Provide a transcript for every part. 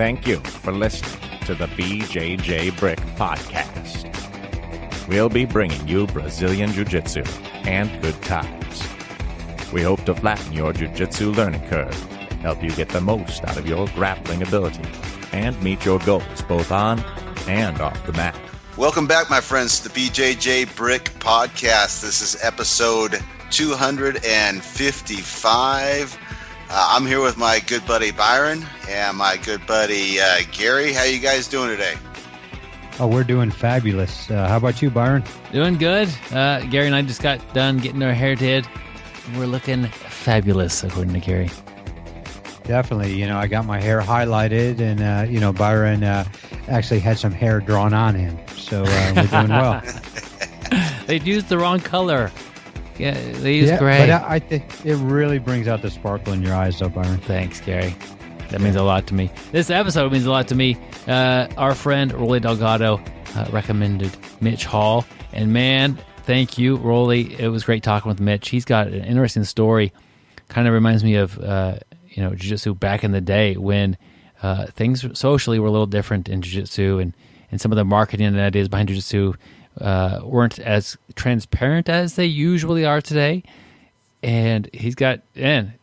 Thank you for listening to the BJJ Podcast. We'll be bringing you Brazilian Jiu-Jitsu and good times. We hope to flatten your Jiu-Jitsu learning curve, help you get the most out of your grappling ability, and meet your goals both on and off the mat. Welcome back, my friends, to the BJJ Podcast. This is episode 255. I'm here with my good buddy Byron and my good buddy Gary. How you guys doing today? Oh, we're doing fabulous. How about you, Byron? Doing good. Gary and I just got done getting our hair did. We're looking fabulous, according to Gary. Definitely. I got my hair highlighted, and, Byron actually had some hair drawn on him. So we're doing well. They used the wrong color. Yeah, they used gray. But I think it really brings out the sparkle in your eyes, though, Byron. Thanks, Gary. That means a lot to me. This episode means a lot to me. Our friend Roli Delgado recommended Mitch Hall. And man, thank you, Roli. It was great talking with Mitch. He's got an interesting story. Kind of reminds me of Jiu-Jitsu back in the day when things socially were a little different in Jiu-Jitsu, and some of the marketing ideas behind Jiu-Jitsu weren't as transparent as they usually are today. And he's got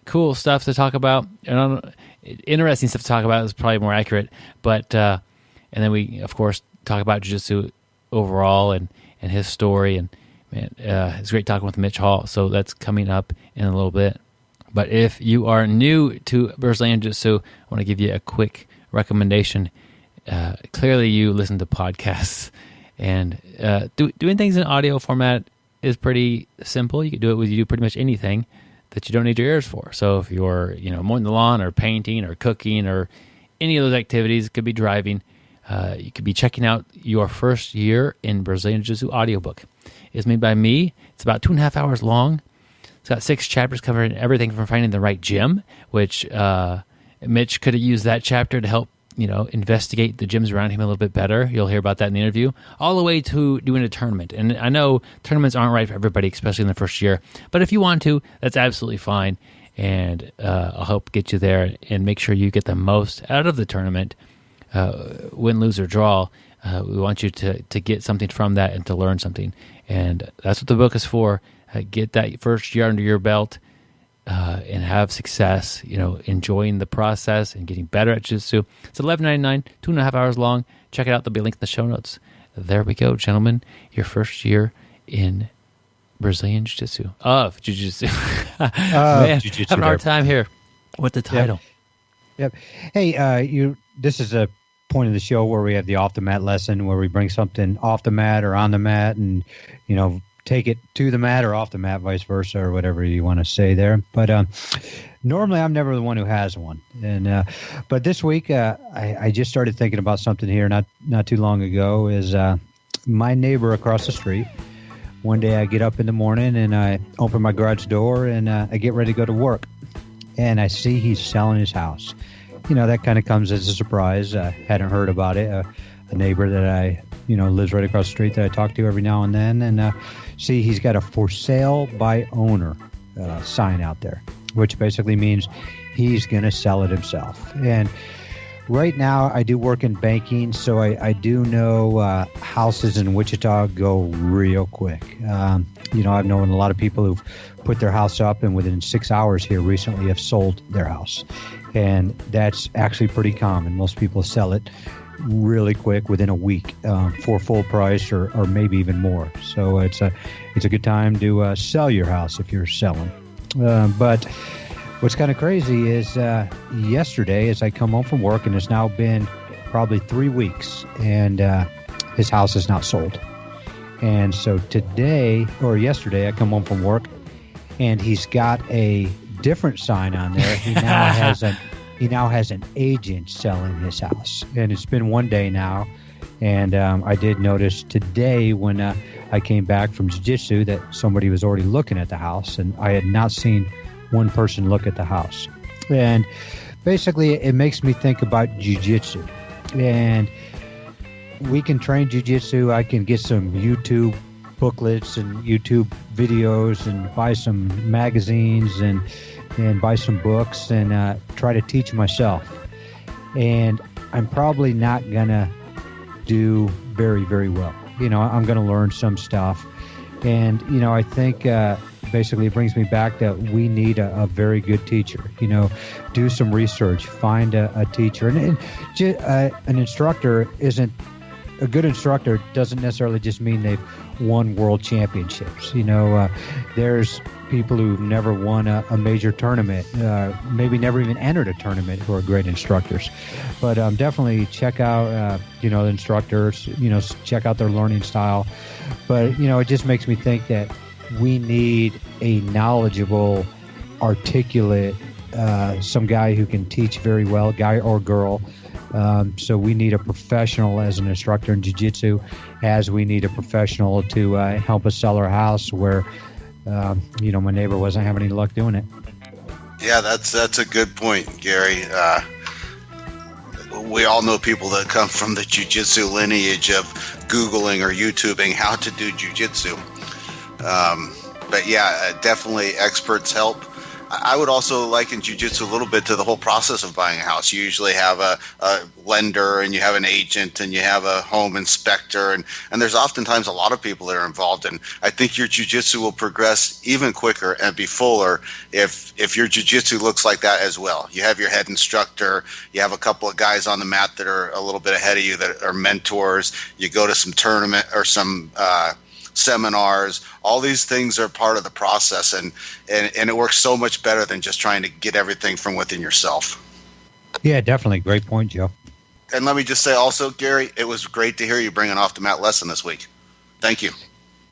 cool stuff to talk about. Interesting stuff to talk about is probably more accurate. But and then we, of course, talk about Jiu-Jitsu overall and his story. And man, it's great talking with Mitch Hall. So that's coming up in a little bit. But if you are new to Brazilian Jiu-Jitsu, I want to give you a quick recommendation. Clearly, you listen to podcasts. And doing things in audio format is pretty simple. You can do it with pretty much anything that you don't need your ears for. So if you're mowing the lawn or painting or cooking or any of those activities, it could be driving. You could be checking out your first year in Brazilian Jiu-Jitsu audiobook. It's made by me. It's about 2.5 hours long. It's got 6 chapters covering everything from finding the right gym, which Mitch could have used that chapter to help investigate the gyms around him a little bit better. You'll hear about that in the interview. All the way to doing a tournament. And I know tournaments aren't right for everybody, especially in the first year. But if you want to, that's absolutely fine. And I'll help get you there and make sure you get the most out of the tournament, win, lose, or draw. We want you to get something from that and to learn something. And that's what the book is for. Get that first year under your belt. And have success, enjoying the process and getting better at Jiu-Jitsu. It's $11.99, 2.5 hours long. Check it out. There'll be a link in the show notes. There we go, gentlemen. Your first year in Brazilian Jiu-Jitsu. Of Jiu-Jitsu. Man, Jiu-Jitsu having a hard time here. What's the title? Yep. Hey, this is a point of the show where we have the off-the-mat lesson, where we bring something off the mat or on the mat and, take it to the mat or off the mat, vice versa, or whatever you want to say there. But normally I'm never the one who has one. And but this week I just started thinking about something here not too long ago. Is my neighbor across the street. One day I get up in the morning and I open my garage door and I get ready to go to work. And I see he's selling his house. That kind of comes as a surprise. I hadn't heard about it. A neighbor that I lives right across the street that I talk to every now and then. And see, he's got a for sale by owner sign out there, which basically means he's going to sell it himself. And right now I do work in banking, so I do know houses in Wichita go real quick. I've known a lot of people who've put their house up and within 6 hours here recently have sold their house. And that's actually pretty common. Most people sell it really quick within a week for full price or maybe even more. So it's a good time to sell your house if you're selling. But what's kind of crazy is yesterday as I come home from work, and it's now been probably 3 weeks, and his house is not sold. And so yesterday I come home from work and he's got a different sign on there. He now has an agent selling his house, and it's been 1 day now. And I did notice today when I came back from Jiu-Jitsu that somebody was already looking at the house, and I had not seen one person look at the house. And basically it makes me think about Jiu-Jitsu. And we can train Jiu-Jitsu. I can get some YouTube booklets and YouTube videos and buy some magazines and buy some books and try to teach myself. And I'm probably not going to do very, very well. I'm going to learn some stuff. And, I think basically it brings me back that we need a very good teacher. Do some research, find a teacher. And an instructor isn't – a good instructor doesn't necessarily just mean they've won world championships. There's people who've never won a major tournament, maybe never even entered a tournament, who are great instructors. But definitely check out, the instructors, check out their learning style. But, it just makes me think that we need a knowledgeable, articulate, some guy who can teach very well, guy or girl. So we need a professional as an instructor in jiu-jitsu, as we need a professional to help us sell our house where, my neighbor wasn't having any luck doing it. Yeah, that's a good point, Gary. We all know people that come from the jiu-jitsu lineage of Googling or YouTubing how to do jiu-jitsu. But yeah, definitely experts help. I would also liken jiu-jitsu a little bit to the whole process of buying a house. You usually have a lender, and you have an agent, and you have a home inspector, and there's oftentimes a lot of people that are involved. And I think your jiu-jitsu will progress even quicker and be fuller if your jiu-jitsu looks like that as well. You have your head instructor, you have a couple of guys on the mat that are a little bit ahead of you that are mentors. You go to some tournament or some seminars. All these things are part of the process, and it works so much better than just trying to get everything from within yourself. Yeah, definitely. Great point, Joe. And let me just say also, Gary, it was great to hear you bring an off-the-mat lesson this week. Thank you.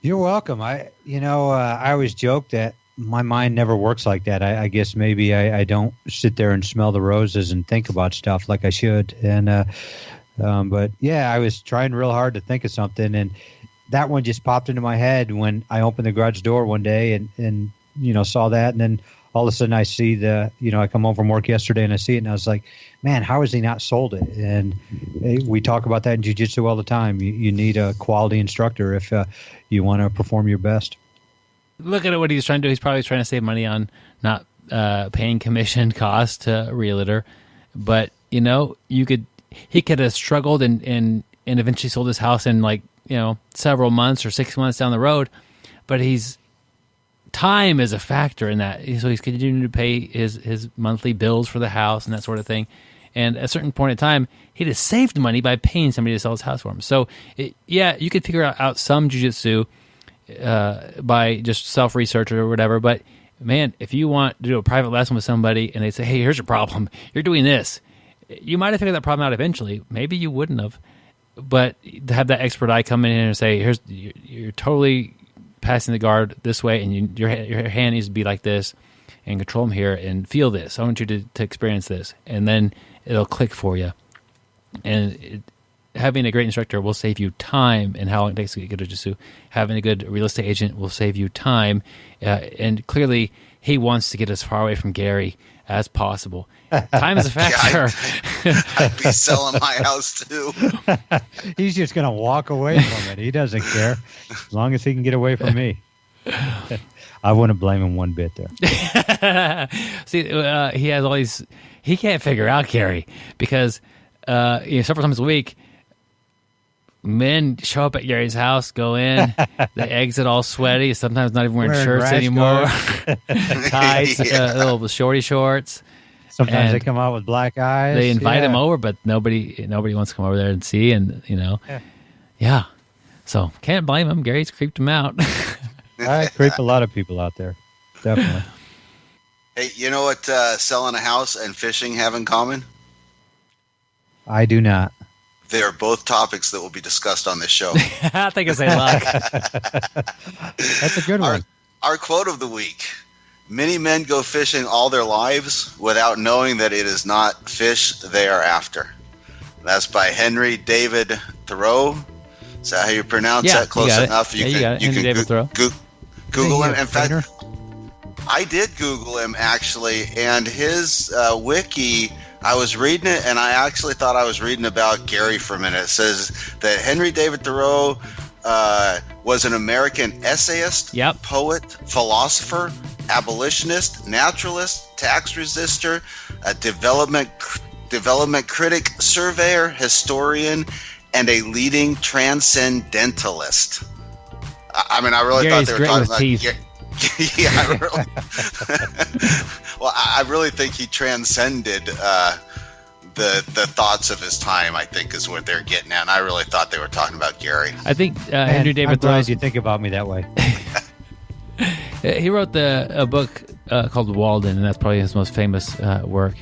You're welcome. I always joke that my mind never works like that. I guess maybe I don't sit there and smell the roses and think about stuff like I should. And but yeah, I was trying real hard to think of something, and that one just popped into my head when I opened the garage door one day and saw that. And then all of a sudden I see I come home from work yesterday and I see it, and I was like, man, how has he not sold it? And we talk about that in jiu-jitsu all the time. You need a quality instructor if you want to perform your best. Look at what he's trying to do. He's probably trying to save money on not paying commission costs to a realtor. But, he could have struggled and eventually sold his house in several months or 6 months down the road, but time is a factor in that. So he's continuing to pay his monthly bills for the house and that sort of thing. And at a certain point in time, he'd have saved money by paying somebody to sell his house for him. So you could figure out some jiu-jitsu by just self-research or whatever. But man, if you want to do a private lesson with somebody and they say, hey, here's your problem, you're doing this, you might have figured that problem out eventually. Maybe you wouldn't have. But to have that expert eye come in and say, you're totally passing the guard this way, and your hand needs to be like this, and control them here, and feel this. I want you to experience this, and then it'll click for you. And having a great instructor will save you time and how long it takes to get good at jiu-jitsu. Having a good real estate agent will save you time, and clearly he wants to get as far away from Gary as possible. Time is a factor. Yeah, I'd be selling my house too. He's just going to walk away from it. He doesn't care as long as he can get away from me. I wouldn't blame him one bit there. See, he has all these. He can't figure out Gary because several times a week, men show up at Gary's house, go in, they exit all sweaty, sometimes not even wearing shirts anymore, tights, little shorty shorts. Sometimes they come out with black eyes. They invite him over, but nobody wants to come over there and see. And yeah. So can't blame him. Gary's creeped him out. I creep a lot of people out there, definitely. Hey, you know what selling a house and fishing have in common? I do not. They are both topics that will be discussed on this show. I think it's a luck. That's a good one. Our quote of the week. Many men go fishing all their lives without knowing that it is not fish they are after. That's by Henry David Thoreau. Is that how you pronounce that? Close enough. You can Google him. In fact, I did Google him actually, and his wiki, I was reading it, and I actually thought I was reading about Gary for a minute. It says that Henry David Thoreau was an American essayist, poet, philosopher, abolitionist, naturalist, tax resister, a development development critic, surveyor, historian, and a leading transcendentalist. I mean, I really Gary's thought they were talking about teeth. Yeah, I really. Well, I really think he transcended the thoughts of his time, I think, is what they're getting at. And I really thought they were talking about Gary. I think Andrew David I'm glad Thoreau's, you think about me that way. he wrote a book called Walden, and that's probably his most famous work.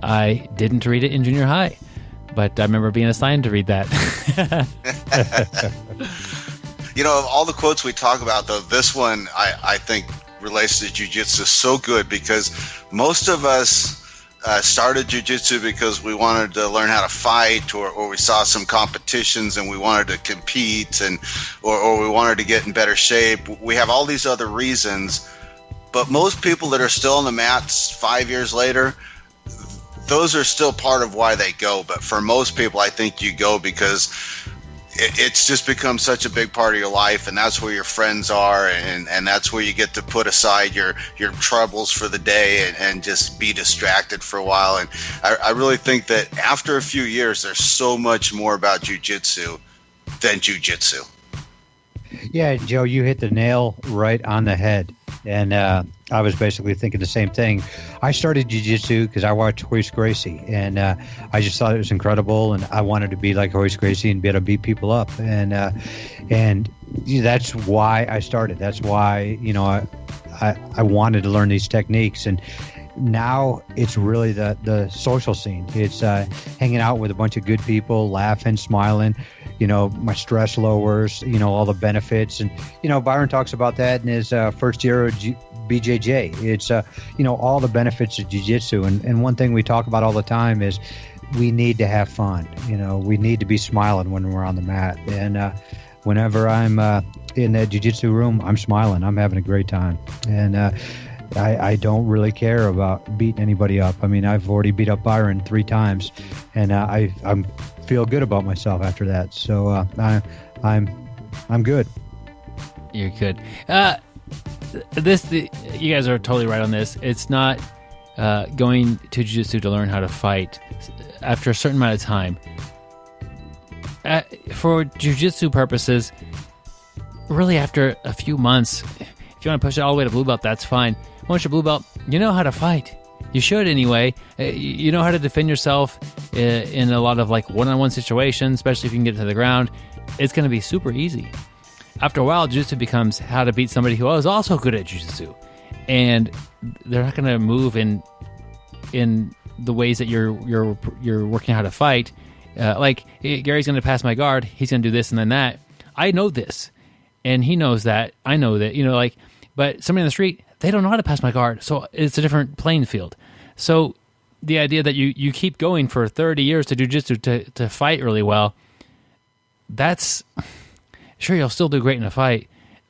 I didn't read it in junior high, but I remember being assigned to read that. You know, of all the quotes we talk about, though, this one I think relates to jiu-jitsu so good, because most of us started jiu-jitsu because we wanted to learn how to fight, or we saw some competitions and we wanted to compete, and or we wanted to get in better shape. We have all these other reasons, but most people that are still on the mats 5 years later, those are still part of why they go. But for most people, I think you go because it's just become such a big part of your life, and that's where your friends are, and that's where you get to put aside your troubles for the day and just be distracted for a while. And I really think that after a few years, there's so much more about jiu-jitsu than jiu-jitsu. Yeah, Joe, you hit the nail right on the head. And I was basically thinking the same thing. I started jiu-jitsu because I watched Horace Gracie, and I just thought it was incredible, and I wanted to be like Horace Gracie and be able to beat people up. And that's why I started. That's why, you know, I wanted to learn these techniques. And now it's really the social scene. It's hanging out with a bunch of good people, laughing, smiling. You know, my stress lowers, you know, all the benefits. And, you know, Byron talks about that in his first year of BJJ. It's, you know, all the benefits of jiu-jitsu. And one thing we talk about all the time is we need to have fun. You know, we need to be smiling when we're on the mat. And whenever I'm in that jiu-jitsu room, I'm smiling. I'm having a great time. And I don't really care about beating anybody up. I mean, I've already beat up Byron 3 times, and I feel good about myself after that. So I'm good. You're good. You guys are totally right on this. It's not going to jiu-jitsu to learn how to fight. After a certain amount of time, for jiu-jitsu purposes, really after a few months, if you want to push it all the way to blue belt, that's fine. Once you're blue belt, you know how to fight. You should anyway. You know how to defend yourself in a lot of like one-on-one situations, especially if you can get to the ground. It's going to be super easy. After a while, jiu-jitsu becomes how to beat somebody who is also good at jiu-jitsu, and they're not going to move in the ways that you're working how to fight. Like Gary's going to pass my guard. He's going to do this and then that. I know this, and he knows that. I know that. You know, like, but somebody in the street, they don't know how to pass my guard, so it's a different playing field. So the idea that you keep going for 30 years to jiu-jitsu to fight really well, that's sure you'll still do great in a fight,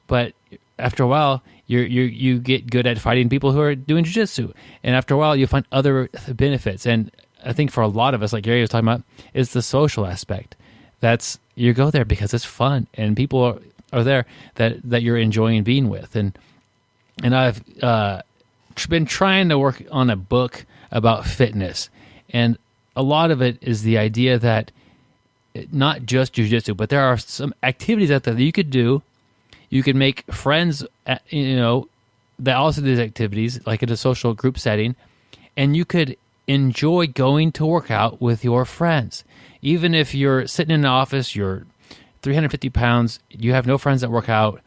but after a while you get good at fighting people who are doing jiu-jitsu, and after a while you find other benefits. And I think for a lot of us, like Gary was talking about, is the social aspect. That's you go there because it's fun and people are there that you're enjoying being with. And I've been trying to work on a book about fitness, and a lot of it is the idea that not just jiu-jitsu, but there are some activities out there that you could do. You could make friends, you know, that also do these activities, like in a social group setting, and you could enjoy going to work out with your friends. Even if you're sitting in an office, you're 350 pounds, you have no friends that work out,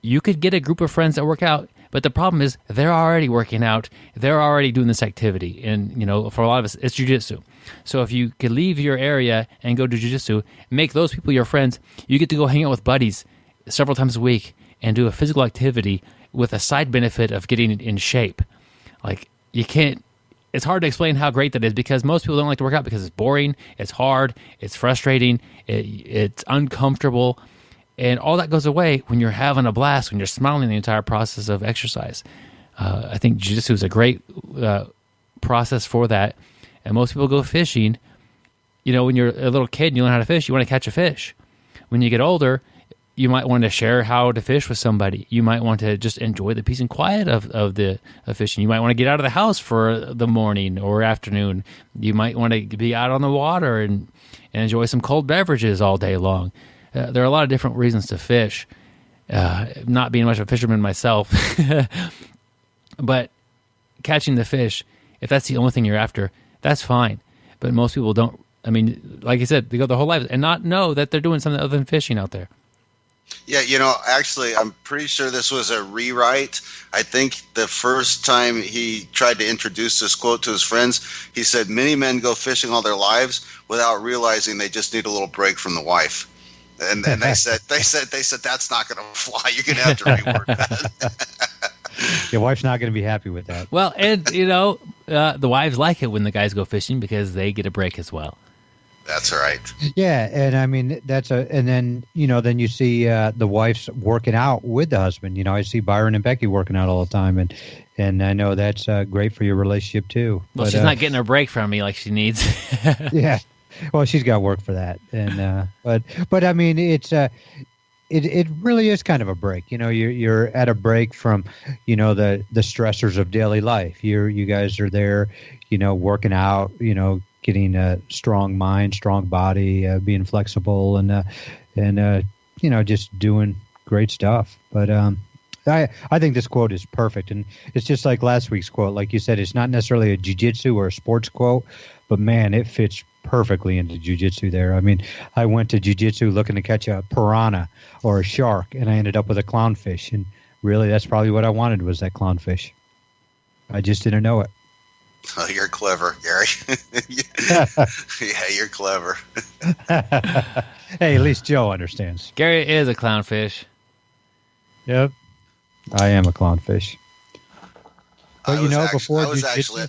you could get a group of friends that work out, but the problem is they're already working out. They're already doing this activity. And, you know, for a lot of us, it's jiu-jitsu. So if you could leave your area and go to jiu-jitsu, make those people your friends, you get to go hang out with buddies several times a week and do a physical activity with a side benefit of getting in shape. Like, you can't, it's hard to explain how great that is because most people don't like to work out because it's boring, it's hard, it's frustrating, it's uncomfortable. And all that goes away when you're having a blast, when you're smiling the entire process of exercise. I think jiu-jitsu is a great process for that. And most people go fishing. You know, when you're a little kid and you learn how to fish, you want to catch a fish. When you get older, you might want to share how to fish with somebody. You might want to just enjoy the peace and quiet of fishing. You might want to get out of the house for the morning or afternoon. You might want to be out on the water and enjoy some cold beverages all day long. There are a lot of different reasons to fish. Not being much of a fisherman myself, but catching the fish, if that's the only thing you're after, that's fine. But most people don't. I mean, like I said, they go their whole lives and not know that they're doing something other than fishing out there. Yeah, actually, I'm pretty sure this was a rewrite. I think the first time he tried to introduce this quote to his friends, he said, "Many men go fishing all their lives without realizing they just need a little break from the wife." And they said that's not going to fly. You're going to have to rework that. Your wife's not going to be happy with that. Well, and the wives like it when the guys go fishing because they get a break as well. That's right. Yeah, and I mean and then then you see the wife's working out with the husband. I see Byron and Becky working out all the time, and I know that's great for your relationship too. Well, but, she's not getting a break from me like she needs. Yeah, well, she's got work for that, and but I mean it really is kind of a break. You're at a break from the stressors of daily life. You guys are there, working out, getting a strong mind, strong body, being flexible, and just doing great stuff. But I think this quote is perfect, and it's just like last week's quote. Like you said, it's not necessarily a jiu-jitsu or a sports quote, but man, it fits perfectly into jiu-jitsu there. I mean, I went to jiu-jitsu looking to catch a piranha or a shark, and I ended up with a clownfish, and really that's probably what I wanted was that clownfish. I just didn't know it. Oh, you're clever, Gary. Yeah, you're clever. Hey, at least Joe understands. Gary is a clownfish. Yep. I am a clownfish. But before jiu-jitsu, actually...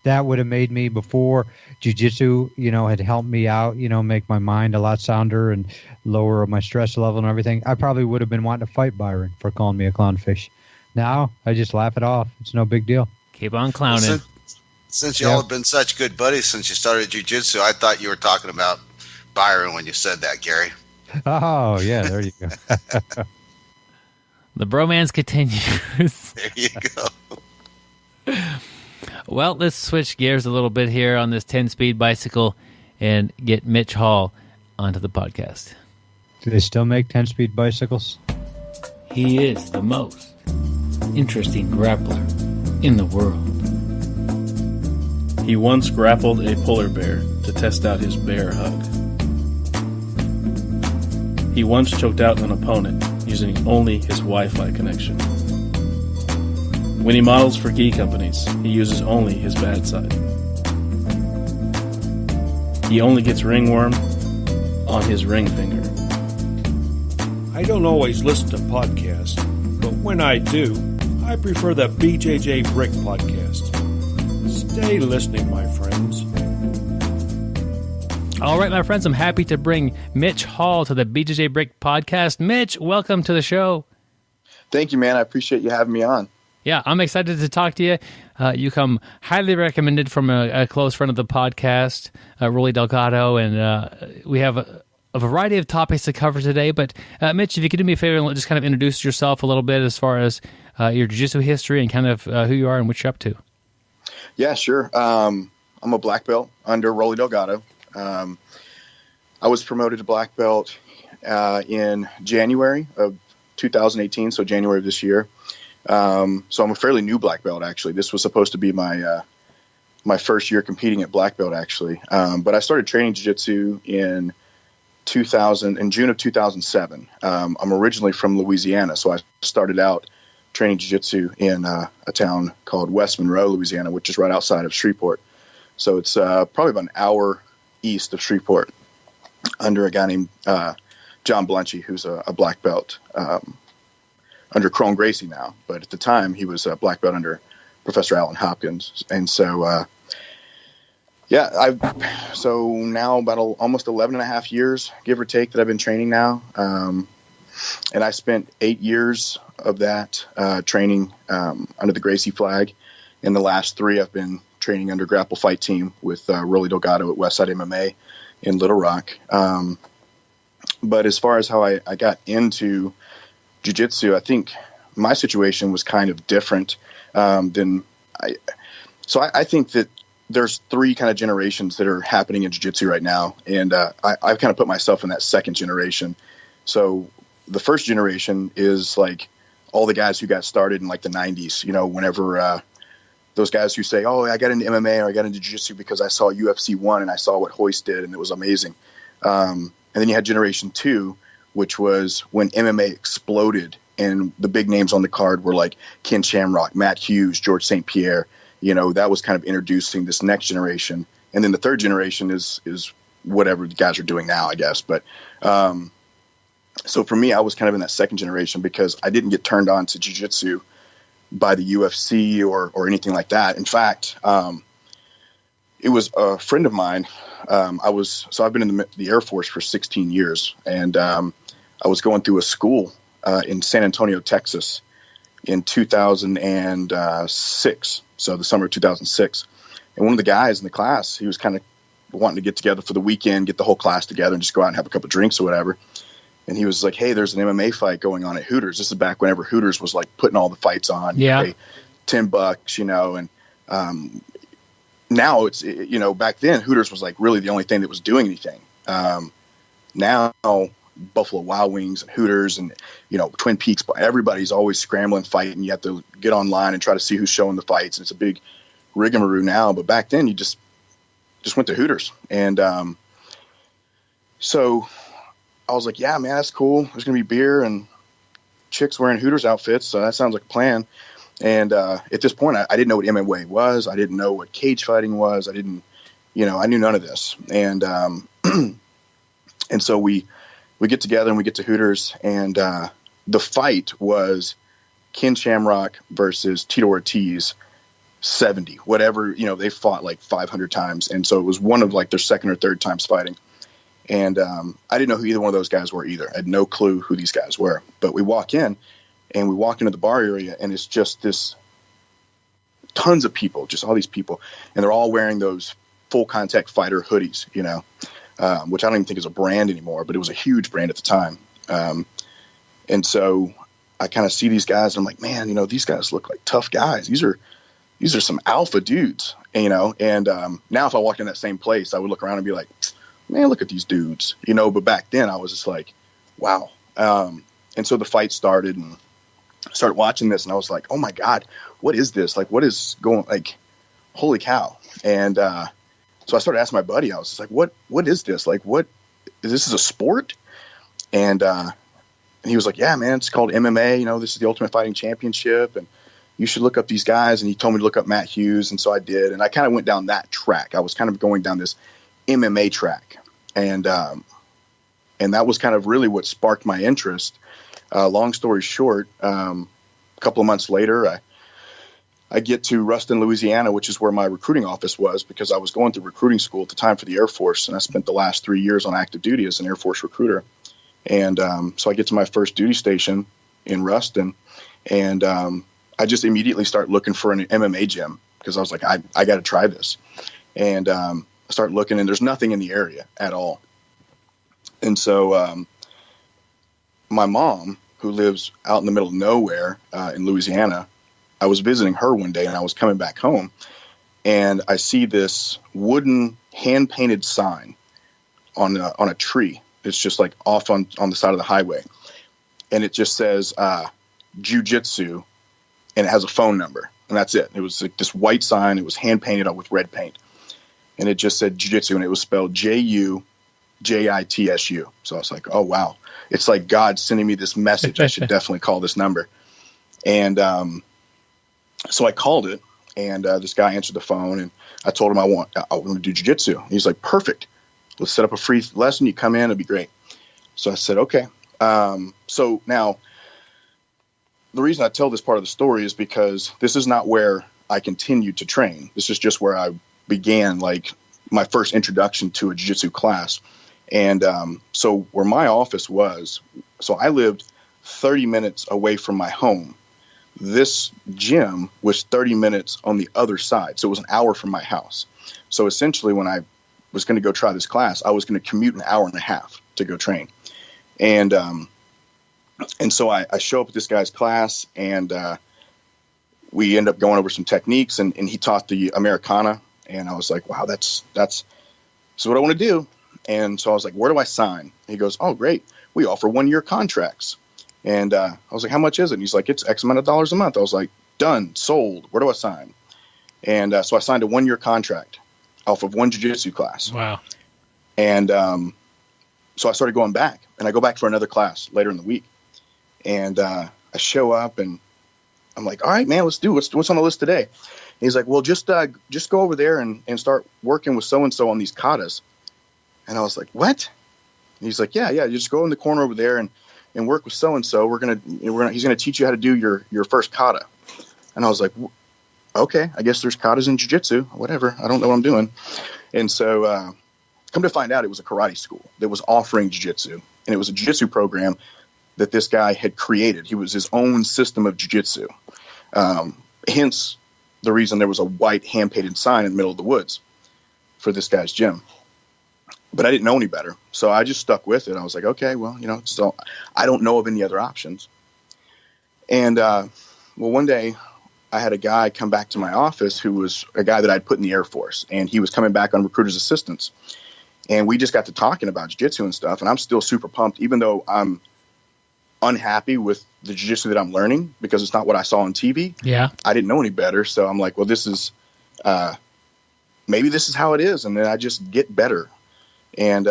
that would have made me, before jiu-jitsu, had helped me out, make my mind a lot sounder and lower my stress level and everything. I probably would have been wanting to fight Byron for calling me a clownfish. Now, I just laugh it off. It's no big deal. Keep on clowning. Well, since y'all have been such good buddies since you started jiu-jitsu, I thought you were talking about Byron when you said that, Gary. Oh, yeah, there you go. The bromance continues. There you go. Well, let's switch gears a little bit here on this 10-speed bicycle and get Mitch Hall onto the podcast. Do they still make 10-speed bicycles? He is the most interesting grappler in the world. He once grappled a polar bear to test out his bear hug. He once choked out an opponent using only his Wi-Fi connection. When he models for gi companies, he uses only his bad side. He only gets ringworm on his ring finger. I don't always listen to podcasts, but when I do, I prefer the BJJ Podcast. Stay listening, my friends. All right, my friends, I'm happy to bring Mitch Hall to the BjjBrick Podcast. Mitch, welcome to the show. Thank you, man. I appreciate you having me on. Yeah, I'm excited to talk to you. You come highly recommended from a close friend of the podcast, Roli Delgado, and we have a variety of topics to cover today. But Mitch, if you could do me a favor and just kind of introduce yourself a little bit as far as your jiu-jitsu history and kind of who you are and what you're up to. Yeah, sure. I'm a black belt under Roli Delgado. I was promoted to black belt in January of 2018, so January of this year. So I'm a fairly new black belt, actually. This was supposed to be my first year competing at black belt, actually. But I started training jiu-jitsu in June of 2007. I'm originally from Louisiana, so I started out training jiu-jitsu in a town called West Monroe, Louisiana, which is right outside of Shreveport. So it's probably about an hour east of Shreveport, under a guy named John Blunchy, who's a black belt under Crone Gracie now. But at the time, he was a black belt under Professor Alan Hopkins. And so, so now about almost 11 and a half years, give or take, that I've been training now. And I spent 8 years of that training under the Gracie flag. In the last 3, I've been training under Grapple Fight Team with Roli Delgado at Westside MMA in Little Rock. But as far as how I got into jiu-jitsu, I think my situation was kind of different than I think that there's three kind of generations that are happening in jiu-jitsu right now. And I've kind of put myself in that second generation. So the first generation is like all the guys who got started in like the 90s, you know, whenever those guys who say, oh, I got into MMA or I got into jiu-jitsu because I saw UFC 1 and I saw what Hoist did and it was amazing. And then you had generation 2, which was when MMA exploded and the big names on the card were like Ken Shamrock, Matt Hughes, George St. Pierre. You know, that was kind of introducing this next generation. And then the third generation is whatever the guys are doing now, I guess. But so for me, I was kind of in that second generation because I didn't get turned on to jiu-jitsu by the UFC or anything like that. In fact, it was a friend of mine. I've been in the Air Force for 16 years, and I was going through a school in San Antonio, Texas in 2006. So the summer of 2006. And one of the guys in the class, he was kind of wanting to get together for the weekend, get the whole class together and just go out and have a couple of drinks or whatever. And he was like, hey, there's an MMA fight going on at Hooters. This is back whenever Hooters was like putting all the fights on. Yeah. You pay $10, you know, and now it's, you know, back then Hooters was like really the only thing that was doing anything. Now Buffalo Wild Wings and Hooters and, you know, Twin Peaks, everybody's always scrambling, fighting. You have to get online and try to see who's showing the fights. And it's a big rigmarole now. But back then you just went to Hooters. And so I was like, yeah, man, that's cool. There's going to be beer and chicks wearing Hooters outfits. So that sounds like a plan. And at this point, I didn't know what MMA was. I didn't know what cage fighting was. I didn't, you know, I knew none of this. And and so we get together and we get to Hooters, and the fight was Ken Shamrock versus Tito Ortiz, 70, whatever, you know, they fought like 500 times. And so it was one of like their second or third times fighting. And I didn't know who either one of those guys were either. I had no clue who these guys were. But we walk in, and we walk into the bar area, and it's just this tons of people, just all these people. And they're all wearing those full contact fighter hoodies, you know, which I don't even think is a brand anymore, but it was a huge brand at the time. And so I kind of see these guys, and I'm like, man, you know, these guys look like tough guys. These are some alpha dudes, you know. And now if I walked in that same place, I would look around and be like, man, look at these dudes, you know. But back then I was just like, wow. And so the fight started, and I started watching this, and I was like, oh my God, what is this? Like, what is going, like, holy cow. And so I started asking my buddy, I was just like, what is this? Like, what is this, is a sport? And he was like, yeah, man, it's called MMA. You know, this is the Ultimate Fighting Championship, and you should look up these guys. And he told me to look up Matt Hughes. And so I did. And I kind of went down that track. I was kind of going down this MMA track. And that was kind of really what sparked my interest. Long story short, a couple of months later, I get to Ruston, Louisiana, which is where my recruiting office was, because I was going through recruiting school at the time for the Air Force. And I spent the last 3 years on active duty as an Air Force recruiter. And so I get to my first duty station in Ruston, and I just immediately start looking for an MMA gym, because I was like, I got to try this. And I start looking, and there's nothing in the area at all. And so my mom, who lives out in the middle of nowhere in Louisiana, I was visiting her one day, and I was coming back home, and I see this wooden hand-painted sign on a tree. It's just like off on the side of the highway. And it just says Jiu-Jitsu, and it has a phone number. And that's it. It was like this white sign. It was hand-painted up with red paint. And it just said Jiu-Jitsu, and it was spelled Jujitsu. So I was like, oh, wow. It's like God sending me this message. I should definitely call this number. And so I called it, and this guy answered the phone, and I told him I want to do jiu-jitsu. He's like, perfect. Let's set up a free lesson. You come in, it'd be great. So I said, okay. So now the reason I tell this part of the story is because this is not where I continued to train. This is just where I began, like, my first introduction to a jiu-jitsu class. And so where my office was, so I lived 30 minutes away from my home. This gym was 30 minutes on the other side. So it was an hour from my house. So essentially when I was going to go try this class, I was going to commute an hour and a half to go train. And so I show up at this guy's class, and we end up going over some techniques, and he taught the Americana. And I was like, wow, that's what I want to do. And so I was like, where do I sign? And he goes, oh, great. We offer 1-year contracts. And I was like, how much is it? And he's like, it's X amount of dollars a month. I was like, done, sold. Where do I sign? And so I signed a 1-year contract off of one jiu-jitsu class. Wow. And so I started going back, and I go back for another class later in the week. And I show up, and I'm like, all right, man, let's do it. What's on the list today? And he's like, well, just go over there and start working with so-and-so on these katas. And I was like, what? And he's like, yeah, just go in the corner over there and work with so-and-so. He's going to teach you how to do your first kata. And I was like, okay, I guess there's katas in jiu-jitsu, whatever. I don't know what I'm doing. And so come to find out, it was a karate school that was offering jiu-jitsu. And it was a jiu-jitsu program that this guy had created. He was his own system of jiu-jitsu. Hence the reason there was a white hand-painted sign in the middle of the woods for this guy's gym. But I didn't know any better. So I just stuck with it. I was like, okay, well, so I don't know of any other options. And, one day I had a guy come back to my office who was a guy that I'd put in the Air Force, and he was coming back on recruiter's assistance. And we just got to talking about jiu-jitsu and stuff. And I'm still super pumped, even though I'm unhappy with the jiu-jitsu that I'm learning because it's not what I saw on TV. Yeah. I didn't know any better. So I'm like, well, this is, maybe this is how it is. And then I just get better. And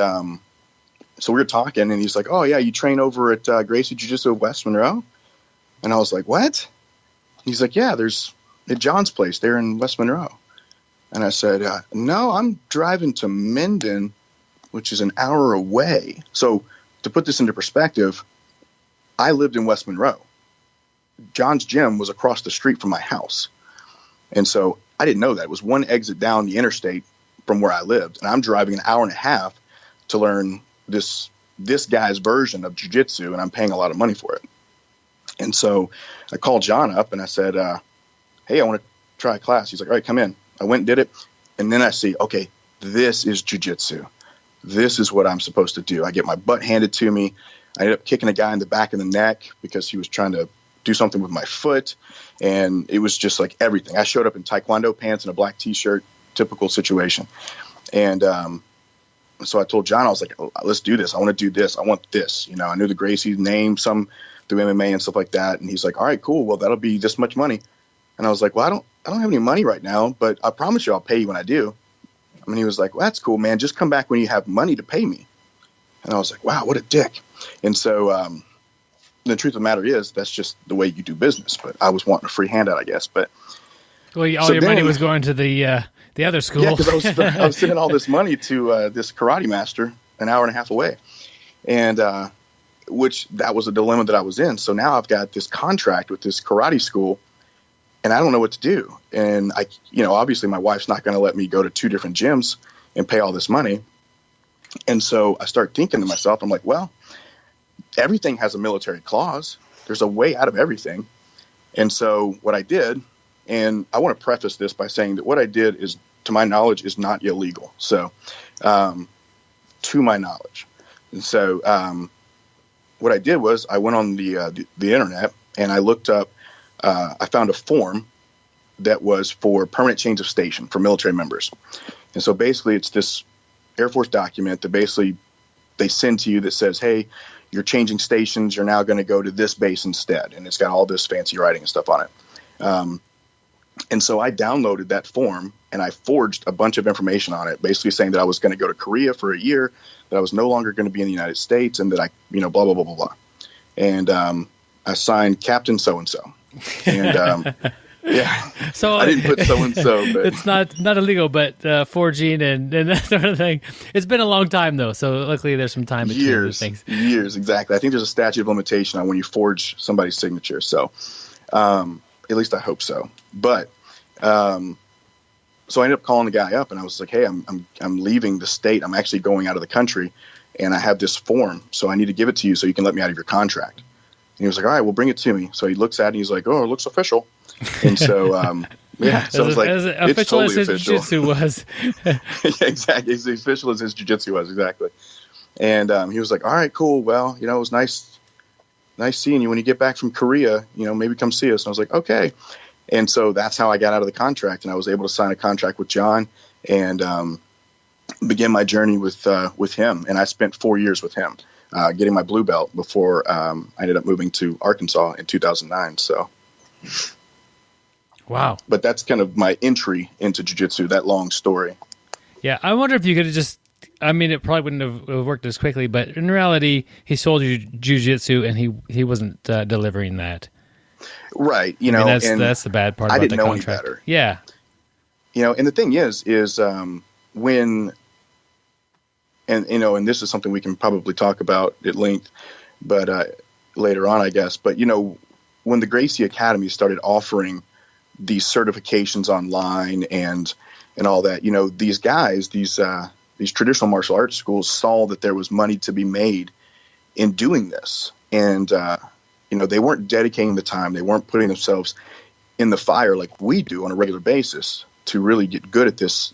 so we were talking, and he's like, oh, yeah, you train over at Gracie Jiu-Jitsu of West Monroe? And I was like, what? He's like, yeah, there's at John's place there in West Monroe. And I said, no, I'm driving to Minden, which is an hour away. So to put this into perspective, I lived in West Monroe. John's gym was across the street from my house. And so I didn't know that. It was one exit down the interstate from where I lived. And I'm driving an hour and a half to learn this guy's version of jiu-jitsu, and I'm paying a lot of money for it. And so I called John up, and I said, hey, I want to try a class. He's like, all right, come in. I went and did it. And then I see, okay, this is jiu-jitsu. This is what I'm supposed to do. I get my butt handed to me. I ended up kicking a guy in the back of the neck because he was trying to do something with my foot. And it was just like everything. I showed up in Taekwondo pants and a black T-shirt, typical situation. And so I told John, I was like, let's do this. I want to do this. I want this. I knew the Gracie's name, some through MMA and stuff like that. And he's like, all right, cool. Well, that'll be this much money. And I was like, well, I don't have any money right now, but I promise you I'll pay you when I do. And he was like, well, that's cool, man. Just come back when you have money to pay me. And I was like, wow, what a dick. And so the truth of the matter is that's just the way you do business. But I was wanting a free handout, I guess. But all your money was going to the other school. Yeah, because I was sending all this money to this karate master an hour and a half away. And which that was a dilemma that I was in. So now I've got this contract with this karate school, and I don't know what to do. And obviously my wife's not going to let me go to 2 different gyms and pay all this money. And so I start thinking to myself, I'm like, well, everything has a military clause. There's a way out of everything. And so what I did, and I want to preface this by saying that what I did is, to my knowledge, is not illegal. So to my knowledge. And so what I did was I went on the internet, and I looked up, I found a form that was for permanent change of station for military members. And so basically it's this Air Force document that basically they send to you that says, hey, you're changing stations. You're now going to go to this base instead. And it's got all this fancy writing and stuff on it. And so I downloaded that form, and I forged a bunch of information on it, basically saying that I was going to go to Korea for a year, that I was no longer going to be in the United States, and that I, blah, blah, blah, blah, blah. And I signed Captain so-and-so. And yeah, so I didn't put so-and-so. But it's not illegal, but forging and that sort of thing. It's been a long time, though, so luckily there's some time between those things. Years, exactly. I think there's a statute of limitation on when you forge somebody's signature. So at least I hope so. But so I ended up calling the guy up, and I was like, hey, I'm leaving the state. I'm actually going out of the country, and I have this form, so I need to give it to you so you can let me out of your contract. And he was like, all right, well, bring it to me. So he looks at it, and he's like, oh, it looks official. And so, yeah, so I was like, as it's official totally as his official. jiu-jitsu was. Yeah, exactly. As official as his jiu-jitsu was, exactly. And he was like, all right, cool. Well, it was nice seeing you. When you get back from Korea, maybe come see us. And I was like, okay. And so that's how I got out of the contract. And I was able to sign a contract with John and begin my journey with him. And I spent 4 years with him, getting my blue belt before I ended up moving to Arkansas in 2009. So. Wow. But that's kind of my entry into jiu-jitsu, that long story. Yeah, I wonder if you could have just, it probably wouldn't have worked as quickly, but in reality, he sold you jiu-jitsu and he wasn't delivering that. Right. That's the bad part about the contract. I didn't know any better. Yeah. And the thing is when, and this is something we can probably talk about at length, but later on, I guess. But, when the Gracie Academy started offering these certifications online and all that, these guys, these traditional martial arts schools saw that there was money to be made in doing this. And, they weren't dedicating the time. They weren't putting themselves in the fire like we do on a regular basis to really get good at this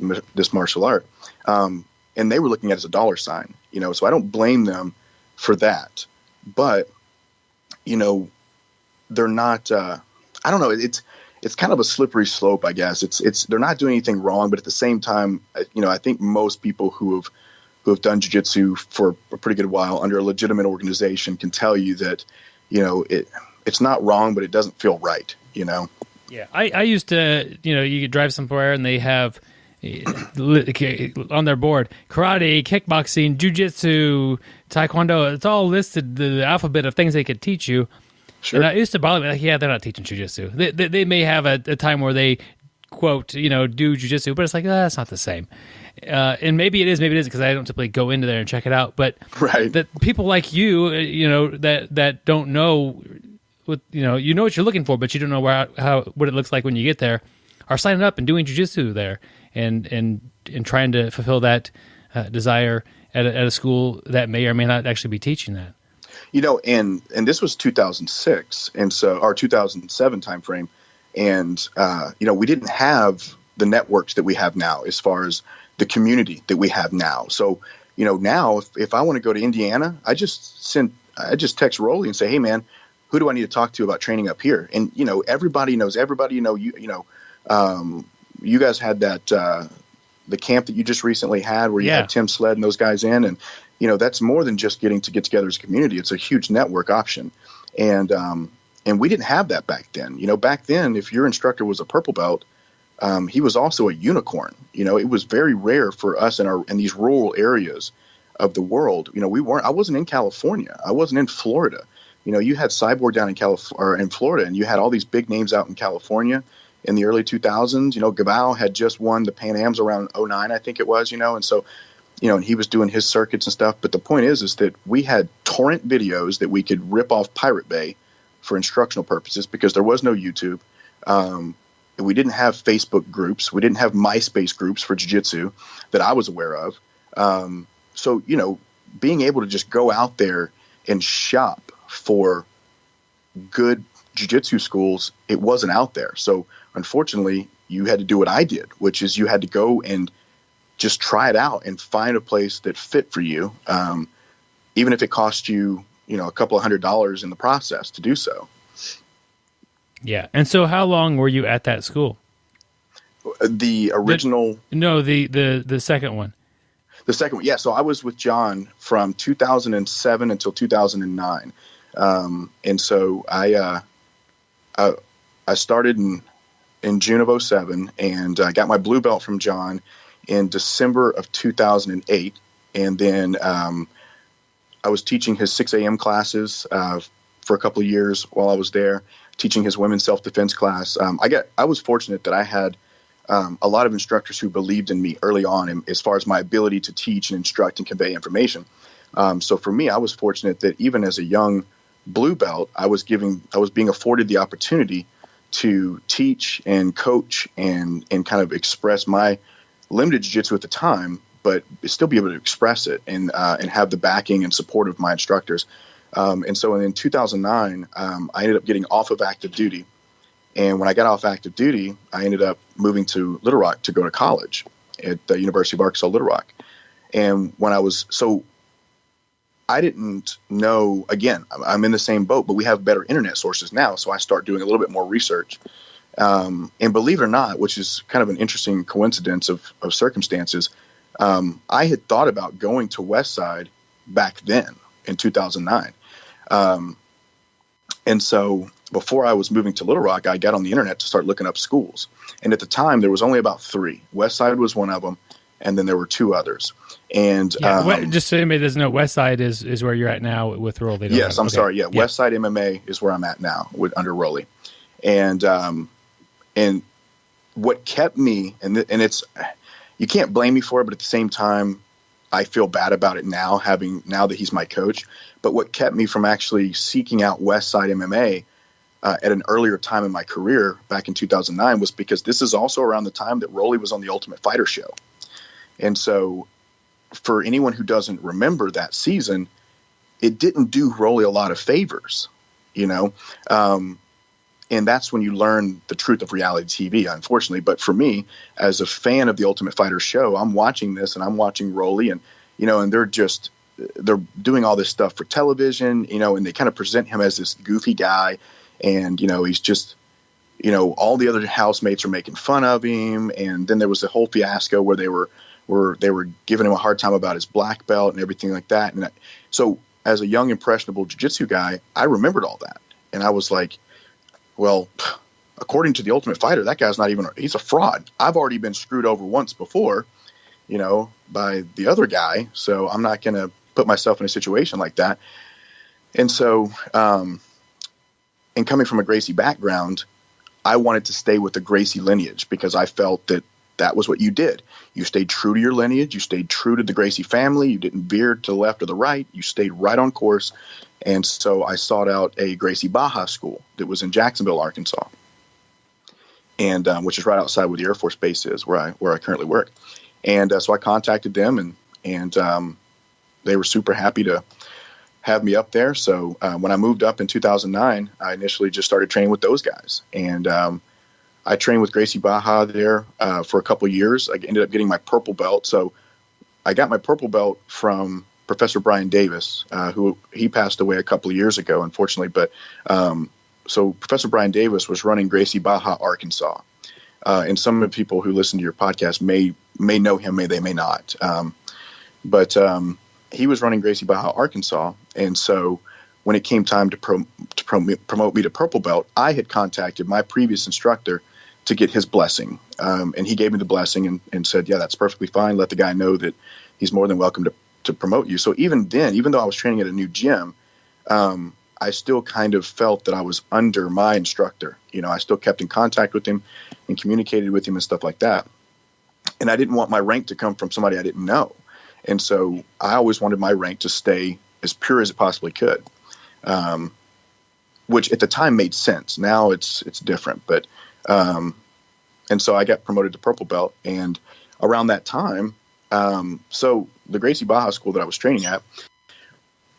martial art. And they were looking at it as a dollar sign, so I don't blame them for that. But, they're not, I don't know. It's kind of a slippery slope, I guess. They're not doing anything wrong, but at the same time, I think most people who have done jiu-jitsu for a pretty good while under a legitimate organization can tell you that, it's not wrong, but it doesn't feel right, Yeah, I used to, you could drive somewhere and they have on their board karate, kickboxing, jiu-jitsu, taekwondo. It's all listed, the alphabet of things they could teach you. Sure. And I used to bother me, like, yeah, they're not teaching jiu-jitsu. They may have a time where they, quote, do jiu-jitsu, but it's like, that's not the same. And maybe it is, maybe it isn't, because I don't typically go into there and check it out. But right. That people like you, that don't know, what you know what you're looking for, but you don't know what it looks like when you get there, are signing up and doing jiu-jitsu there and trying to fulfill that desire at a school that may or may not actually be teaching that. And this was 2006, and so our 2007 timeframe, and we didn't have the networks that we have now as far as the community that we have now. So, now if I want to go to Indiana, I just text Roli and say, hey man, who do I need to talk to about training up here? And everybody knows everybody. You guys had that the camp that you just recently had where you had Tim Sled and those guys in, and that's more than just getting to get together as a community. It's a huge network option. And we didn't have that back then. Back then, if your instructor was a purple belt, he was also a unicorn. It was very rare for us in these rural areas of the world. I wasn't in California. I wasn't in Florida. You had Cyborg down in Florida, and you had all these big names out in California in the early 2000s. Gabao had just won the Pan Ams around 2009, I think it was, and so, and he was doing his circuits and stuff. But the point is that we had torrent videos that we could rip off Pirate Bay for instructional purposes because there was no YouTube. We didn't have Facebook groups. We didn't have MySpace groups for jiu-jitsu that I was aware of. So, being able to just go out there and shop for good jiu-jitsu schools, it wasn't out there. So unfortunately, you had to do what I did, which is you had to go and just try it out and find a place that fit for you, even if it cost you, a couple of $100 in the process to do so. Yeah. And so how long were you at that school? The original? The second one. The second one, yeah. So I was with John from 2007 until 2009. And so I started in June of 2007, and I got my blue belt from John in December of 2008. And then I was teaching his 6 a.m. classes for a couple of years while I was there, teaching his women's self-defense class. I was fortunate that I had a lot of instructors who believed in me early on as far as my ability to teach and instruct and convey information. So for me, I was fortunate that even as a young blue belt, I was being afforded the opportunity to teach and coach and kind of express my limited jiu-jitsu at the time, but still be able to express it and have the backing and support of my instructors. And so in 2009, I ended up getting off of active duty. And when I got off active duty, I ended up moving to Little Rock to go to college at the University of Arkansas, Little Rock. And when I was, so I didn't know, again, I'm in the same boat, but we have better internet sources now. So I start doing a little bit more research. And believe it or not, which is kind of an interesting coincidence of circumstances, I had thought about going to Westside back then in 2009. And so before I was moving to Little Rock, I got on the internet to start looking up schools. And at the time, there was only about 3. Westside was one of them, and then there were 2 others. And just so anybody doesn't know, Westside is where you're at now with Roli Delgado. Yes, I'm sorry. Yeah, Westside MMA is where I'm at now under Roli. And what kept me, and it's, you can't blame me for it, but at the same time, I feel bad about it now that he's my coach. But what kept me from actually seeking out Westside MMA at an earlier time in my career back in 2009 was because this is also around the time that Roli was on the Ultimate Fighter show. And so for anyone who doesn't remember that season, it didn't do Roli a lot of favors, you know? And that's when you learn the truth of reality TV, unfortunately. But for me, as a fan of the Ultimate Fighter show, I'm watching this and I'm watching Roli, and, you know, and they're doing all this stuff for television, you know, and they kind of present him as this goofy guy. And, you know, he's just, you know, all the other housemates are making fun of him. And then there was the whole fiasco where they were giving him a hard time about his black belt and everything like that. And so as a young, impressionable jiu-jitsu guy, I remembered all that. And I was like, well, according to the Ultimate Fighter, that guy's he's a fraud. I've already been screwed over once before, you know, by the other guy. So I'm not going to put myself in a situation like that. And so, and coming from a Gracie background, I wanted to stay with the Gracie lineage because I felt that was what you did. You stayed true to your lineage. You stayed true to the Gracie family. You didn't veer to the left or the right. You stayed right on course. And so I sought out a Gracie Baja school that was in Jacksonville, Arkansas, and which is right outside where the Air Force Base is, where I currently work. And so I contacted them, and they were super happy to have me up there. So when I moved up in 2009, I initially just started training with those guys. And I trained with Gracie Baja there for a couple of years. I ended up getting my purple belt. So I got my purple belt from Professor Brian Davis, who he passed away a couple of years ago, unfortunately. But so Professor Brian Davis was running Gracie Baja, Arkansas. And some of the people who listen to your podcast may know him, they may not. But he was running Gracie Baja, Arkansas. And so when it came time to promote me to purple belt, I had contacted my previous instructor to get his blessing. And he gave me the blessing and said, yeah, that's perfectly fine. Let the guy know that he's more than welcome to promote you. So even then, even though I was training at a new gym, I still kind of felt that I was under my instructor. You know, I still kept in contact with him and communicated with him and stuff like that. And I didn't want my rank to come from somebody I didn't know. And so I always wanted my rank to stay as pure as it possibly could, which at the time made sense. Now it's different. But and so I got promoted to purple belt. And around that time, so the Gracie Baja school that I was training at,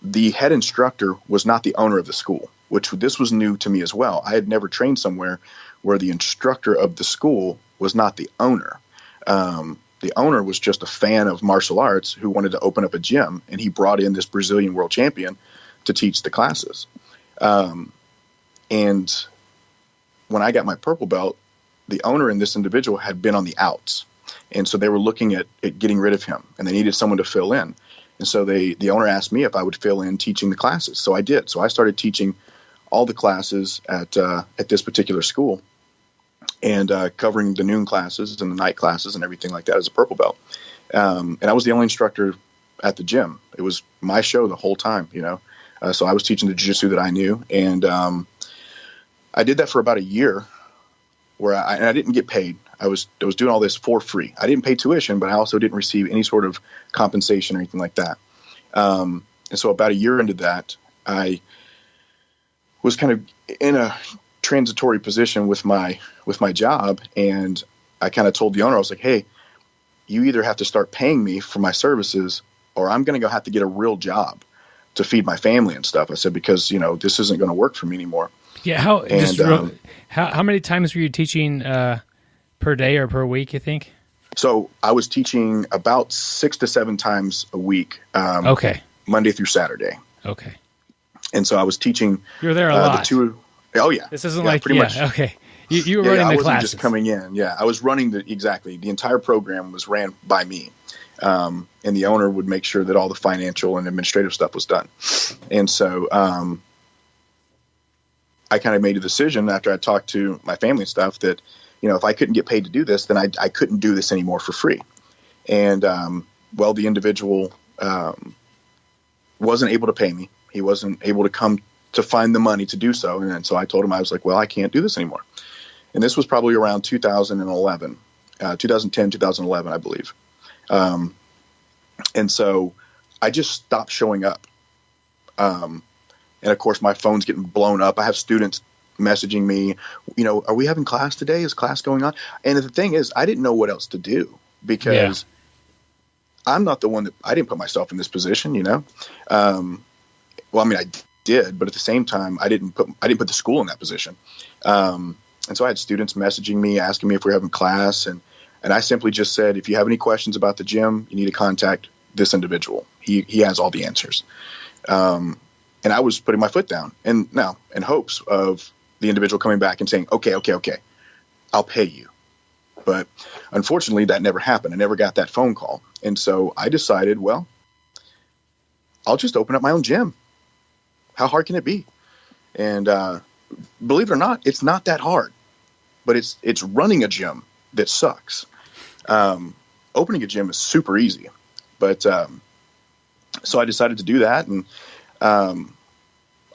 the head instructor was not the owner of the school, which this was new to me as well. I had never trained somewhere where the instructor of the school was not the owner. The owner was just a fan of martial arts who wanted to open up a gym, and he brought in this Brazilian world champion to teach the classes. And when I got my purple belt, the owner and this individual had been on the outs. And so they were looking at getting rid of him, and they needed someone to fill in. And so the owner asked me if I would fill in teaching the classes. So I did. So I started teaching all the classes at this particular school, and covering the noon classes and the night classes and everything like that as a purple belt. And I was the only instructor at the gym. It was my show the whole time, you know. So I was teaching the jiu-jitsu that I knew. And I did that for about a year where I didn't get paid. I was doing all this for free. I didn't pay tuition, but I also didn't receive any sort of compensation or anything like that. And so about a year into that, I was kind of in a transitory position with my job, and I kind of told the owner, I was like, hey, you either have to start paying me for my services, or I'm going to have to get a real job to feed my family and stuff. I said, because, you know, this isn't going to work for me anymore. Yeah. How many times were you teaching per day or per week, you think? So I was teaching about 6 to 7 times a week. Okay. Monday through Saturday. Okay. And so I was teaching. You're there a lot. Oh yeah. This isn't like pretty much. Okay. You were running the I wasn't classes. just coming in. Yeah, I was running the entire program was ran by me, and the owner would make sure that all the financial and administrative stuff was done. And so I kind of made a decision after I talked to my family and stuff that, if I couldn't get paid to do this, then I couldn't do this anymore for free. And the individual wasn't able to pay me. He wasn't able to come to find the money to do so. And so I told him, I was like, well, I can't do this anymore. And this was probably around 2011, 2010, 2011, I believe. And so I just stopped showing up. And of course, my phone's getting blown up. I have students messaging me, are we having class today? Is class going on? And the thing is, I didn't know what else to do because I'm not the one I didn't put myself in this position, I did, but at the same time, I didn't put the school in that position. And so I had students messaging me, asking me if we're having class. And I simply just said, if you have any questions about the gym, you need to contact this individual. He has all the answers. And I was putting my foot down and now in hopes of the individual coming back and saying, okay, I'll pay you. But unfortunately that never happened. I never got that phone call. And so I decided, well, I'll just open up my own gym. How hard can it be? And, believe it or not, it's not that hard, but it's running a gym that sucks. Opening a gym is super easy, but so I decided to do that, and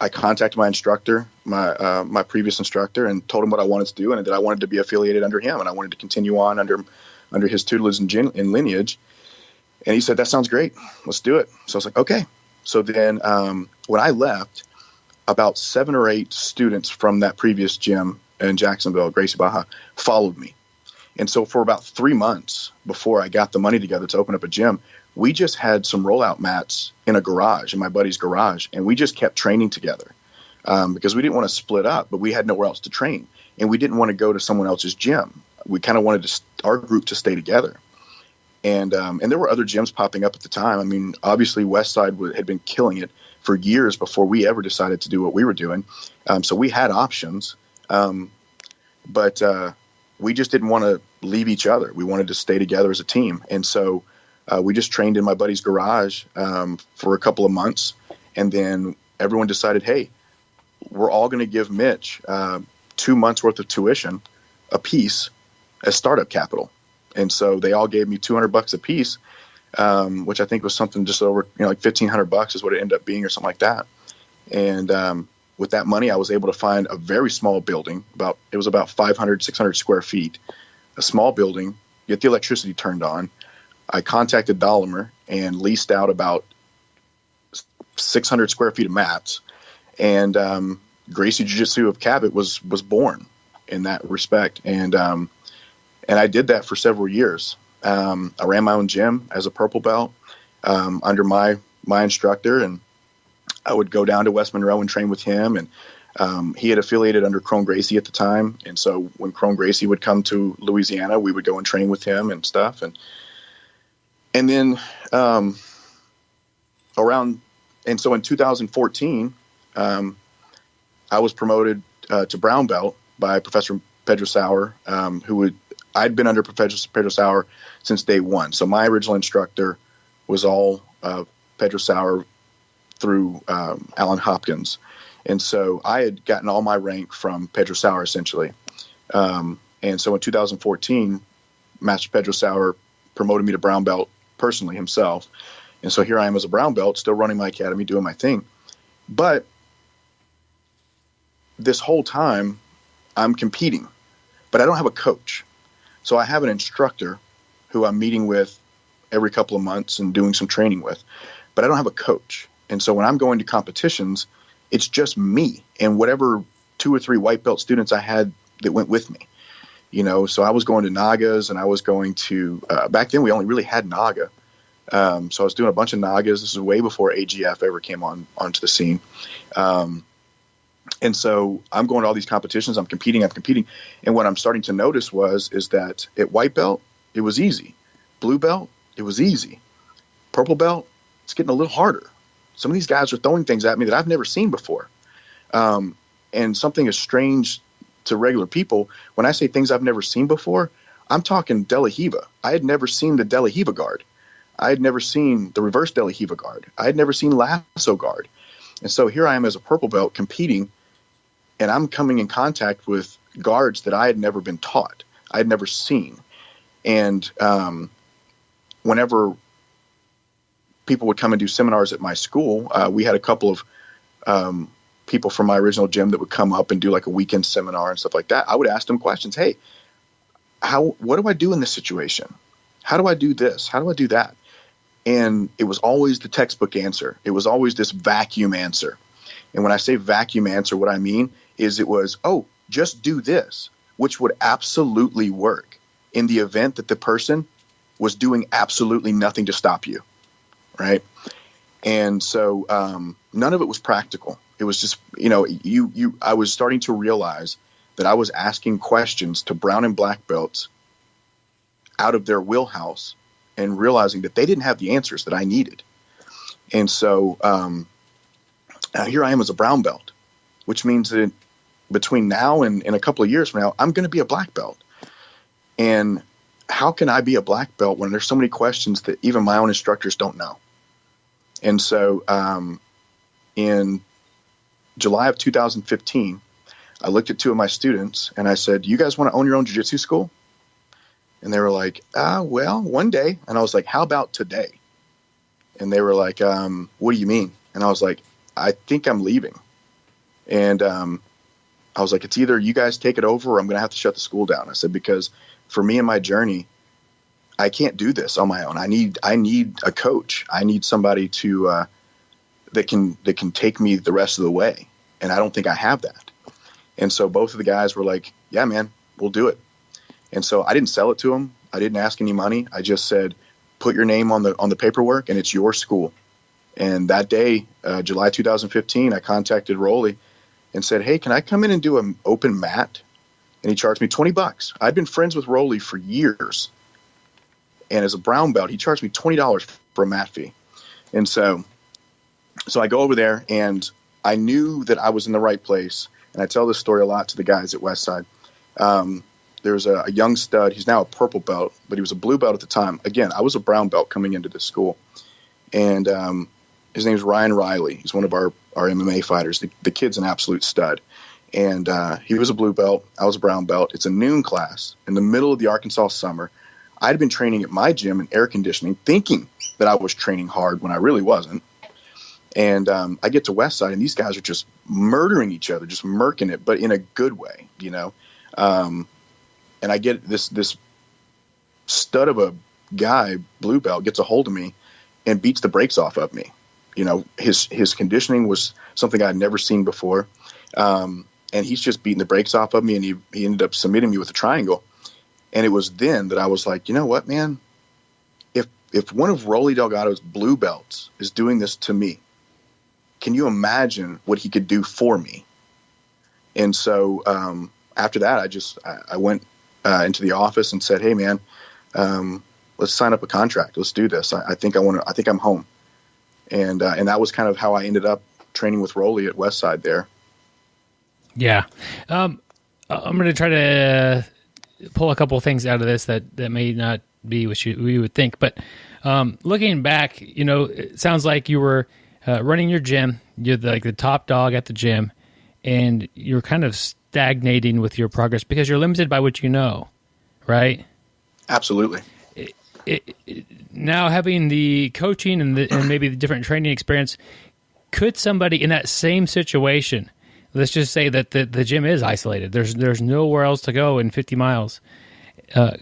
I contacted my instructor, my previous instructor, and told him what I wanted to do, and that I wanted to be affiliated under him, and I wanted to continue on under his tutelage and lineage. And he said, "That sounds great. Let's do it." So I was like, "Okay." So then when I left, about 7 or 8 students from that previous gym in Jacksonville, Gracie Baja, followed me. And so for about 3 months before I got the money together to open up a gym, we just had some rollout mats in a garage, in my buddy's garage, and we just kept training together because we didn't want to split up, but we had nowhere else to train. And we didn't want to go to someone else's gym. We kind of wanted our group to stay together. And there were other gyms popping up at the time. I mean, obviously Westside had been killing it for years before we ever decided to do what we were doing. So we had options, but we just didn't want to leave each other. We wanted to stay together as a team. And so we just trained in my buddy's garage for a couple of months. And then everyone decided, hey, we're all going to give Mitch 2 months worth of tuition a piece as startup capital. And so they all gave me $200 a piece, which I think was something just over, like $1,500 is what it ended up being or something like that. And with that money, I was able to find a very small building. It was about 500, 600 square feet, a small building, get the electricity turned on. I contacted Dahlimer and leased out about 600 square feet of mats. And Gracie Jiu-Jitsu of Cabot was born in that respect. And I did that for several years. I ran my own gym as a purple belt under my instructor, and I would go down to West Monroe and train with him. And he had affiliated under Crone Gracie at the time, and so when Crone Gracie would come to Louisiana, we would go and train with him and stuff. And then so in 2014, I was promoted to brown belt by Professor Pedro Sauer, I'd been under Professor Pedro Sauer since day one. So my original instructor was all Pedro Sauer through Alan Hopkins. And so I had gotten all my rank from Pedro Sauer, essentially. And so in 2014, Master Pedro Sauer promoted me to brown belt personally himself. And so here I am as a brown belt, still running my academy, doing my thing. But this whole time, I'm competing, but I don't have a coach. So I have an instructor who I'm meeting with every couple of months and doing some training with, but I don't have a coach. And so when I'm going to competitions, it's just me and whatever 2 or 3 white belt students I had that went with me, so I was going to Nagas, and I was going to, back then we only really had Naga. So I was doing a bunch of Nagas. This is way before AGF ever came onto the scene. And so I'm going to all these competitions. I'm competing. And what I'm starting to notice is that at white belt, it was easy. Blue belt, it was easy. Purple belt, it's getting a little harder. some of these guys are throwing things at me that I've never seen before. And something is strange to regular people. When I say things I've never seen before, I'm talking De La Riva. I had never seen the De La Riva guard. I had never seen the reverse De La Riva guard. I had never seen lasso guard. And so here I am as a purple belt competing, and I'm coming in contact with guards that I had never been taught. I had never seen. And whenever people would come and do seminars at my school, we had a couple of people from my original gym that would come up and do like a weekend seminar and stuff like that. I would ask them questions. Hey, what do I do in this situation? How do I do this? How do I do that? And it was always the textbook answer. It was always this vacuum answer. And when I say vacuum answer, what I mean is it was, oh, just do this, which would absolutely work in the event that the person was doing absolutely nothing to stop you, right? And so none of it was practical. It was just, I was starting to realize that I was asking questions to brown and black belts out of their wheelhouse and realizing that they didn't have the answers that I needed. And so here I am as a brown belt, which means that between now and a couple of years from now, I'm going to be a black belt. And how can I be a black belt when there's so many questions that even my own instructors don't know? And so in July of 2015, I looked at two of my students and I said, you guys want to own your own jiu-jitsu school? And they were like, well, one day. And I was like, how about today? And they were like, what do you mean? And I was like, I think I'm leaving. And I was like, it's either you guys take it over or I'm going to have to shut the school down. I said, because for me and my journey, I can't do this on my own. I need a coach. I need somebody to that can take me the rest of the way. And I don't think I have that. And so both of the guys were like, yeah, man, we'll do it. And so I didn't sell it to them. I didn't ask any money. I just said, put your name on the paperwork and it's your school. And that day, July 2015, I contacted Roli and said, hey, can I come in and do an open mat? And he charged me $20. I'd been friends with Roli for years. And as a brown belt, he charged me $20 for a mat fee. And so I go over there and I knew that I was in the right place. And I tell this story a lot to the guys at Westside. There was a young stud. He's now a purple belt, but he was a blue belt at the time. Again, I was a brown belt coming into this school. And his name is Ryan Riley. He's one of our MMA fighters. The kid's an absolute stud. And he was a blue belt. I was a brown belt. It's a noon class in the middle of the Arkansas summer. I'd been training at my gym in air conditioning, thinking that I was training hard when I really wasn't. And I get to Westside, and these guys are just murdering each other, just murking it, but in a good way, and I get this stud of a guy, blue belt, gets a hold of me and beats the brakes off of me. His conditioning was something I'd never seen before. And he's just beating the brakes off of me, and he ended up submitting me with a triangle. And it was then that I was like, you know what, man? If one of Roli Delgado's blue belts is doing this to me, can you imagine what he could do for me? And so after that, I went into the office and said, hey, man, let's sign up a contract. Let's do this. I think I'm home. And that was kind of how I ended up training with Roli at Westside there. Yeah. I'm going to try to pull a couple of things out of this that may not be what we would think. But looking back, it sounds like you were running your gym. You're like the top dog at the gym, and you're kind of stagnating with your progress because you're limited by what you know, right? Absolutely. Now having the coaching and maybe the different training experience, could somebody in that same situation, let's just say that the gym is isolated, there's nowhere else to go in 50 miles,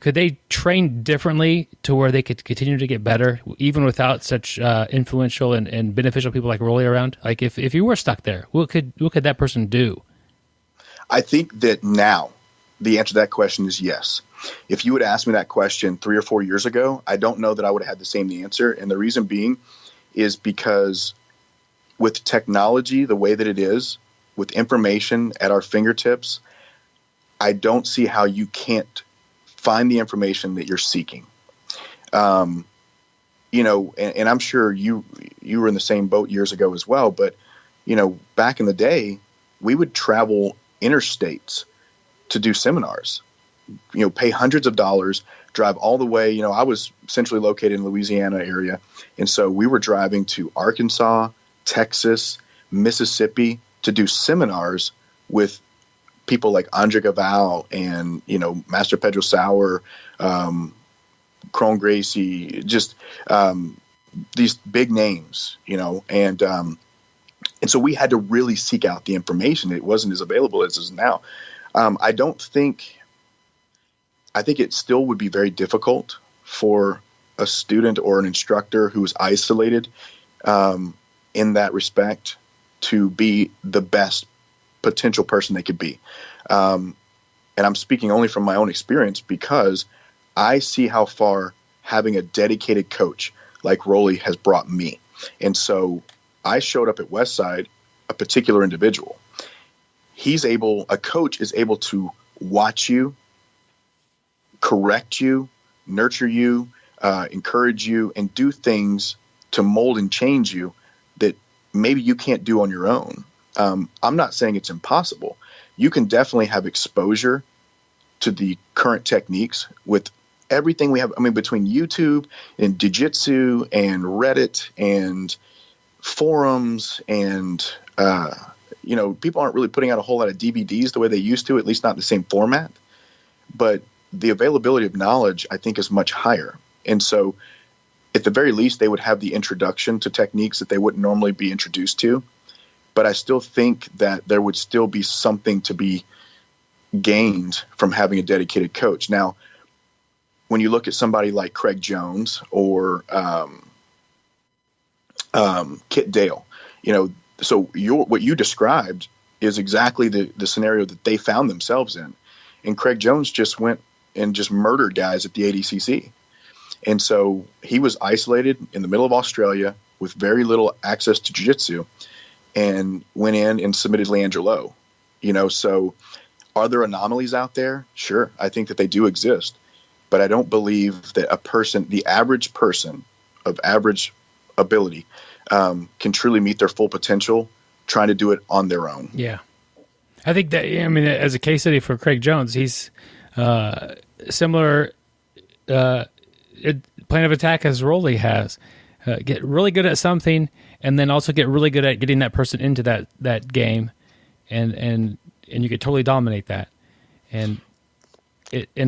could they train differently to where they could continue to get better even without such influential and beneficial people like Roli around? Like if you were stuck there, what could that person do? I think that now the answer to that question is yes. If you would ask me that question 3 or 4 years ago, I don't know that I would have had the same answer. And the reason being is because with technology the way that it is, with information at our fingertips, I don't see how you can't find the information that you're seeking. and I'm sure you were in the same boat years ago as well, but, back in the day, we would travel interstates to do seminars, pay hundreds of dollars, drive all the way. I was centrally located in the Louisiana area. And so we were driving to Arkansas, Texas, Mississippi to do seminars with people like Andre Gaval and, Master Pedro Sauer, Cron Gracie, just these big names, and so we had to really seek out the information. It wasn't as available as it is now. I think it still would be very difficult for a student or an instructor who's isolated in that respect to be the best potential person they could be. And I'm speaking only from my own experience because I see how far having a dedicated coach like Roli has brought me. And so I showed up at Westside, a particular individual. A coach is able to watch you, correct you, nurture you, encourage you, and do things to mold and change you that maybe you can't do on your own. I'm not saying it's impossible. You can definitely have exposure to the current techniques with everything we have. I mean, between YouTube and Jiu-Jitsu and Reddit and forums and, people aren't really putting out a whole lot of DVDs the way they used to, at least not in the same format. But the availability of knowledge, I think, is much higher. And so at the very least, they would have the introduction to techniques that they wouldn't normally be introduced to. But I still think that there would still be something to be gained from having a dedicated coach. Now, when you look at somebody like Craig Jones or Kit Dale, so what you described is exactly the scenario that they found themselves in. And Craig Jones just went and just murdered guys at the ADCC. And so he was isolated in the middle of Australia with very little access to jiu-jitsu and went in and submitted Leandro Lo. So are there anomalies out there? Sure. I think that they do exist. But I don't believe that the average person of average ability can truly meet their full potential trying to do it on their own. Yeah. I think that, as a case study for Craig Jones, he's similar plan of attack as Roli has. Get really good at something and then also get really good at getting that person into that game and you could totally dominate that. And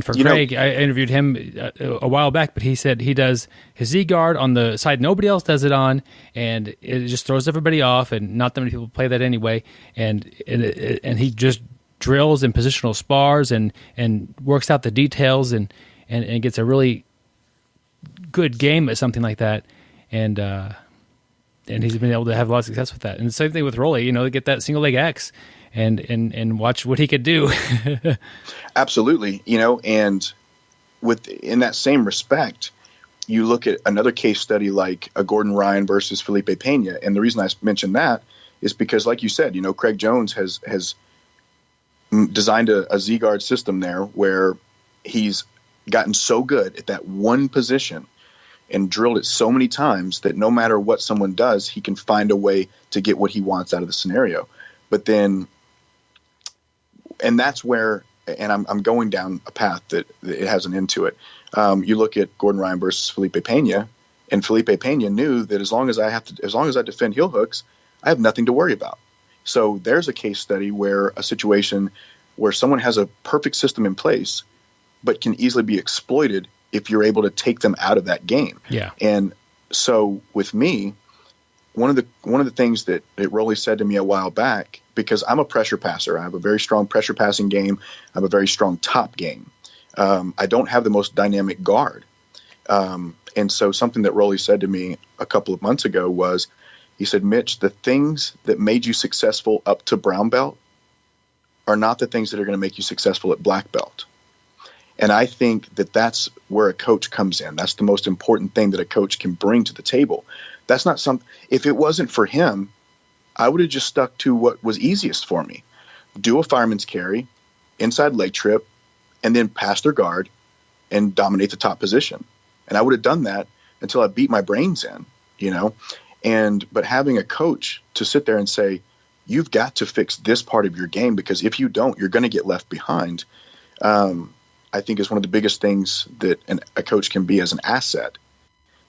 for Craig, I interviewed him a while back, but he said he does his Z guard on the side nobody else does it on, and it just throws everybody off, and not that many people play that anyway. And he just drills and positional spars and works out the details and gets a really good game at something like that. And he's been able to have a lot of success with that. And the same thing with Roli, get that single leg X. And watch what he could do. Absolutely. And in that same respect, you look at another case study like a Gordon Ryan versus Felipe Pena. And the reason I mentioned that is because, like you said, Craig Jones has designed a Z-guard system there where he's gotten so good at that one position and drilled it so many times that no matter what someone does, he can find a way to get what he wants out of the scenario. But then, and that's where, and I'm going down a path that it has an end to it. You look at Gordon Ryan versus Felipe Pena, and Felipe Pena knew that as long as I defend heel hooks, I have nothing to worry about. So there's a case study where a situation where someone has a perfect system in place, but can easily be exploited if you're able to take them out of that game. Yeah. And so with me, one of the things that Roli said to me a while back, because I'm a pressure passer, I have a very strong pressure passing game. I have a very strong top game. I don't have the most dynamic guard. And so something that Roli said to me a couple of months ago was, he said, Mitch, the things that made you successful up to brown belt are not the things that are going to make you successful at black belt. And I think that that's where a coach comes in. That's the most important thing that a coach can bring to the table. That's not something, if it wasn't for him, I would have just stuck to what was easiest for me. Do a fireman's carry, inside leg trip, and then pass their guard and dominate the top position. And I would have done that until I beat my brains in, but having a coach to sit there and say, you've got to fix this part of your game, because if you don't, you're going to get left behind. I think is one of the biggest things that a coach can be as an asset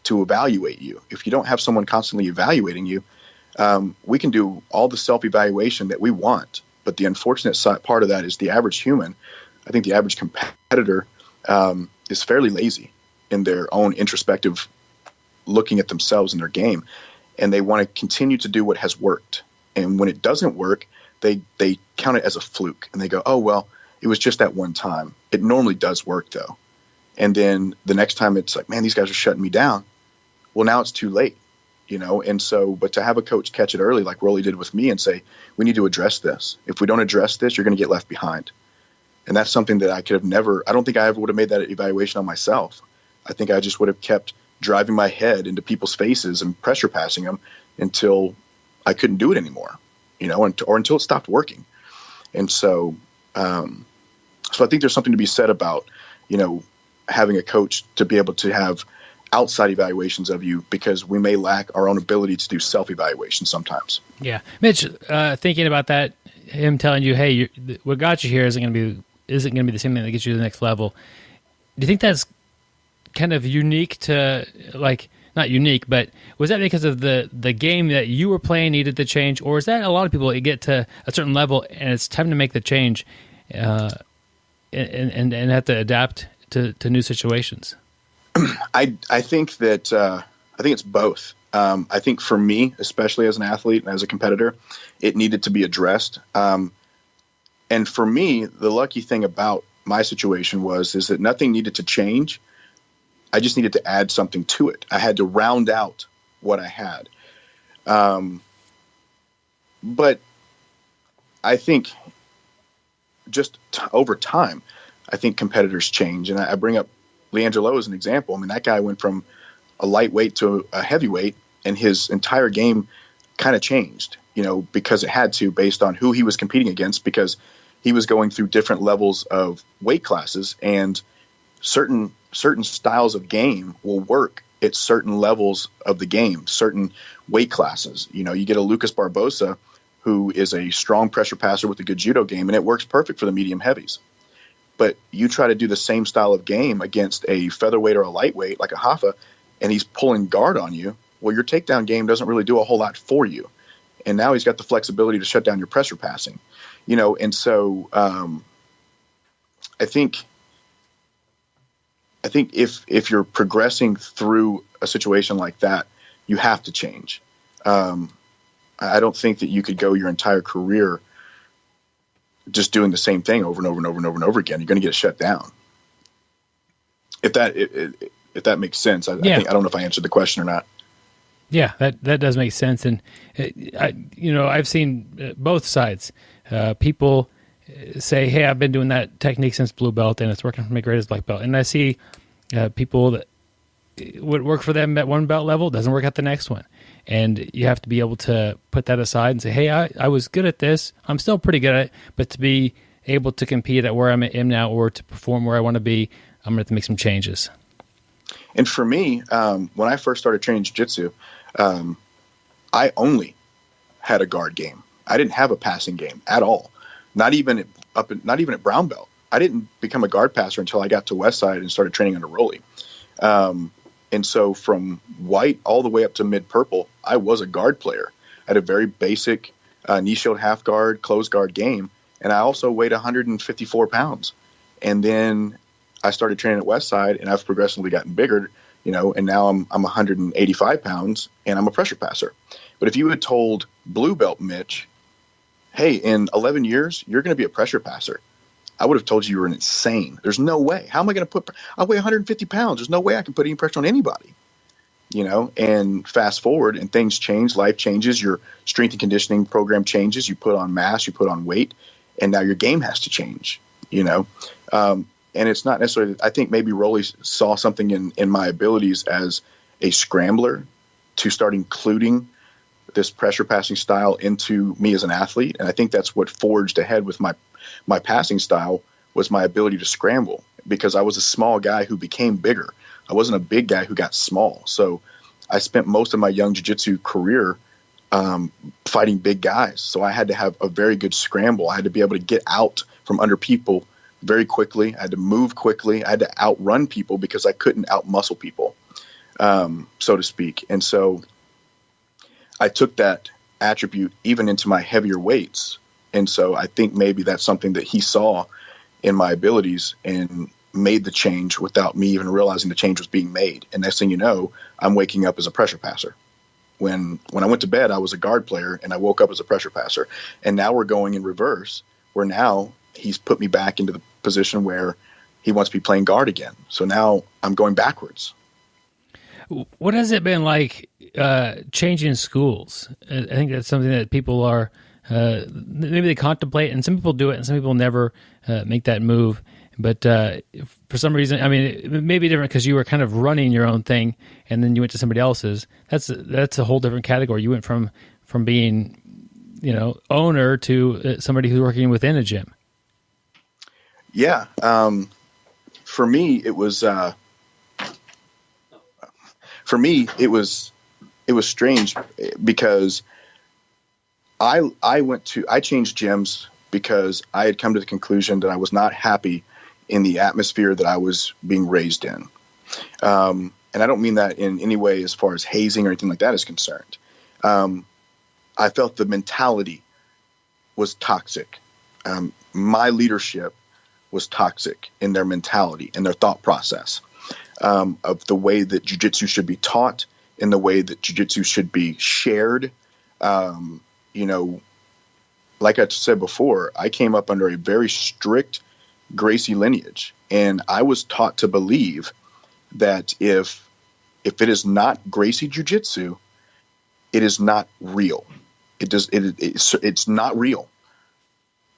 to evaluate you. If you don't have someone constantly evaluating you, we can do all the self-evaluation that we want, but the unfortunate part of that is the average human, I think the average competitor is fairly lazy in their own introspective looking at themselves and their game, and they want to continue to do what has worked. And when it doesn't work, they count it as a fluke, and they go, oh, well, it was just that one time. It normally does work, though. And then the next time it's like, man, these guys are shutting me down. Well, now it's too late, And so, but to have a coach catch it early, like Roli did with me, and say, we need to address this. If we don't address this, you're going to get left behind. And that's something that I could have never, I don't think I ever would have made that evaluation on myself. I think I just would have kept driving my head into people's faces and pressure passing them until I couldn't do it anymore, or until it stopped working. And so, so I think there's something to be said about, having a coach to be able to have outside evaluations of you, because we may lack our own ability to do self-evaluation sometimes. Yeah. Mitch, thinking about that, him telling you, hey, what got you here isn't going to be the same thing that gets you to the next level. Do you think that's kind of unique to, like, not unique, but was that because of the game that you were playing needed to change, or is that a lot of people get to a certain level and it's time to make the change and have to adapt to new situations? I think that I think it's both. I think for me, especially as an athlete and as a competitor, it needed to be addressed. And for me, the lucky thing about my situation is that nothing needed to change. I just needed to add something to it. I had to round out what I had. But I think just over time, I think competitors change. And I bring up Leandro as an example. I mean, that guy went from a lightweight to a heavyweight, and his entire game kind of changed, because it had to, based on who he was competing against, because he was going through different levels of weight classes, and certain styles of game will work at certain levels of the game, certain weight classes. You get a Lucas Barbosa, who is a strong pressure passer with a good judo game, and it works perfect for the medium heavies. But you try to do the same style of game against a featherweight or a lightweight like a Hoffa, and he's pulling guard on you. Well, your takedown game doesn't really do a whole lot for you. And now he's got the flexibility to shut down your pressure passing, and so I think if you're progressing through a situation like that, you have to change. I don't think that you could go your entire career just doing the same thing over and over and over and over and over again. You're going to get shut down. If that makes sense. I don't know if I answered the question or not. Yeah, that does make sense. And I've seen both sides. People say, hey, I've been doing that technique since blue belt and it's working for me great as black belt. And I see people that would work for them at one belt level, doesn't work at the next one. And you have to be able to put that aside and say, hey, I was good at this. I'm still pretty good at it. But to be able to compete at where I am now, or to perform where I want to be, I'm going to have to make some changes. And for me, when I first started training jiu-jitsu, I only had a guard game. I didn't have a passing game at all. Not even at brown belt. I didn't become a guard passer until I got to Westside and started training under Roli. And so from white all the way up to mid-purple, I was a guard player. I had a very basic knee shield half guard, closed guard game, and I also weighed 154 pounds. And then I started training at Westside, and I've progressively gotten bigger, and now I'm 185 pounds, and I'm a pressure passer. But if you had told blue belt Mitch, hey, in 11 years, you're going to be a pressure passer, I would have told you were insane. There's no way. How am I going to I weigh 150 pounds. There's no way I can put any pressure on anybody, and fast forward and things change. Life changes. Your strength and conditioning program changes. You put on mass, you put on weight, and now your game has to change, and it's not necessarily, I think maybe Roli saw something in my abilities as a scrambler to start including this pressure passing style into me as an athlete. And I think that's what forged ahead with my passing style, was my ability to scramble, because I was a small guy who became bigger. I wasn't a big guy who got small. So I spent most of my young jiu-jitsu career fighting big guys. So I had to have a very good scramble. I had to be able to get out from under people very quickly. I had to move quickly. I had to outrun people because I couldn't outmuscle people, so to speak. And so I took that attribute even into my heavier weights. And so I think maybe that's something that he saw in my abilities and made the change without me even realizing the change was being made. And next thing you know, I'm waking up as a pressure passer. When I went to bed, I was a guard player, and I woke up as a pressure passer. And now we're going in reverse, where now he's put me back into the position where he wants me playing guard again. So now I'm going backwards. What has it been like changing schools? I think that's something that people are maybe they contemplate, and some people do it, and some people never make that move. But for some reason, I mean, it may be different because you were kind of running your own thing, and then you went to somebody else's. That's a whole different category. You went from being, owner to somebody who's working within a gym. Yeah, for me, it was. For me, it was strange because I changed gyms because I had come to the conclusion that I was not happy in the atmosphere that I was being raised in. And I don't mean that in any way as far as hazing or anything like that is concerned. I felt the mentality was toxic. My leadership was toxic in their mentality and their thought process, of the way that jiu-jitsu should be taught and the way that jiu-jitsu should be shared. Like I said before, I came up under a very strict Gracie lineage, and I was taught to believe that if it is not Gracie jiu-jitsu, it is not real. It's not real.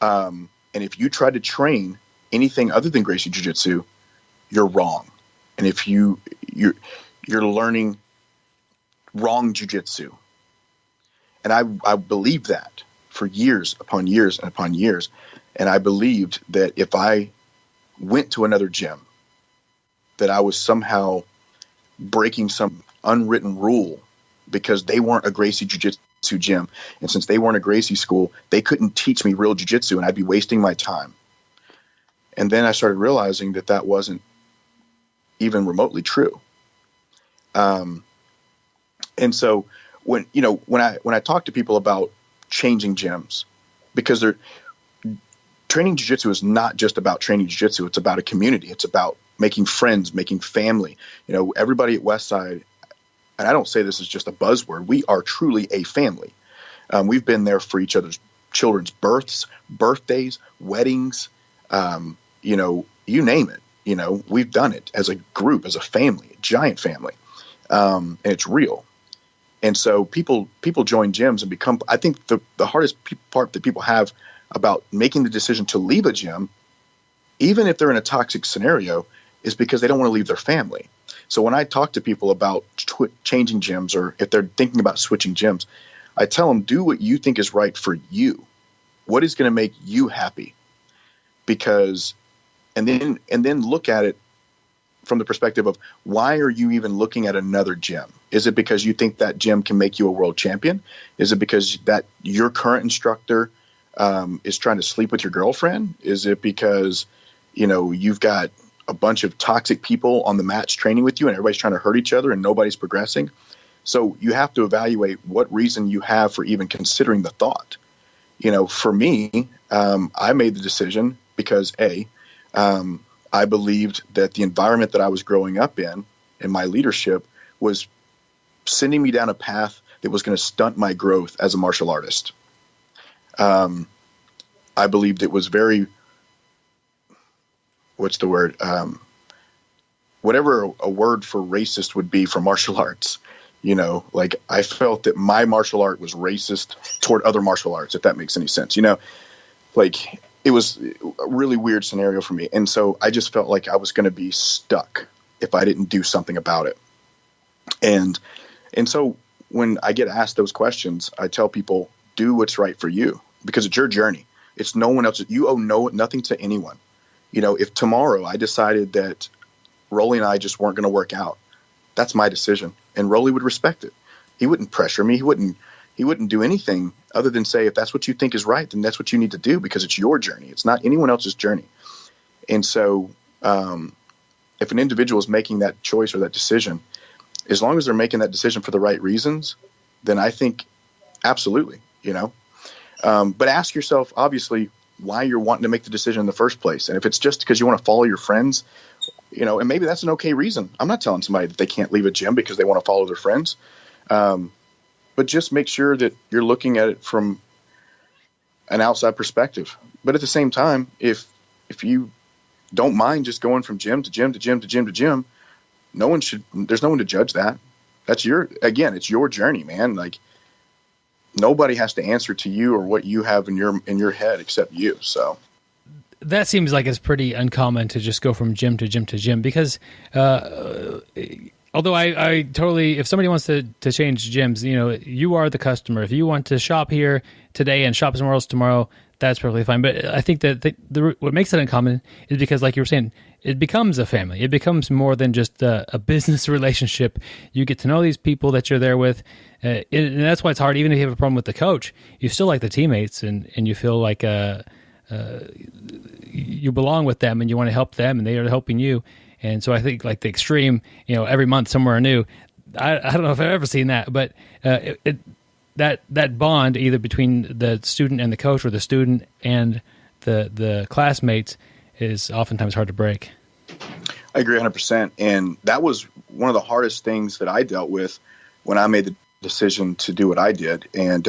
And if you try to train anything other than Gracie jiu-jitsu, you're wrong. And if you're learning wrong jiu-jitsu, and I believed that for years upon years and upon years. And I believed that if I went to another gym, that I was somehow breaking some unwritten rule because they weren't a Gracie Jiu-Jitsu gym. And since they weren't a Gracie school, they couldn't teach me real jiu-jitsu, and I'd be wasting my time. And then I started realizing that that wasn't even remotely true. And so when I talk to people about changing gyms, because training jiu-jitsu is not just about training jiu-jitsu. It's about a community. It's about making friends, making family. Everybody at Westside, and I don't say this is just a buzzword, we are truly a family. We've been there for each other's children's births, birthdays, weddings, you name it. We've done it as a group, as a family, a giant family, and it's real. And so people join gyms and become, I think the hardest part that people have about making the decision to leave a gym, even if they're in a toxic scenario, is because they don't want to leave their family. So when I talk to people about changing gyms, or if they're thinking about switching gyms, I tell them, do what you think is right for you. What is going to make you happy? Because, and then look at it from the perspective of, why are you even looking at another gym? Is it because you think that gym can make you a world champion? Is it because that your current instructor is trying to sleep with your girlfriend? Is it because, you've got a bunch of toxic people on the mats training with you and everybody's trying to hurt each other and nobody's progressing? So you have to evaluate what reason you have for even considering the thought. For me, I made the decision because I believed that the environment that I was growing up in and my leadership was sending me down a path that was going to stunt my growth as a martial artist. I believed it was very, whatever a word for racist would be for martial arts. I felt that my martial art was racist toward other martial arts, if that makes any sense. It was a really weird scenario for me. And so I just felt like I was going to be stuck if I didn't do something about it. And so when I get asked those questions, I tell people, do what's right for you, because it's your journey. It's no one else. You owe nothing to anyone. If tomorrow I decided that Roli and I just weren't going to work out. That's my decision. And Roli would respect it. He wouldn't pressure me. He wouldn't do anything other than say, if that's what you think is right, then that's what you need to do, because it's your journey. It's not anyone else's journey. And so if an individual is making that choice or that decision, as long as they're making that decision for the right reasons, then I think absolutely, but ask yourself, obviously, why you're wanting to make the decision in the first place. And if it's just because you want to follow your friends, and maybe that's an okay reason. I'm not telling somebody that they can't leave a gym because they want to follow their friends. But just make sure that you're looking at it from an outside perspective. But at the same time, if you don't mind just going from gym to gym to gym to gym to gym, there's no one to judge that. That's it's your journey, man. Like, nobody has to answer to you or what you have in your head except you. So that seems like it's pretty uncommon to just go from gym to gym to gym, because although I totally, if somebody wants to change gyms, you are the customer. If you want to shop here today and shop somewhere else tomorrow, that's perfectly fine. But I think that what makes it uncommon is because, like you were saying, it becomes a family. It becomes more than just a business relationship. You get to know these people that you're there with, and that's why it's hard. Even if you have a problem with the coach, you still like the teammates, and you feel like you belong with them, and you want to help them, and they are helping you. And so I think, like, the extreme, every month somewhere new, I don't know if I've ever seen that, but that bond either between the student and the coach, or the student and the classmates, is oftentimes hard to break. I agree 100%. And that was one of the hardest things that I dealt with when I made the decision to do what I did. And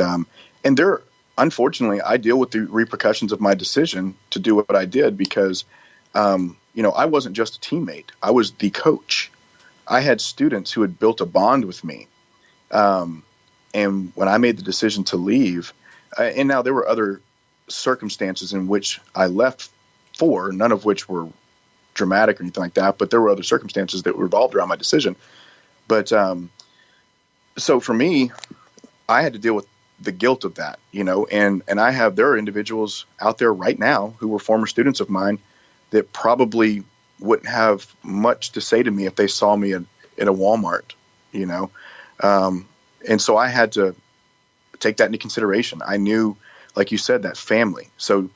unfortunately, I deal with the repercussions of my decision to do what I did, because, I wasn't just a teammate. I was the coach. I had students who had built a bond with me. And when I made the decision to leave, and now there were other circumstances in which I left for, none of which were dramatic or anything like that, but there were other circumstances that revolved around my decision. But so for me, I had to deal with the guilt of that, and there are individuals out there right now who were former students of mine that probably wouldn't have much to say to me if they saw me in a Walmart, and so I had to take that into consideration. I knew, like you said, that family. So,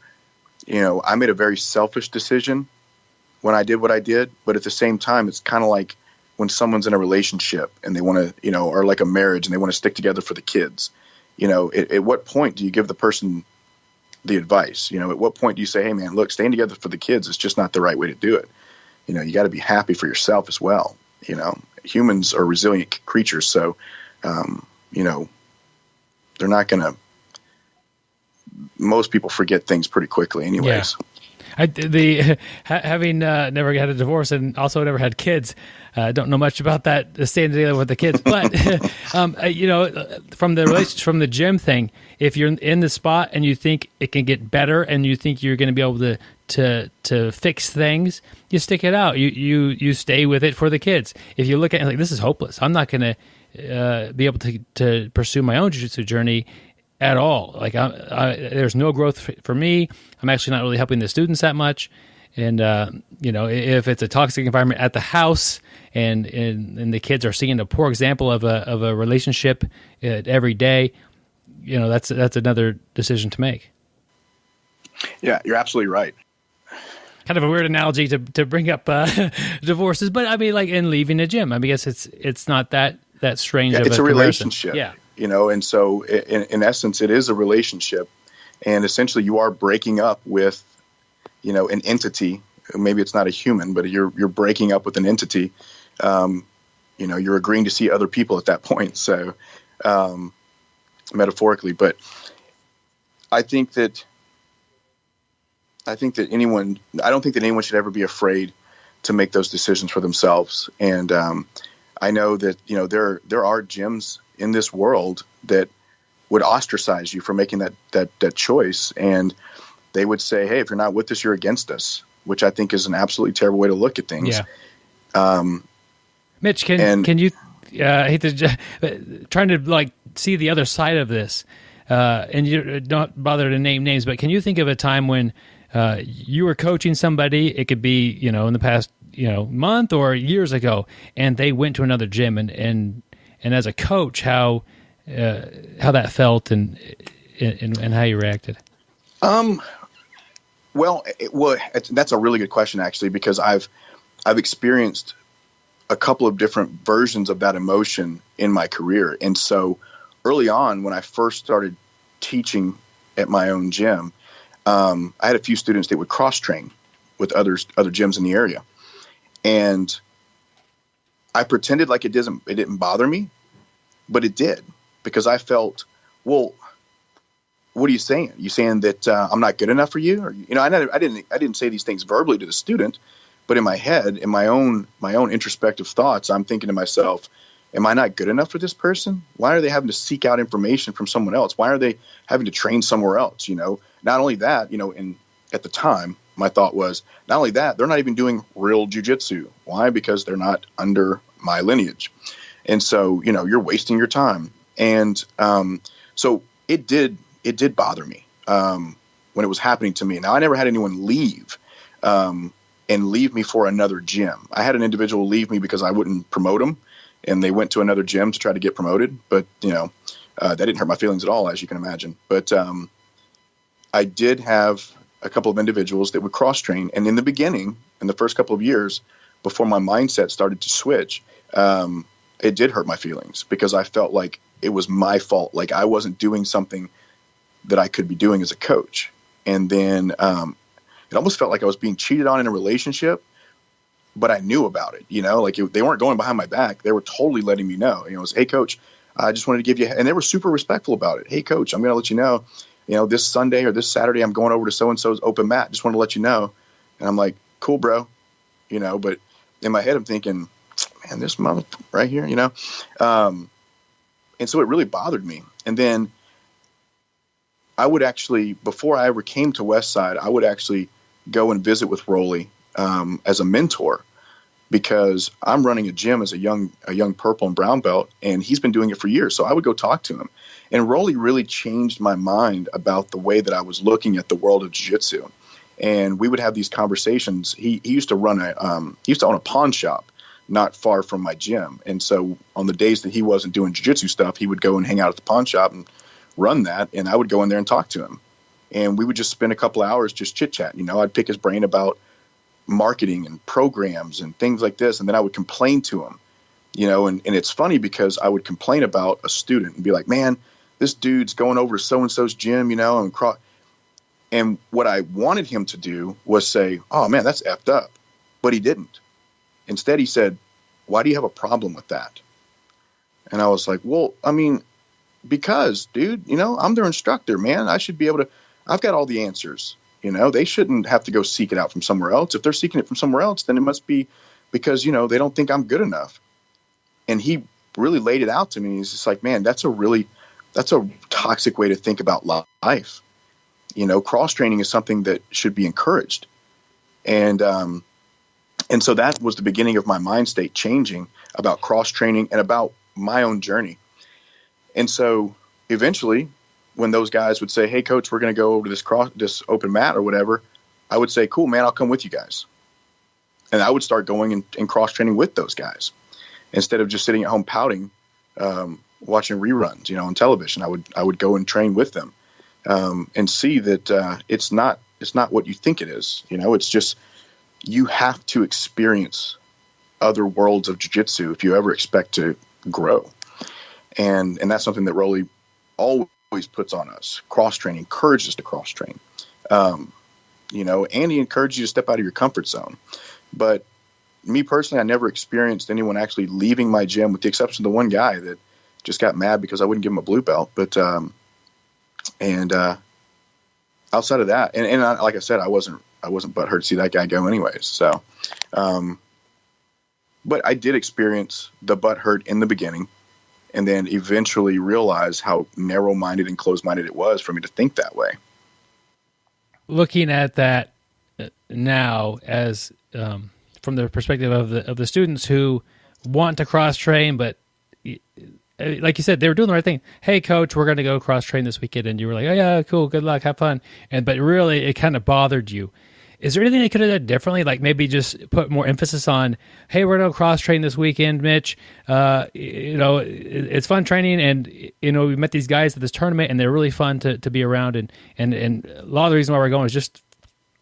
I made a very selfish decision when I did what I did, but at the same time, it's kind of like when someone's in a relationship and they want to, or like a marriage and they want to stick together for the kids. At what point do you give the person the advice? At what point do you say, hey, man, look, staying together for the kids is just not the right way to do it. You got to be happy for yourself as well. Humans are resilient creatures. So, they're not going to, most people forget things pretty quickly anyways. Yeah. Having never had a divorce and also never had kids, don't know much about that, staying together with the kids. But from the gym thing, if you're in the spot and you think it can get better and you think you're going to be able to fix things, you stick it out. You stay with it for the kids. If you look at it like, this is hopeless, I'm not going to be able to pursue my own jiu-jitsu journey at all. Like, there's no growth for me. I'm actually not really helping the students that much. And, if it's a toxic environment at the house and the kids are seeing a poor example of a relationship every day, that's another decision to make. Yeah, you're absolutely right. Kind of a weird analogy to bring up divorces, but I mean, like, in leaving a gym, I guess it's not that strange. Yeah, of it's a relationship. Yeah. And so in essence, it is a relationship, and essentially you are breaking up with, an entity. Maybe it's not a human, but you're breaking up with an entity. You're agreeing to see other people at that point. So, metaphorically, but I don't think that anyone should ever be afraid to make those decisions for themselves. And, I know that, there are gyms in this world that would ostracize you for making that choice. And they would say, hey, if you're not with us, you're against us, which I think is an absolutely terrible way to look at things. Yeah. Mitch, can you, I hate to, trying to like see the other side of this, and you don't bother to name names, but can you think of a time when you were coaching somebody? It could be, in the past month or years ago, and they went to another gym, and as a coach, how that felt and how you reacted. Well, that's a really good question, actually, because I've experienced a couple of different versions of that emotion in my career. And so early on, when I first started teaching at my own gym, I had a few students that would cross train with other gyms in the area. And I pretended like it didn't bother me, but it did, because I felt, well, what are you saying? You saying that I'm not good enough for you? Or, I didn't say these things verbally to the student, but in my head, in my own introspective thoughts, I'm thinking to myself, am I not good enough for this person? Why are they having to seek out information from someone else? Why are they having to train somewhere else? Not only that, at the time, my thought was, not only that, they're not even doing real jiu-jitsu. Why? Because they're not under my lineage. And so, you're wasting your time. And so it did bother me when it was happening to me. Now, I never had anyone leave and leave me for another gym. I had an individual leave me because I wouldn't promote them, and they went to another gym to try to get promoted. But, that didn't hurt my feelings at all, as you can imagine. But I did have a couple of individuals that would cross-train. And in the beginning, in the first couple of years, before my mindset started to switch, it did hurt my feelings, because I felt like it was my fault. Like I wasn't doing something that I could be doing as a coach. And then it almost felt like I was being cheated on in a relationship, but I knew about it, they weren't going behind my back. They were totally letting me know. It was, hey, coach, I just wanted to give you, and they were super respectful about it. Hey, coach, I'm going to let you know, this Sunday or this Saturday, I'm going over to so-and-so's open mat. Just want to let you know. And I'm like, cool, bro. But in my head, I'm thinking, man, this mother right here, and so it really bothered me. And then I would actually, before I ever came to Westside, I would actually go and visit with Roli as a mentor, because I'm running a gym as a young purple and brown belt, and he's been doing it for years. So I would go talk to him. And Roli really changed my mind about the way that I was looking at the world of jiu-jitsu. And we would have these conversations. He used to own a pawn shop not far from my gym. And so on the days that he wasn't doing jiu-jitsu stuff, he would go and hang out at the pawn shop and run that. And I would go in there and talk to him. And we would just spend a couple of hours just chit-chat. I'd pick his brain about marketing and programs and things like this. And then I would complain to him, and it's funny, because I would complain about a student and be like, man, this dude's going over to so-and-so's gym, and what I wanted him to do was say, oh man, that's effed up. But he didn't. Instead, he said, why do you have a problem with that? And I was like, well, because, dude, I'm their instructor, man. I should be able to, I've got all the answers. They shouldn't have to go seek it out from somewhere else. If they're seeking it from somewhere else, then it must be because, they don't think I'm good enough. And he really laid it out to me. He's just like, man, that's a toxic way to think about life. Cross-training is something that should be encouraged. And so that was the beginning of my mind state changing about cross-training and about my own journey. And so eventually, when those guys would say, hey, coach, we're going to go over to this open mat or whatever, I would say, cool, man, I'll come with you guys. And I would start going and cross-training with those guys instead of just sitting at home pouting, watching reruns, on television. I would go and train with them and see that it's not what you think it is. It's just you have to experience other worlds of jiu-jitsu if you ever expect to grow. And that's something that Roli always puts on us. Cross-training, encourages us to cross-train. And he encourages you to step out of your comfort zone. But me personally, I never experienced anyone actually leaving my gym, with the exception of the one guy that just got mad because I wouldn't give him a blue belt. But outside of that, and like I said, I wasn't butthurt to see that guy go anyways. So, but I did experience the butthurt in the beginning, and then eventually realize how narrow-minded and closed-minded it was for me to think that way. Looking at that now as from the perspective of the students who want to cross-train, but like you said, they were doing the right thing. Hey, coach, we're going to go cross-train this weekend. And you were like, oh, yeah, cool, good luck, have fun. But really, it kind of bothered you. Is there anything they could have done differently? Like maybe just put more emphasis on, hey, we're going to cross train this weekend, Mitch. It's fun training, and we met these guys at this tournament, and they're really fun to be around. And a lot of the reason why we're going is just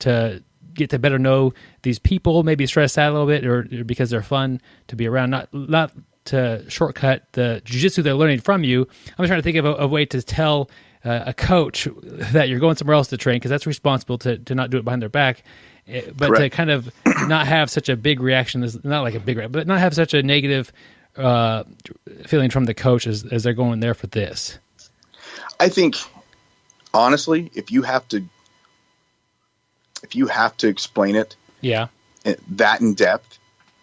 to get to better know these people, maybe stress out a little bit, or because they're fun to be around. Not to shortcut the jiu-jitsu they're learning from you. I'm trying to think of a way to tell a coach that you're going somewhere else to train, because that's responsible to not do it behind their back, but Correct. to kind of not have such a big reaction, not like a big reaction, but not have such a negative feeling from the coach as they're going there for this. I think, honestly, if you have to explain it that in depth,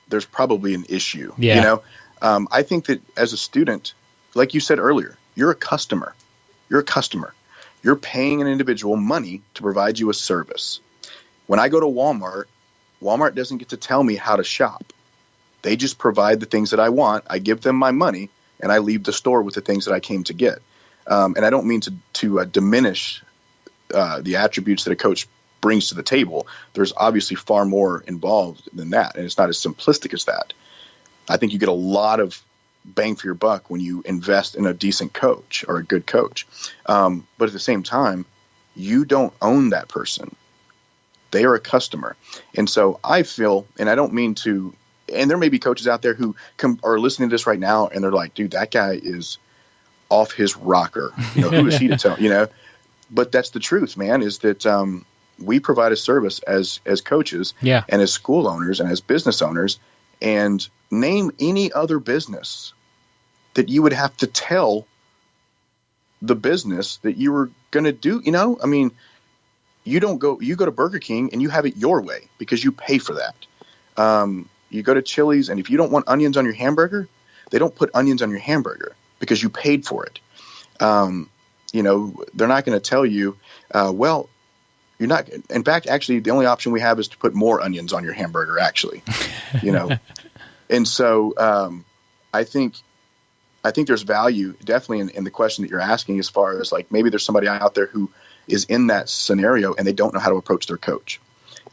there's probably an issue. Yeah. I think that as a student, like you said earlier, you're a customer. You're paying an individual money to provide you a service. When I go to Walmart doesn't get to tell me how to shop. They just provide the things that I want. I give them my money, and I leave the store with the things that I came to get. And I don't mean to diminish the attributes that a coach brings to the table. There's obviously far more involved than that, and it's not as simplistic as that. I think you get a lot of bang for your buck when you invest in a decent coach or a good coach. But at the same time, you don't own that person. They are a customer. And so I feel, and I don't mean to, and there may be coaches out there who are listening to this right now, and they're like, dude, that guy is off his rocker. Who is he to tell, But that's the truth, man, is that we provide a service as coaches and as school owners and as business owners. And name any other business that you would have to tell the business that you were going to do. You go to Burger King and you have it your way because you pay for that. You go to Chili's, and if you don't want onions on your hamburger, they don't put onions on your hamburger because you paid for it. They're not going to tell you, you're not. In fact, actually, the only option we have is to put more onions on your hamburger, actually. And so I think there's value definitely in the question that you're asking, as far as like maybe there's somebody out there who is in that scenario and they don't know how to approach their coach.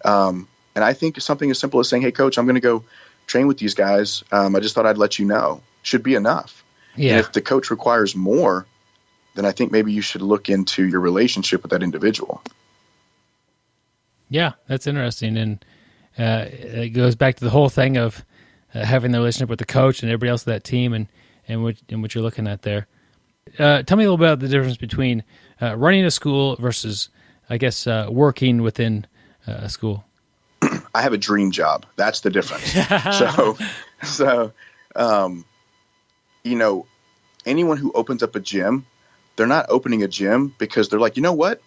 And I think something as simple as saying, hey, coach, I'm going to go train with these guys. I just thought I'd let you know, should be enough. Yeah. And if the coach requires more, then I think maybe you should look into your relationship with that individual. Yeah, that's interesting. And it goes back to the whole thing of having the relationship with the coach and everybody else of that team and what you're looking at there. Tell me a little bit about the difference between running a school versus, I guess, working within a school. I have a dream job. That's the difference. So, anyone who opens up a gym, they're not opening a gym because they're like, you know what?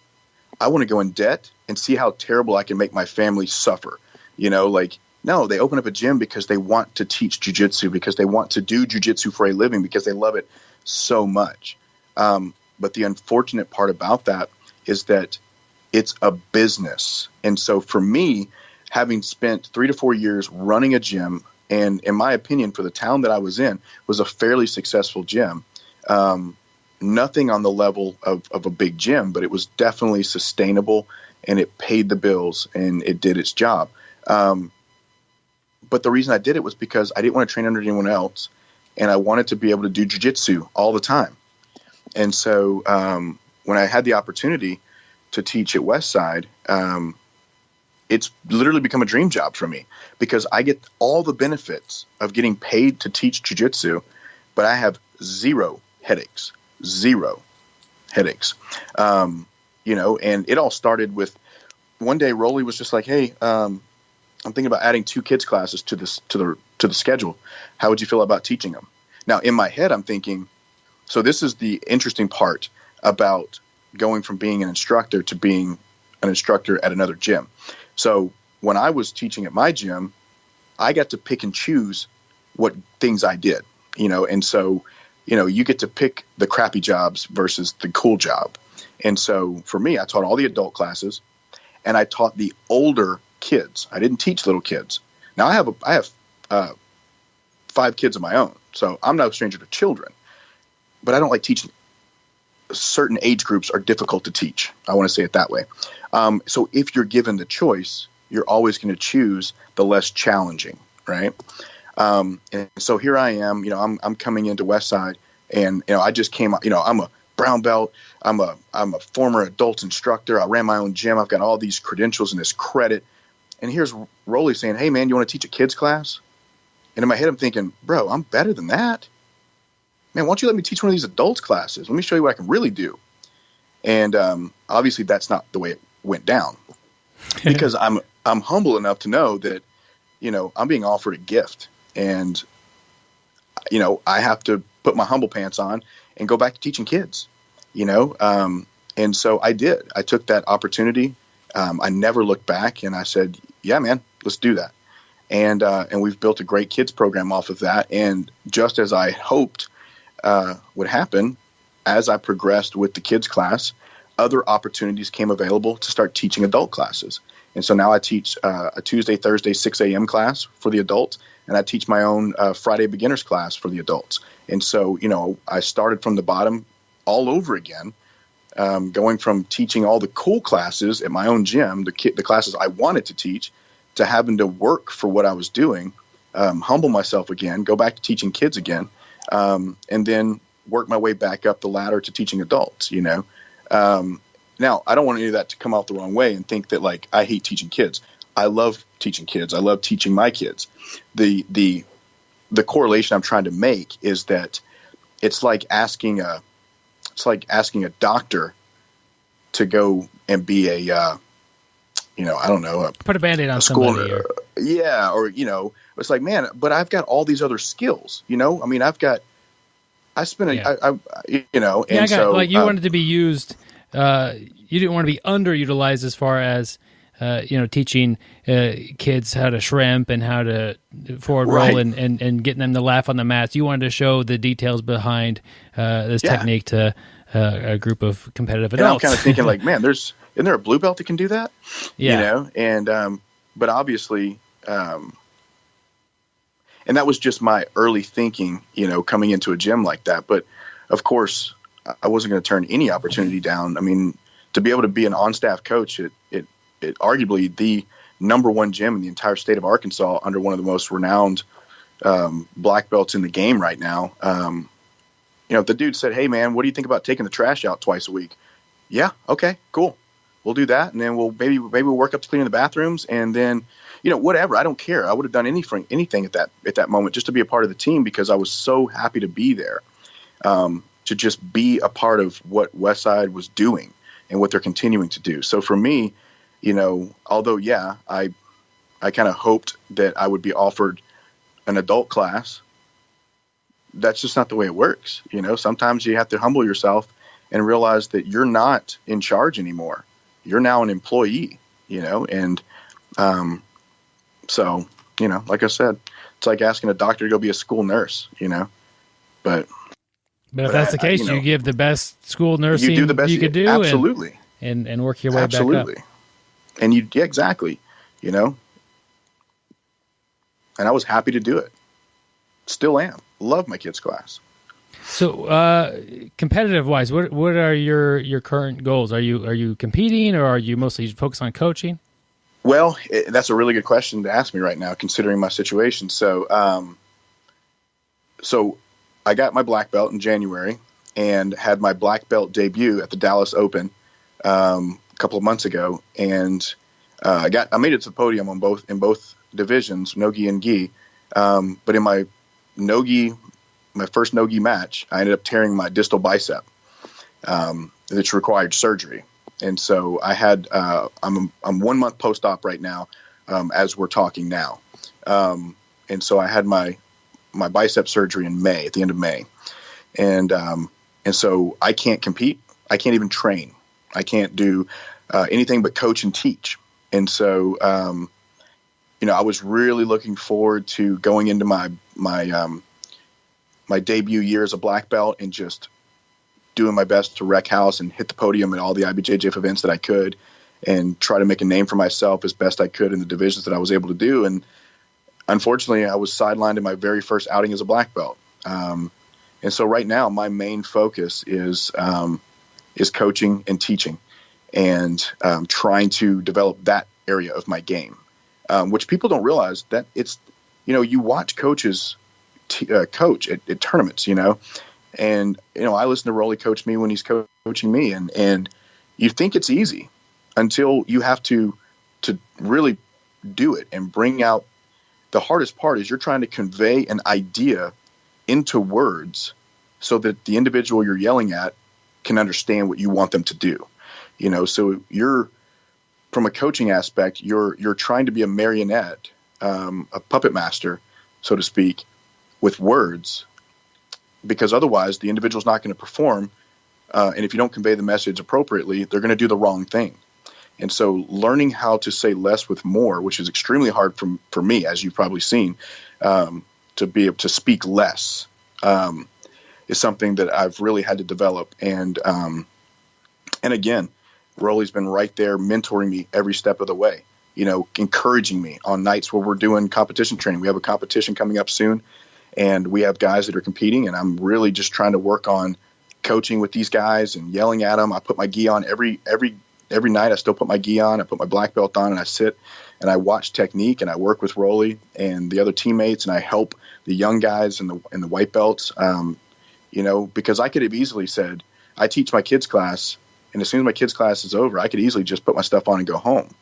I want to go in debt and see how terrible I can make my family suffer. No, they open up a gym because they want to teach jiu-jitsu, because they want to do jiu-jitsu for a living, because they love it so much. But the unfortunate part about that is that it's a business. And so for me, having spent 3 to 4 years running a gym, and in my opinion, for the town that I was in, was a fairly successful gym. Nothing on the level of a big gym, but it was definitely sustainable, and it paid the bills, and it did its job. But the reason I did it was because I didn't want to train under anyone else, and I wanted to be able to do jiu-jitsu all the time. And so when I had the opportunity to teach at Westside, it's literally become a dream job for me, because I get all the benefits of getting paid to teach jiu-jitsu, but I have zero headaches. And it all started with one day Roli was just like, hey, I'm thinking about adding 2 kids classes to the schedule. How would you feel about teaching them? Now in my head, I'm thinking, so this is the interesting part about going from being an instructor to being an instructor at another gym. So when I was teaching at my gym, I got to pick and choose what things I did, and so, you get to pick the crappy jobs versus the cool job. And so for me, I taught all the adult classes, and I taught the older kids. I didn't teach little kids. Now I have 5 kids of my own, so I'm no stranger to children, but I don't like teaching. Certain age groups are difficult to teach. I want to say it that way. So if you're given the choice, you're always going to choose the less challenging, right? And so here I am, I'm coming into Westside, and I just came, I'm a brown belt, I'm a former adult instructor, I ran my own gym, I've got all these credentials and this credit, and here's Roli saying, hey man, you want to teach a kids class? And in my head I'm thinking, bro, I'm better than that. Man, why don't you let me teach one of these adults classes? Let me show you what I can really do. And obviously that's not the way it went down, because I'm humble enough to know that, I'm being offered a gift, and, I have to put my humble pants on and go back to teaching kids, and so I did. I took that opportunity. I never looked back, and I said, yeah, man, let's do that. And we've built a great kids program off of that. And just as I hoped would happen, as I progressed with the kids class, other opportunities came available to start teaching adult classes. And so now I teach a Tuesday, Thursday, 6 a.m. class for the adults, and I teach my own Friday beginners class for the adults. And so, I started from the bottom all over again, going from teaching all the cool classes at my own gym, the classes I wanted to teach, to having to work for what I was doing, humble myself again, go back to teaching kids again, and then work my way back up the ladder to teaching adults, Now, I don't want any of that to come out the wrong way and think that, like, I hate teaching kids. I love teaching kids. I love teaching my kids. The correlation I'm trying to make is that it's like asking a doctor to go and be a I don't know, put a Band-Aid on somebody. It's like, man, but I've got all these other skills. I mean, I wanted to be used. You didn't want to be underutilized as far as teaching kids how to shrimp and how to forward roll and getting them to laugh on the mats. You wanted to show the details behind this technique to a group of competitive adults. And I'm kind of thinking, like, man, isn't there a blue belt that can do that? Yeah. And but obviously, and that was just my early thinking, coming into a gym like that. But of course, I wasn't going to turn any opportunity down. I mean, to be able to be an on-staff coach at arguably the number one gym in the entire state of Arkansas, under one of the most renowned black belts in the game right now. The dude said, hey man, what do you think about taking the trash out twice a week? Yeah. Okay, cool. We'll do that. And then maybe we'll work up to cleaning the bathrooms, and then, whatever. I don't care. I would have done anything at that moment just to be a part of the team, because I was so happy to be there, to just be a part of what Westside was doing and what they're continuing to do. So for me, although, I kind of hoped that I would be offered an adult class, that's just not the way it works. Sometimes you have to humble yourself and realize that you're not in charge anymore. You're now an employee, and so, like I said, it's like asking a doctor to go be a school nurse, But if that's the case, you give the best school nursing you could do. Absolutely. And work your way back up. And exactly, And I was happy to do it. Still am. Love my kids' class. So, competitive wise, what are your current goals? Are you competing, or are you mostly focused on coaching? Well, that's a really good question to ask me right now, considering my situation. So I got my black belt in January and had my black belt debut at the Dallas Open a couple of months ago, and I made it to the podium in both divisions, no-gi and gi. But in my first no-gi match, I ended up tearing my distal bicep, which required surgery. And so I had I'm 1 month post-op right now, as we're talking now. And so I had my bicep surgery in May, at the end of May. And so I can't compete. I can't even train. I can't do anything but coach and teach. And so, I was really looking forward to going into my debut year as a black belt and just doing my best to wreck house and hit the podium at all the IBJJF events that I could, and try to make a name for myself as best I could in the divisions that I was able to do. And unfortunately, I was sidelined in my very first outing as a black belt. And so right now, my main focus is coaching and teaching, and trying to develop that area of my game. which people don't realize that it's, you watch coaches coach at tournaments, and, I listen to Roli coach me when he's coaching me, and you think it's easy until you have to really do it and bring out. The hardest part is you're trying to convey an idea into words so that the individual you're yelling at can understand what you want them to do. So you're, from a coaching aspect, you're trying to be a marionette, a puppet master, so to speak, with words, because otherwise the individual's not going to perform. And if you don't convey the message appropriately, they're going to do the wrong thing. And so learning how to say less with more, which is extremely hard for me, as you've probably seen, to be able to speak less, is something that I've really had to develop. And again, Roli's been right there mentoring me every step of the way, encouraging me on nights where we're doing competition training. We have a competition coming up soon, and we have guys that are competing, and I'm really just trying to work on coaching with these guys and yelling at them. I put my gi on every night. I still put my gi on. I put my black belt on, and I sit and I watch technique, and I work with Roli and the other teammates, and I help the young guys and the white belts. Because I could have easily said, I teach my kids class, and as soon as my kids class is over, I could easily just put my stuff on and go home,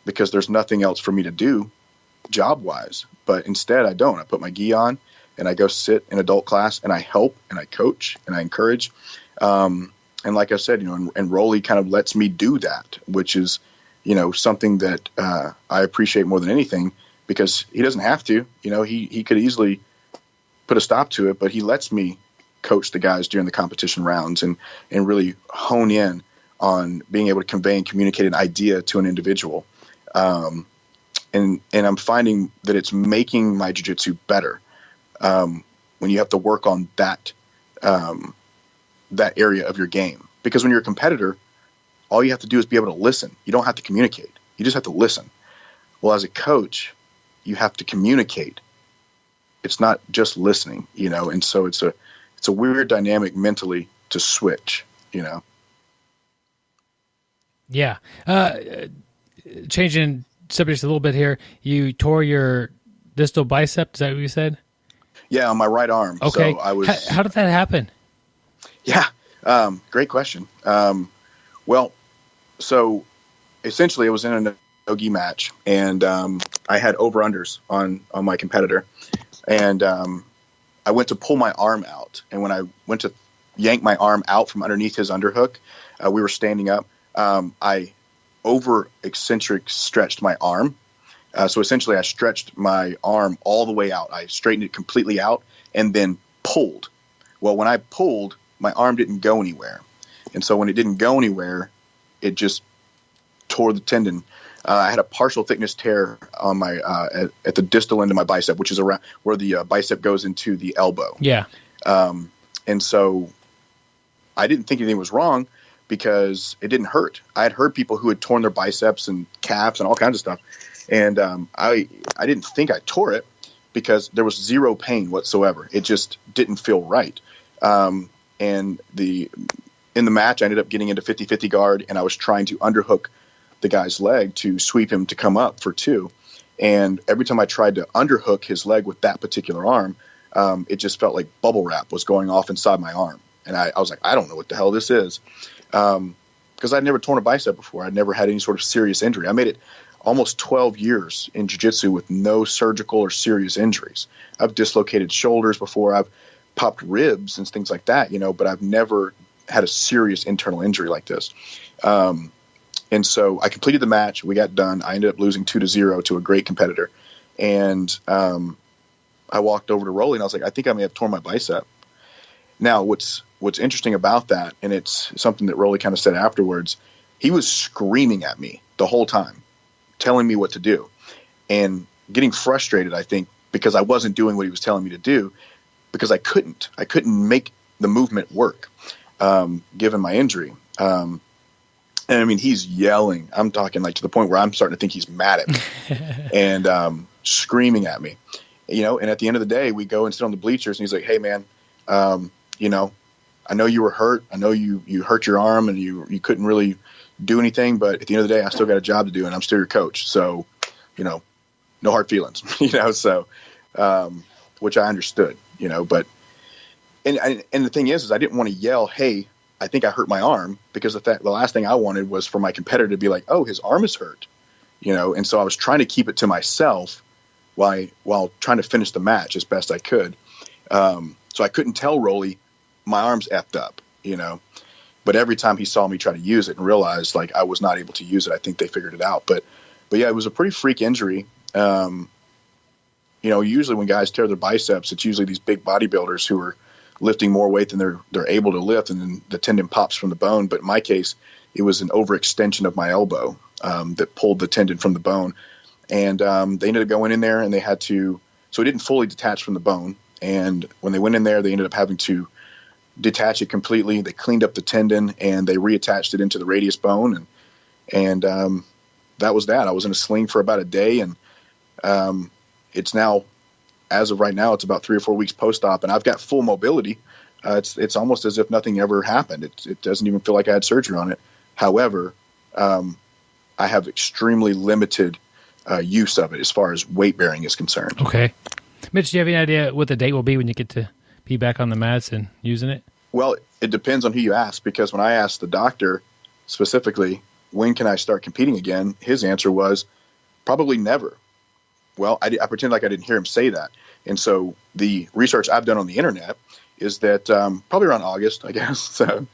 because there's nothing else for me to do job wise. But instead I don't. I put my gi on and I go sit in adult class, and I help and I coach and I encourage. And like I said, and Roli kind of lets me do that, which is, something that I appreciate more than anything, because he doesn't have to. He could easily put a stop to it, but he lets me coach the guys during the competition rounds and really hone in on being able to convey and communicate an idea to an individual. And I'm finding that it's making my jiu-jitsu better when you have to work on that area of your game. Because when you're a competitor, all you have to do is be able to listen. You don't have to communicate. You just have to listen. Well, as a coach, you have to communicate. It's not just listening, and so it's a weird dynamic mentally to switch, Yeah. Changing subjects a little bit here. You tore your distal bicep. Is that what you said? Yeah, on my right arm. Okay. So I was. How did that happen? Yeah. Great question. Well, so essentially it was in a no-gi match, and I had over-unders on my competitor, and I went to pull my arm out, and when I went to yank my arm out from underneath his underhook, we were standing up. I over-eccentric stretched my arm. So essentially I stretched my arm all the way out. I straightened it completely out and then pulled. Well, when I pulled, my arm didn't go anywhere. And so when it didn't go anywhere, it just tore the tendon. I had a partial thickness tear on my at the distal end of my bicep, which is around where the bicep goes into the elbow. Yeah. And so I didn't think anything was wrong because it didn't hurt. I had heard people who had torn their biceps and calves and all kinds of stuff. And I didn't think I tore it because there was zero pain whatsoever. It just didn't feel right. And in the match, I ended up getting into 50-50 guard, and I was trying to underhook the guy's leg to sweep him to come up for two. And every time I tried to underhook his leg with that particular arm, it just felt like bubble wrap was going off inside my arm. And I was like, I don't know what the hell this is. Because I'd never torn a bicep before. I'd never had any sort of serious injury. I made it almost 12 years in jiu-jitsu with no surgical or serious injuries. I've dislocated shoulders before. I've popped ribs and things like that, but I've never had a serious internal injury like this. And so I completed the match. We got done. I ended up losing 2-0 to a great competitor. And I walked over to Roli and I was like, I think I may have torn my bicep. Now, what's interesting about that, and it's something that Roli kind of said afterwards, he was screaming at me the whole time, telling me what to do, and getting frustrated, I think, because I wasn't doing what he was telling me to do, because I couldn't make the movement work, given my injury. And I mean, he's yelling. I'm talking like to the point where I'm starting to think he's mad at me and screaming at me, and at the end of the day, we go and sit on the bleachers and he's like, hey man, I know you were hurt. I know you hurt your arm and you couldn't really do anything, but at the end of the day, I still got a job to do and I'm still your coach. So, no hard feelings, so, which I understood, but, and the thing is I didn't want to yell, "Hey, I think I hurt my arm," because the last thing I wanted was for my competitor to be like, "Oh, his arm is hurt," and so I was trying to keep it to myself while trying to finish the match as best I could. So I couldn't tell Roli my arm's effed up, but every time he saw me try to use it and realized like I was not able to use it, I think they figured it out. But yeah, it was a pretty freak injury. Usually when guys tear their biceps, it's usually these big bodybuilders who are lifting more weight than they're able to lift, and then the tendon pops from the bone. But in my case, it was an overextension of my elbow that pulled the tendon from the bone. And they ended up going in there, and they had to, so it didn't fully detach from the bone. And when they went in there, they ended up having to detach it completely. They cleaned up the tendon, and they reattached it into the radius bone. And that was that. I was in a sling for about a day, and it's now, as of right now, it's about 3 or 4 weeks post-op, and I've got full mobility. It's almost as if nothing ever happened. It doesn't even feel like I had surgery on it. However, I have extremely limited use of it as far as weight bearing is concerned. Okay. Mitch, do you have any idea what the date will be when you get to be back on the mats and using it? Well, it depends on who you ask, because when I asked the doctor specifically, when can I start competing again, his answer was probably never. Well, I pretend like I didn't hear him say that. And so the research I've done on the internet is that probably around August, I guess. So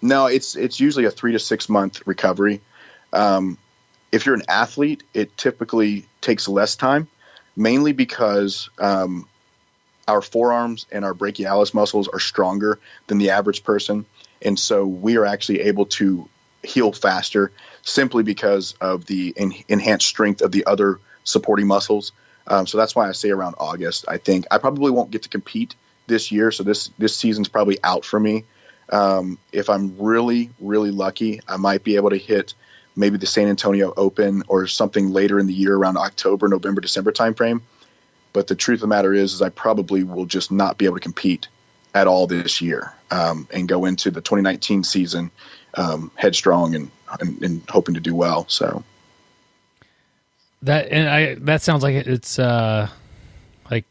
no, it's usually a 3 to 6 month recovery. If you're an athlete, it typically takes less time, mainly because our forearms and our brachialis muscles are stronger than the average person. And so we are actually able to heal faster simply because of the enhanced strength of the other supporting muscles. So that's why I say around August. I think I probably won't get to compete this year. So this season's probably out for me. If I'm really, really lucky, I might be able to hit maybe the San Antonio Open or something later in the year around October, November, December timeframe. But the truth of the matter is I probably will just not be able to compete at all this year, and go into the 2019 season headstrong and hoping to do well. So that sounds like it's like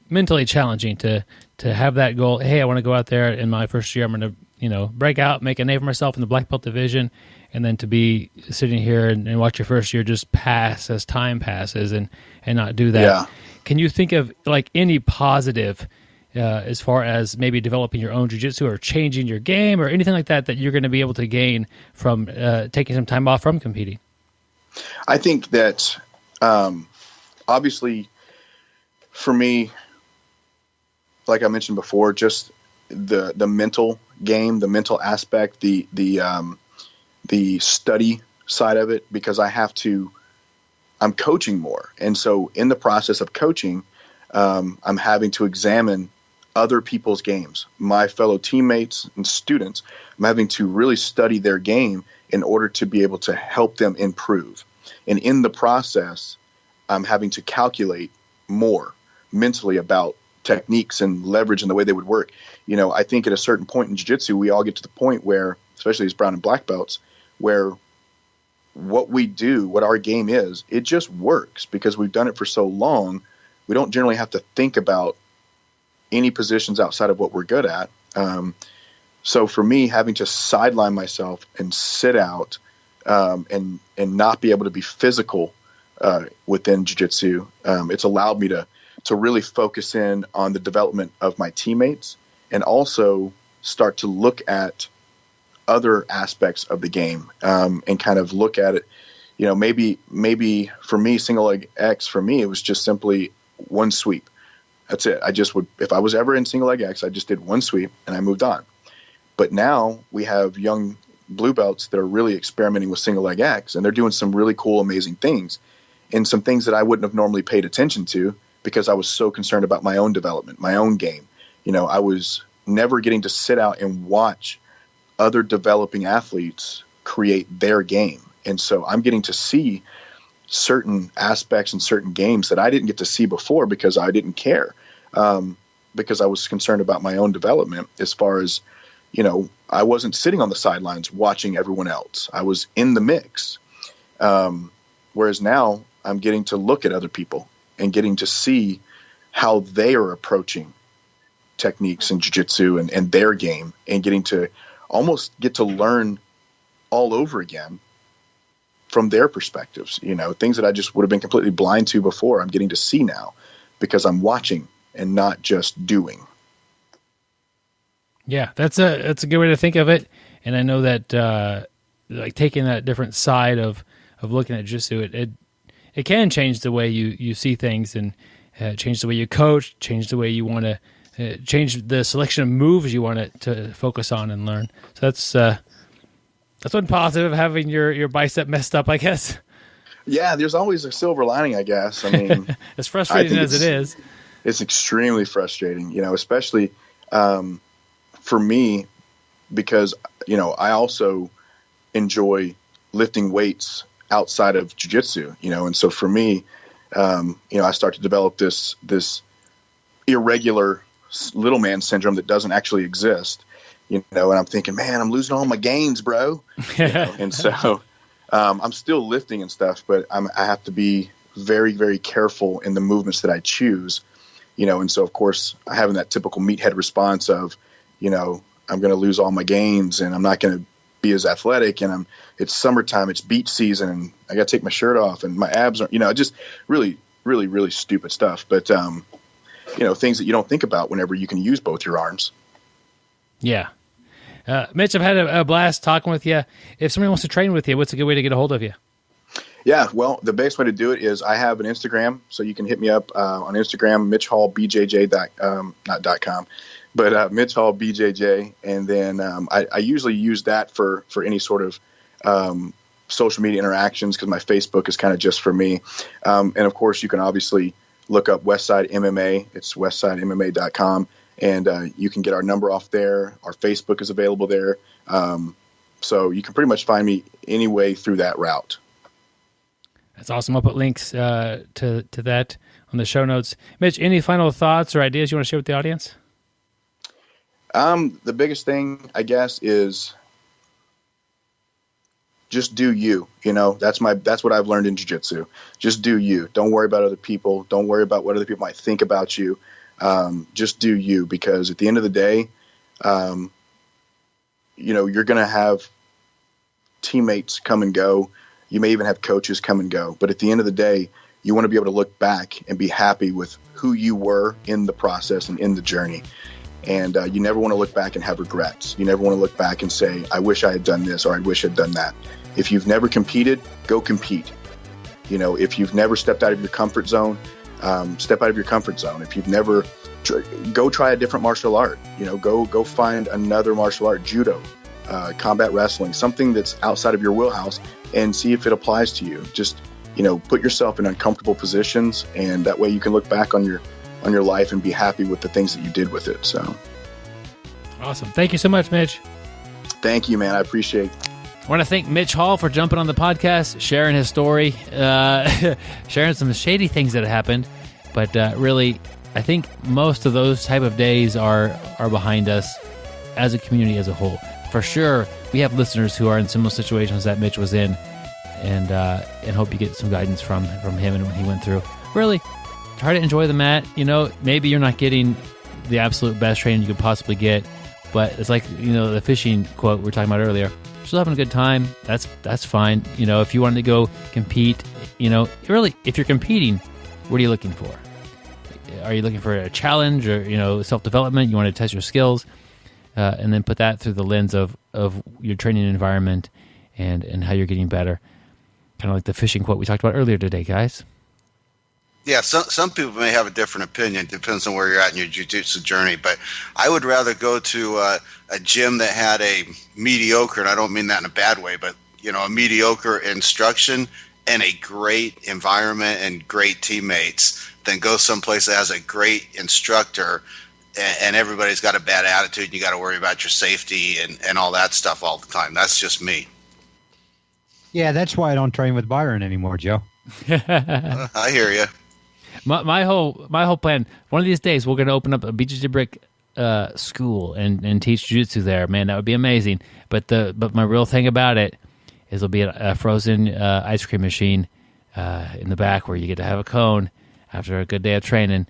mentally challenging to have that goal. Hey, I want to go out there in my first year. I'm going to break out, make a name for myself in the black belt division, and then to be sitting here and watch your first year just pass as time passes and not do that. Yeah. Can you think of like any positive as far as maybe developing your own jiu-jitsu or changing your game or anything like that you're going to be able to gain from taking some time off from competing? I think that obviously for me, like I mentioned before, just the mental game, the mental aspect, the study side of it, because I'm coaching more. And so in the process of coaching, I'm having to examine other people's games, my fellow teammates and students. I'm having to really study their game in order to be able to help them improve. And in the process, I'm having to calculate more mentally about techniques and leverage and the way they would work. I think at a certain point in jiu-jitsu, we all get to the point where, especially as brown and black belts, where what we do, what our game is, it just works because we've done it for so long. We don't generally have to think about any positions outside of what we're good at. So for me, having to sideline myself and sit out and not be able to be physical within jiu-jitsu, it's allowed me to really focus in on the development of my teammates and also start to look at other aspects of the game and kind of look at it. Maybe for me, single leg X, for me, it was just simply one sweep. That's it. If I was ever in single leg X, I just did one sweep and I moved on. But now we have young blue belts that are really experimenting with single leg X, and they're doing some really cool, amazing things and some things that I wouldn't have normally paid attention to because I was so concerned about my own development, my own game. I was never getting to sit out and watch other developing athletes create their game. And so I'm getting to see certain aspects and certain games that I didn't get to see before because I didn't care, because I was concerned about my own development as far as, I wasn't sitting on the sidelines watching everyone else. I was in the mix. Whereas now I'm getting to look at other people and getting to see how they are approaching techniques in jiu-jitsu and their game, and getting to almost get to learn all over again from their perspectives. Things that I just would have been completely blind to before, I'm getting to see now because I'm watching and not just doing. Yeah, that's a good way to think of it. And I know that like taking that different side of looking at jiu-jitsu, it can change the way you see things, and change the way you coach, change the way you want to change the selection of moves you want to focus on and learn. So that's one positive, having your bicep messed up, I guess. Yeah, there's always a silver lining, I guess. I mean, as frustrating as it is, it's extremely frustrating, especially for me, because, I also enjoy lifting weights outside of jiu-jitsu, and so for me, I start to develop this irregular little man syndrome that doesn't actually exist, and I'm thinking, man, I'm losing all my gains, bro. And so I'm still lifting and stuff, but I have to be very, very careful in the movements that I choose, and so of course having that typical meathead response of, I'm going to lose all my gains and I'm not going to be as athletic, and it's summertime, it's beach season, and I got to take my shirt off and my abs are, just really, really, really stupid stuff. But, things that you don't think about whenever you can use both your arms. Yeah. Mitch, I've had a blast talking with you. If somebody wants to train with you, what's a good way to get a hold of you? Yeah, well, the best way to do it is I have an Instagram, so you can hit me up on Instagram, Mitch Hall BJJ, not .com, but Mitch Hall BJJ, and then I usually use that for any sort of social media interactions, because my Facebook is kind of just for me. And of course, you can obviously look up Westside MMA. It's westsidemma.com, and you can get our number off there. Our Facebook is available there, so you can pretty much find me any way through that route. That's awesome. I'll put links to that on the show notes. Mitch, any final thoughts or ideas you want to share with the audience? The biggest thing, I guess, is just do you. That's what I've learned in jiu-jitsu. Just do you. Don't worry about other people. Don't worry about what other people might think about you. Just do you, because at the end of the day, you're going to have teammates come and go. You may even have coaches come and go. But at the end of the day, you want to be able to look back and be happy with who you were in the process and in the journey. And you never want to look back and have regrets. You never want to look back and say, I wish I had done this, or I wish I'd done that. If you've never competed, go compete. If you've never stepped out of your comfort zone, step out of your comfort zone. If you've never, go try a different martial art. Go find another martial art, judo, combat wrestling, something that's outside of your wheelhouse, and see if it applies to you. Just, put yourself in uncomfortable positions, and that way you can look back on your life and be happy with the things that you did with it. So awesome. Thank you so much, Mitch. Thank you, man. I appreciate it. I want to thank Mitch Hall for jumping on the podcast, sharing his story, sharing some shady things that happened. But really, I think most of those type of days are behind us as a community as a whole. For sure, we have listeners who are in similar situations that Mitch was in, and hope you get some guidance from him and what he went through. Really, try to enjoy the mat. Maybe you're not getting the absolute best training you could possibly get, but it's like, the fishing quote we were talking about earlier. Still having a good time. That's fine. If you wanted to go compete, really, if you're competing, what are you looking for? Are you looking for a challenge or, self-development? You want to test your skills, and then put that through the lens of your training environment and how you're getting better. Kind of like the fishing quote we talked about earlier today, guys. Yeah, some people may have a different opinion. Depends on where you're at in your jiu-jitsu journey. But I would rather go to a gym that had a mediocre, and I don't mean that in a bad way, but a mediocre instruction and a great environment and great teammates than go someplace that has a great instructor and everybody's got a bad attitude and you got to worry about your safety and all that stuff all the time. That's just me. Yeah, that's why I don't train with Byron anymore, Joe. I hear you. My whole plan. One of these days, we're going to open up a BjjBrick school and teach jiu-jitsu there. Man, that would be amazing. But my real thing about it is there'll be a frozen ice cream machine in the back where you get to have a cone after a good day of training,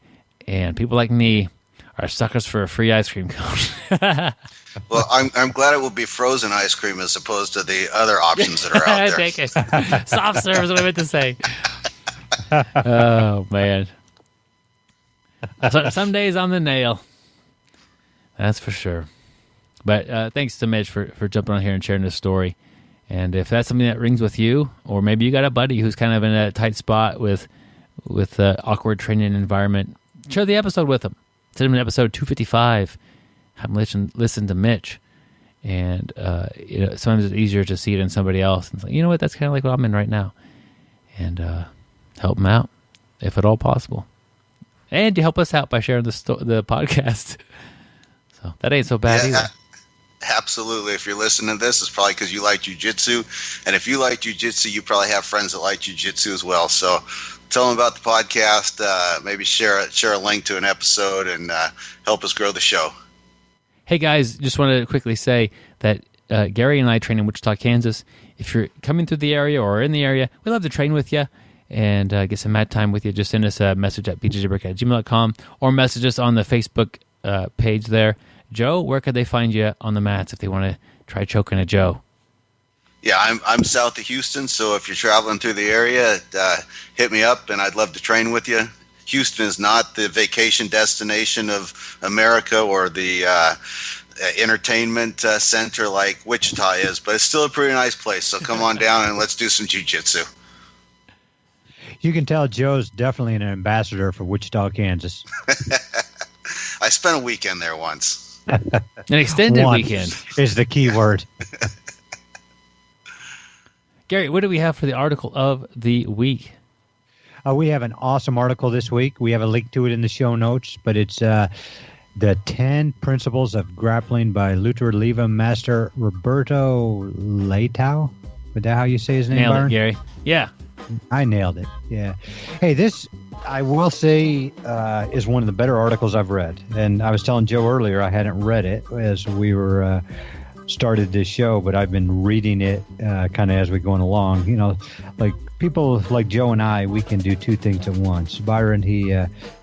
and people like me are suckers for a free ice cream cone. Well, I'm glad it will be frozen ice cream as opposed to the other options that are out there. Take it. Soft serve is what I meant to say. Oh, man. Some days I'm the nail. That's for sure. But thanks to Mitch for jumping on here and sharing this story. And if that's something that rings with you, or maybe you got a buddy who's kind of in a tight spot with awkward training environment, share the episode with them. Send them in episode 255. Have them listen to Mitch. And sometimes it's easier to see it in somebody else. And it's like, you know what, that's kind of like what I'm in right now. And help them out, if at all possible. And you help us out by sharing the podcast. So that ain't so bad either. Absolutely. If you're listening to this, it's probably because you like jiu-jitsu. And if you like jiu-jitsu, you probably have friends that like jiu-jitsu as well. So tell them about the podcast. Maybe share a link to an episode and help us grow the show. Hey, guys, just want to quickly say that Gary and I train in Wichita, Kansas. If you're coming through the area or in the area, we'd love to train with you and get some mat time with you. Just send us a message at bjjbrick@gmail.com or message us on the Facebook page there. Joe, where could they find you on the mats if they want to try choking a Joe? Yeah, I'm south of Houston, so if you're traveling through the area, hit me up, and I'd love to train with you. Houston is not the vacation destination of America or the entertainment center like Wichita is, but it's still a pretty nice place, so come on down and let's do some jiu-jitsu. You can tell Joe's definitely an ambassador for Wichita, Kansas. I spent a weekend there once. An extended weekend is the key word. Gary, what do we have for the article of the week? We have an awesome article this week. We have a link to it in the show notes, but it's the 10 Principles of Grappling by Luter Leva Master Roberto Leitao. Is that how you say his name, Nailed Byron? it, Gary. Yeah. I nailed it. Yeah. Hey, this, I will say, is one of the better articles I've read. And I was telling Joe earlier I hadn't read it as we were started this show, but I've been reading it kind of as we're going along. You know, like people like Joe and I, we can do two things at once. Byron, he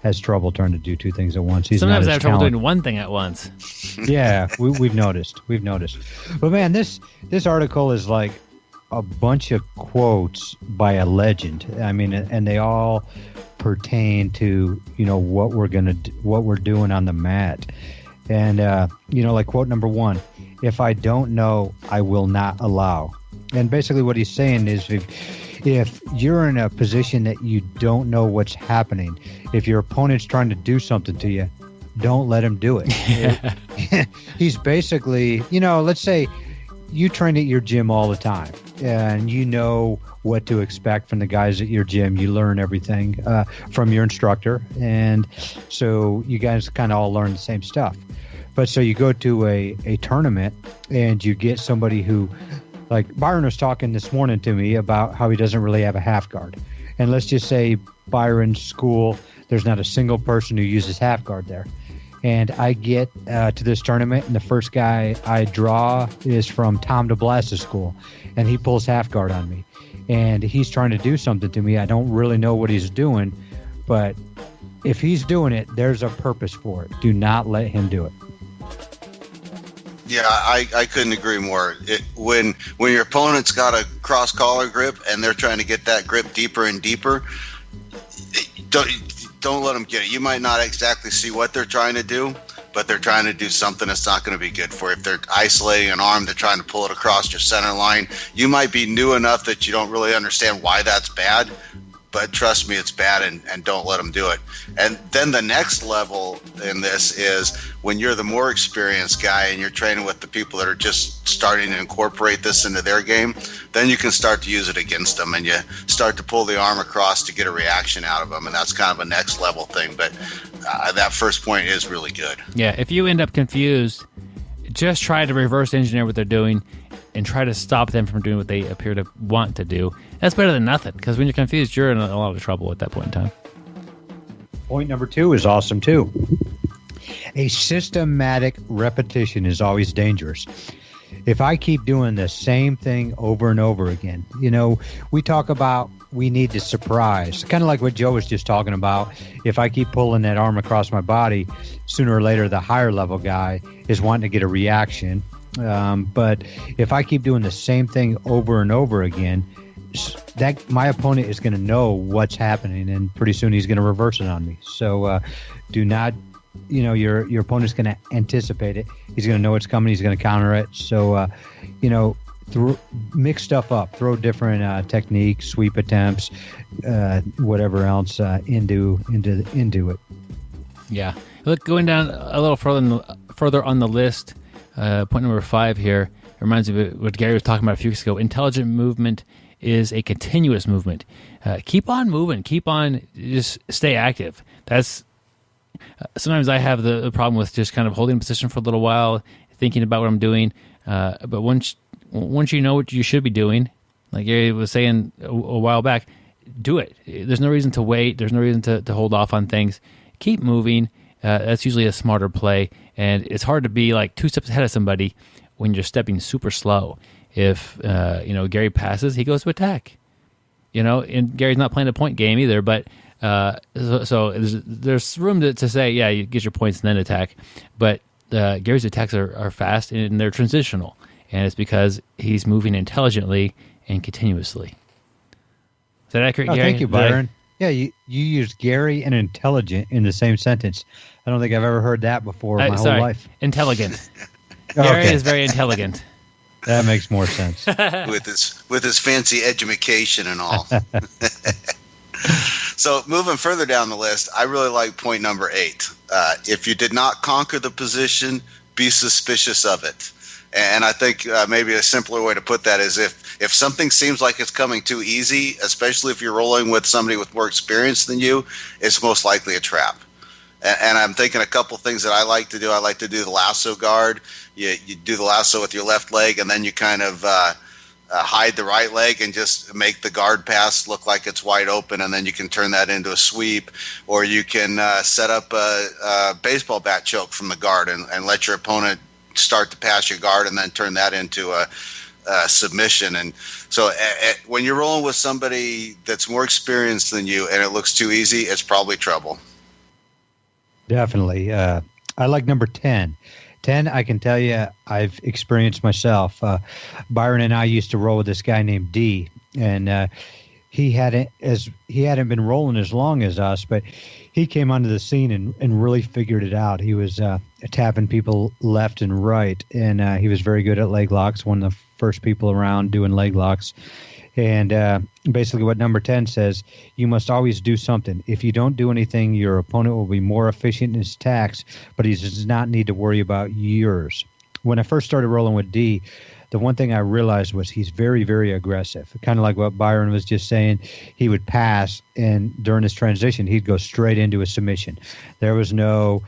has trouble trying to do two things at once. Sometimes I have trouble doing one thing at once. Yeah, we've noticed. But man, this article is like a bunch of quotes by a legend. I mean, and they all pertain to, you know, what we're doing on the mat. And you know, like quote number 1, if I don't know, I will not allow. And basically what he's saying is if you're in a position that you don't know what's happening, if your opponent's trying to do something to you, don't let him do it. He's basically, you know, let's say you train at your gym all the time and you know what to expect from the guys at your gym. You learn everything from your instructor. And so you guys kind of all learn the same stuff. But so you go to a tournament and you get somebody who, like Byron was talking this morning to me about how he doesn't really have a half guard. And let's just say Byron's school, there's not a single person who uses half guard there. And I get to this tournament, and the first guy I draw is from Tom DeBlas's school, and he pulls half guard on me. And he's trying to do something to me. I don't really know what he's doing, but if he's doing it, there's a purpose for it. Do not let him do it. Yeah, I couldn't agree more. When your opponent's got a cross collar grip and they're trying to get that grip deeper and deeper, don't let them get it. You might not exactly see what they're trying to do, but they're trying to do something that's not going to be good for you. If they're isolating an arm, they're trying to pull it across your center line. You might be new enough that you don't really understand why that's bad, but trust me, it's bad, and don't let them do it. And then the next level in this is when you're the more experienced guy and you're training with the people that are just starting to incorporate this into their game, then you can start to use it against them, and you start to pull the arm across to get a reaction out of them, and that's kind of a next level thing. But that first point is really good. Yeah, if you end up confused, just try to reverse engineer what they're doing and try to stop them from doing what they appear to want to do. That's better than nothing, because when you're confused, you're in a lot of trouble at that point in time. Point number 2 is awesome, too. A systematic repetition is always dangerous. if I keep doing the same thing over and over again, you know, we talk about we need to surprise, kind of like what Joe was just talking about. If I keep pulling that arm across my body, sooner or later the higher level guy is wanting to get a reaction. But if I keep doing the same thing over and over again, that my opponent is going to know what's happening, and pretty soon he's going to reverse it on me. So do not, you know, your opponent's going to anticipate it. He's going to know it's coming. He's going to counter it. So, you know, mix stuff up, throw different techniques, sweep attempts, whatever else into it. Yeah. Look, going down a little further on the list, point number 5 here reminds me of what Gary was talking about a few weeks ago. Intelligent movement is a continuous movement. Keep on moving. Keep on. Just stay active. That's sometimes I have the problem with just kind of holding position for a little while, thinking about what I'm doing. But once you know what you should be doing, like Gary was saying a while back, do it. There's no reason to wait. There's no reason to hold off on things. Keep moving. That's usually a smarter play. And it's hard to be like 2 steps ahead of somebody when you're stepping super slow. If you know, Gary passes, he goes to attack. You know, and Gary's not playing a point game either. But so there's room to say, yeah, you get your points and then attack. But Gary's attacks are fast and they're transitional, and it's because he's moving intelligently and continuously. Is that accurate, Gary? Thank you, Byron. Yeah, you used Gary and intelligent in the same sentence. I don't think I've ever heard that before in my whole life. Intelligent. Gary is very intelligent. That makes more sense. with his fancy education and all. So moving further down the list, I really like point number 8. If you did not conquer the position, be suspicious of it. And I think maybe a simpler way to put that is if something seems like it's coming too easy, especially if you're rolling with somebody with more experience than you, it's most likely a trap. And I'm thinking a couple things that I like to do. I like to do the lasso guard. You do the lasso with your left leg, and then you kind of hide the right leg and just make the guard pass look like it's wide open, and then you can turn that into a sweep. Or you can set up a baseball bat choke from the guard and let your opponent start to pass your guard and then turn that into a submission. And so when you're rolling with somebody that's more experienced than you and it looks too easy, it's probably trouble. Definitely. I like number 10. 10, I can tell you, I've experienced myself. Byron and I used to roll with this guy named D, and he hadn't been rolling as long as us, but he came onto the scene and really figured it out. He was tapping people left and right, and he was very good at leg locks, one of the first people around doing leg locks. And basically what number 10 says, you must always do something. If you don't do anything, your opponent will be more efficient in his attacks, but he does not need to worry about yours. When I first started rolling with D, the one thing I realized was he's very, very aggressive. Kind of like what Byron was just saying. He would pass, and during his transition, he'd go straight into a submission. There was no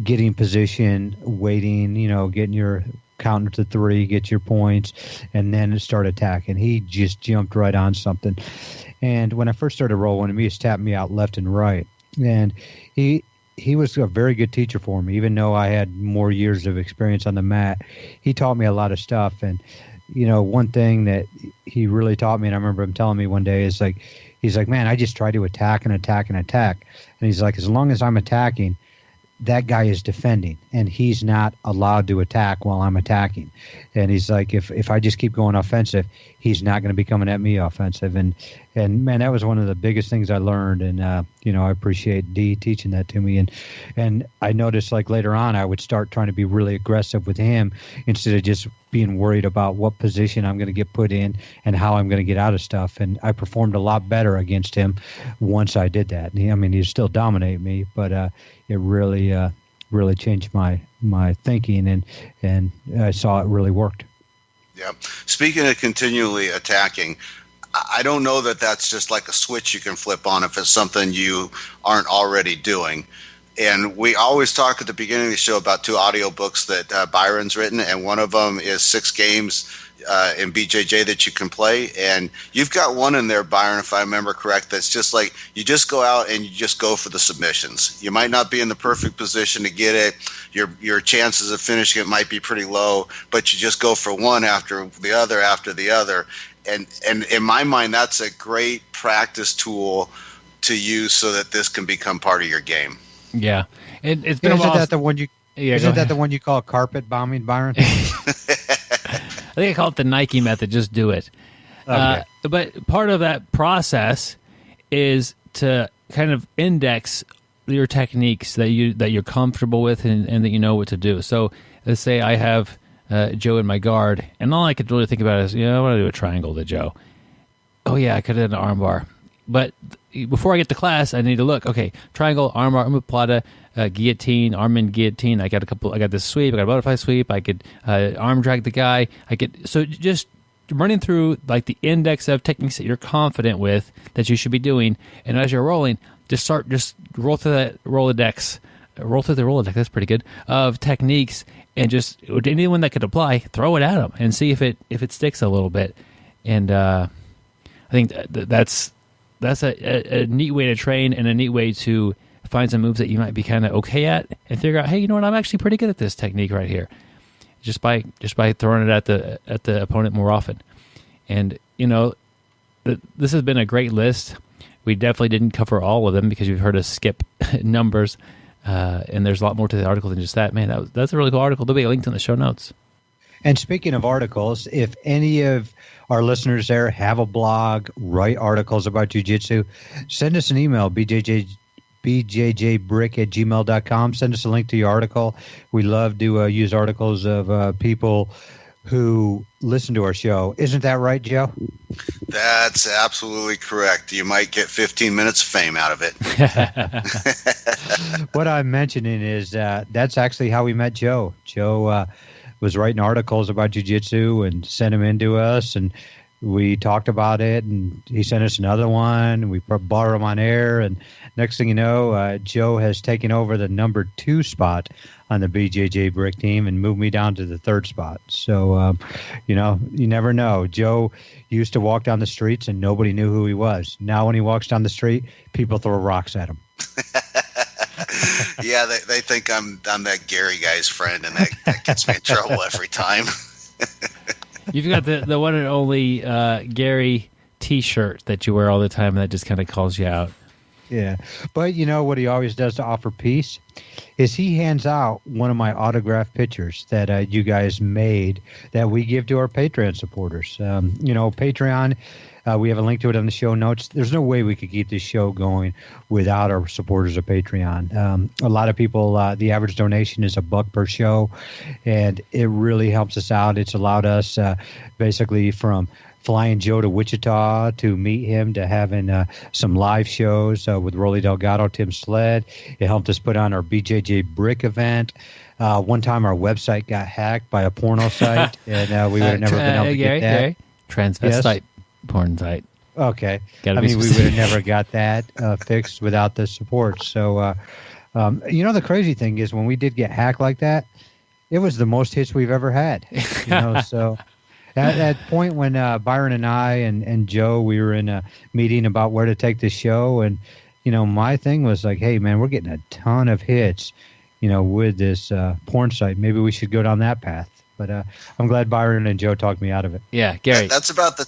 getting position, waiting, getting your counting to 3, get your points, and then start attacking. He just jumped right on something. And when I first started rolling, he just tapped me out left and right. And he was a very good teacher for me, even though I had more years of experience on the mat. He taught me a lot of stuff. And, one thing that he really taught me, and I remember him telling me one day, is like, he's like, man, I just try to attack and attack and attack. And he's like, as long as I'm attacking, that guy is defending, and he's not allowed to attack while I'm attacking. And he's like, if I just keep going offensive, he's not going to be coming at me offensive. And man, that was one of the biggest things I learned. And I appreciate D teaching that to me. And I noticed, like, later on, I would start trying to be really aggressive with him instead of just being worried about what position I'm going to get put in and how I'm going to get out of stuff. And I performed a lot better against him once I did that. And he still dominated me, but it really changed my thinking, and I saw it really worked. Yeah. Speaking of continually attacking, I don't know that that's just like a switch you can flip on if it's something you aren't already doing. And we always talk at the beginning of the show about 2 audiobooks that Byron's written, and one of them is 6 Games in BJJ that you can play, and you've got one in there, Byron, if I remember correct, that's just like you just go out and you just go for the submissions. You might not be in the perfect position to get it. Your chances of finishing it might be pretty low, but you just go for one after the other. And in my mind, that's a great practice tool to use so that this can become part of your game. Yeah. It's been a while. Isn't that the one you? Yeah, isn't that the one you call carpet bombing, Byron? I think I call it the Nike method. Just do it. Okay. But part of that process is to kind of index your techniques that you're comfortable with and that you know what to do. So let's say I have Joe in my guard, and all I could really think about is, I want to do a triangle to Joe. Oh yeah, I could have done an arm bar. But before I get to class, I need to look. Okay, triangle, arm bar, omoplata, guillotine, arm in guillotine. I got this sweep. I got a butterfly sweep. I could arm drag the guy. So just running through like the index of techniques that you're confident with that you should be doing, and as you're rolling, just roll through that Rolodex. Roll through the Rolodex. That's pretty good of techniques, and just anyone that could apply, throw it at them and see if it sticks a little bit. And I think that's a neat way to train and a neat way to find some moves that you might be kind of okay at and figure out, hey, you know what, I'm actually pretty good at this technique right here, just by throwing it at the opponent more often. And this has been a great list. We definitely didn't cover all of them because you've heard us skip numbers, and there's a lot more to the article than just that. Man, that's a really cool article. There'll be a link in the show notes. And speaking of articles, if any of our listeners there have a blog, write articles about jiu-jitsu, send us an email, bjjbrick@gmail.com. Send us a link to your article. We love to use articles of people who listen to our show. Isn't that right, Joe? That's absolutely correct. You might get 15 minutes of fame out of it. What I'm mentioning is that's actually how we met Joe. Joe was writing articles about jiu-jitsu and sent them in to us, and we talked about it, and he sent us another one, and we brought him on air, and next thing you know, Joe has taken over the number 2 spot on the BJJ Brick team and moved me down to the 3rd spot. So, you never know. Joe used to walk down the streets and nobody knew who he was. Now when he walks down the street, people throw rocks at him. Yeah, they think I'm that Gary guy's friend, and that gets me in trouble every time. You've got the one and only Gary T-shirt that you wear all the time, and that just kind of calls you out. Yeah, but you know what he always does to offer peace is he hands out one of my autographed pictures that you guys made that we give to our Patreon supporters. Patreon, we have a link to it on the show notes. There's no way we could keep this show going without our supporters of Patreon. A lot of people, the average donation is $1 per show, and it really helps us out. It's allowed us basically from flying Joe to Wichita to meet him, to having some live shows with Roli Delgado, Tim Sled. It helped us put on our BJJ Brick event. One time our website got hacked by a porno site, and we would have never been able to get that. Gary, transvestite porn site. Okay. We would have never got that fixed without the support. So, the crazy thing is when we did get hacked like that, it was the most hits we've ever had. So... At that point when Byron and I and Joe, we were in a meeting about where to take the show, and my thing was like, hey man, we're getting a ton of hits, with this porn site. Maybe we should go down that path. But I'm glad Byron and Joe talked me out of it. Yeah, Gary. That's about the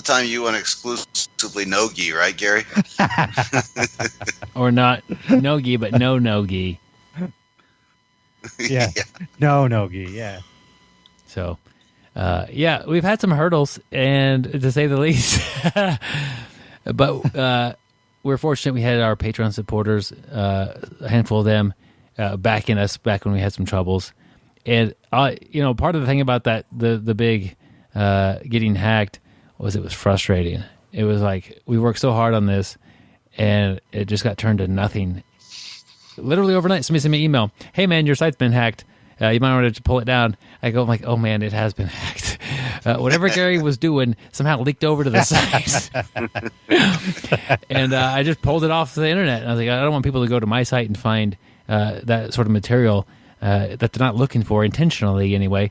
time you went exclusively no-gi, right, Gary? Or not no-gi, but no-gi. Yeah. No-gi, yeah. So... we've had some hurdles, and to say the least, but we're fortunate we had our Patreon supporters, a handful of them, backing us back when we had some troubles. And part of the thing about that, the big getting hacked, was it was frustrating. It was like we worked so hard on this, and it just got turned to nothing. Literally overnight, somebody sent me an email. Hey man, your site's been hacked. You might want to pull it down. I'm like, oh man, it has been hacked. Whatever Gary was doing somehow leaked over to the site. And I just pulled it off the internet. And I was like, I don't want people to go to my site and find that sort of material that they're not looking for intentionally anyway.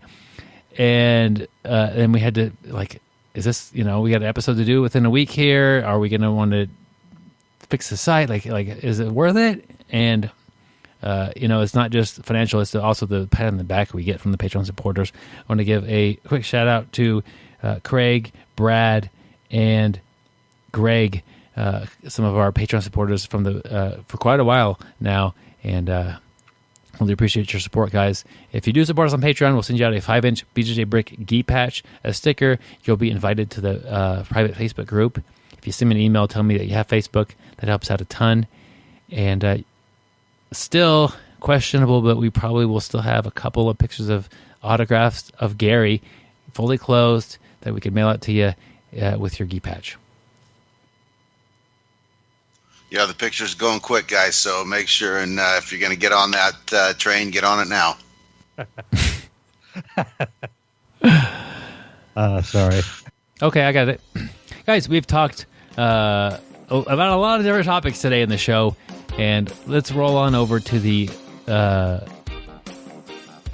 and then we had to like, is this, we got an episode to do within a week here? Are we going to want to fix the site? Like, is it worth it? And, it's not just financial, it's also the pat on the back we get from the Patreon supporters. I want to give a quick shout out to Craig, Brad, and Greg, some of our Patreon supporters from for quite a while now. And really appreciate your support, guys. If you do support us on Patreon, we'll send you out a 5-inch BJJBrick gi patch, a sticker. You'll be invited to the private Facebook group. If you send me an email, tell me that you have Facebook. That helps out a ton. And still questionable, but we probably will still have a couple of pictures of autographs of Gary, fully closed, that we could mail out to you with your gi patch. Yeah, the picture's going quick, guys, so make sure, and if you're going to get on that train, get on it now. Sorry. Okay, I got it. Guys, we've talked about a lot of different topics today in the show, and let's roll on over to the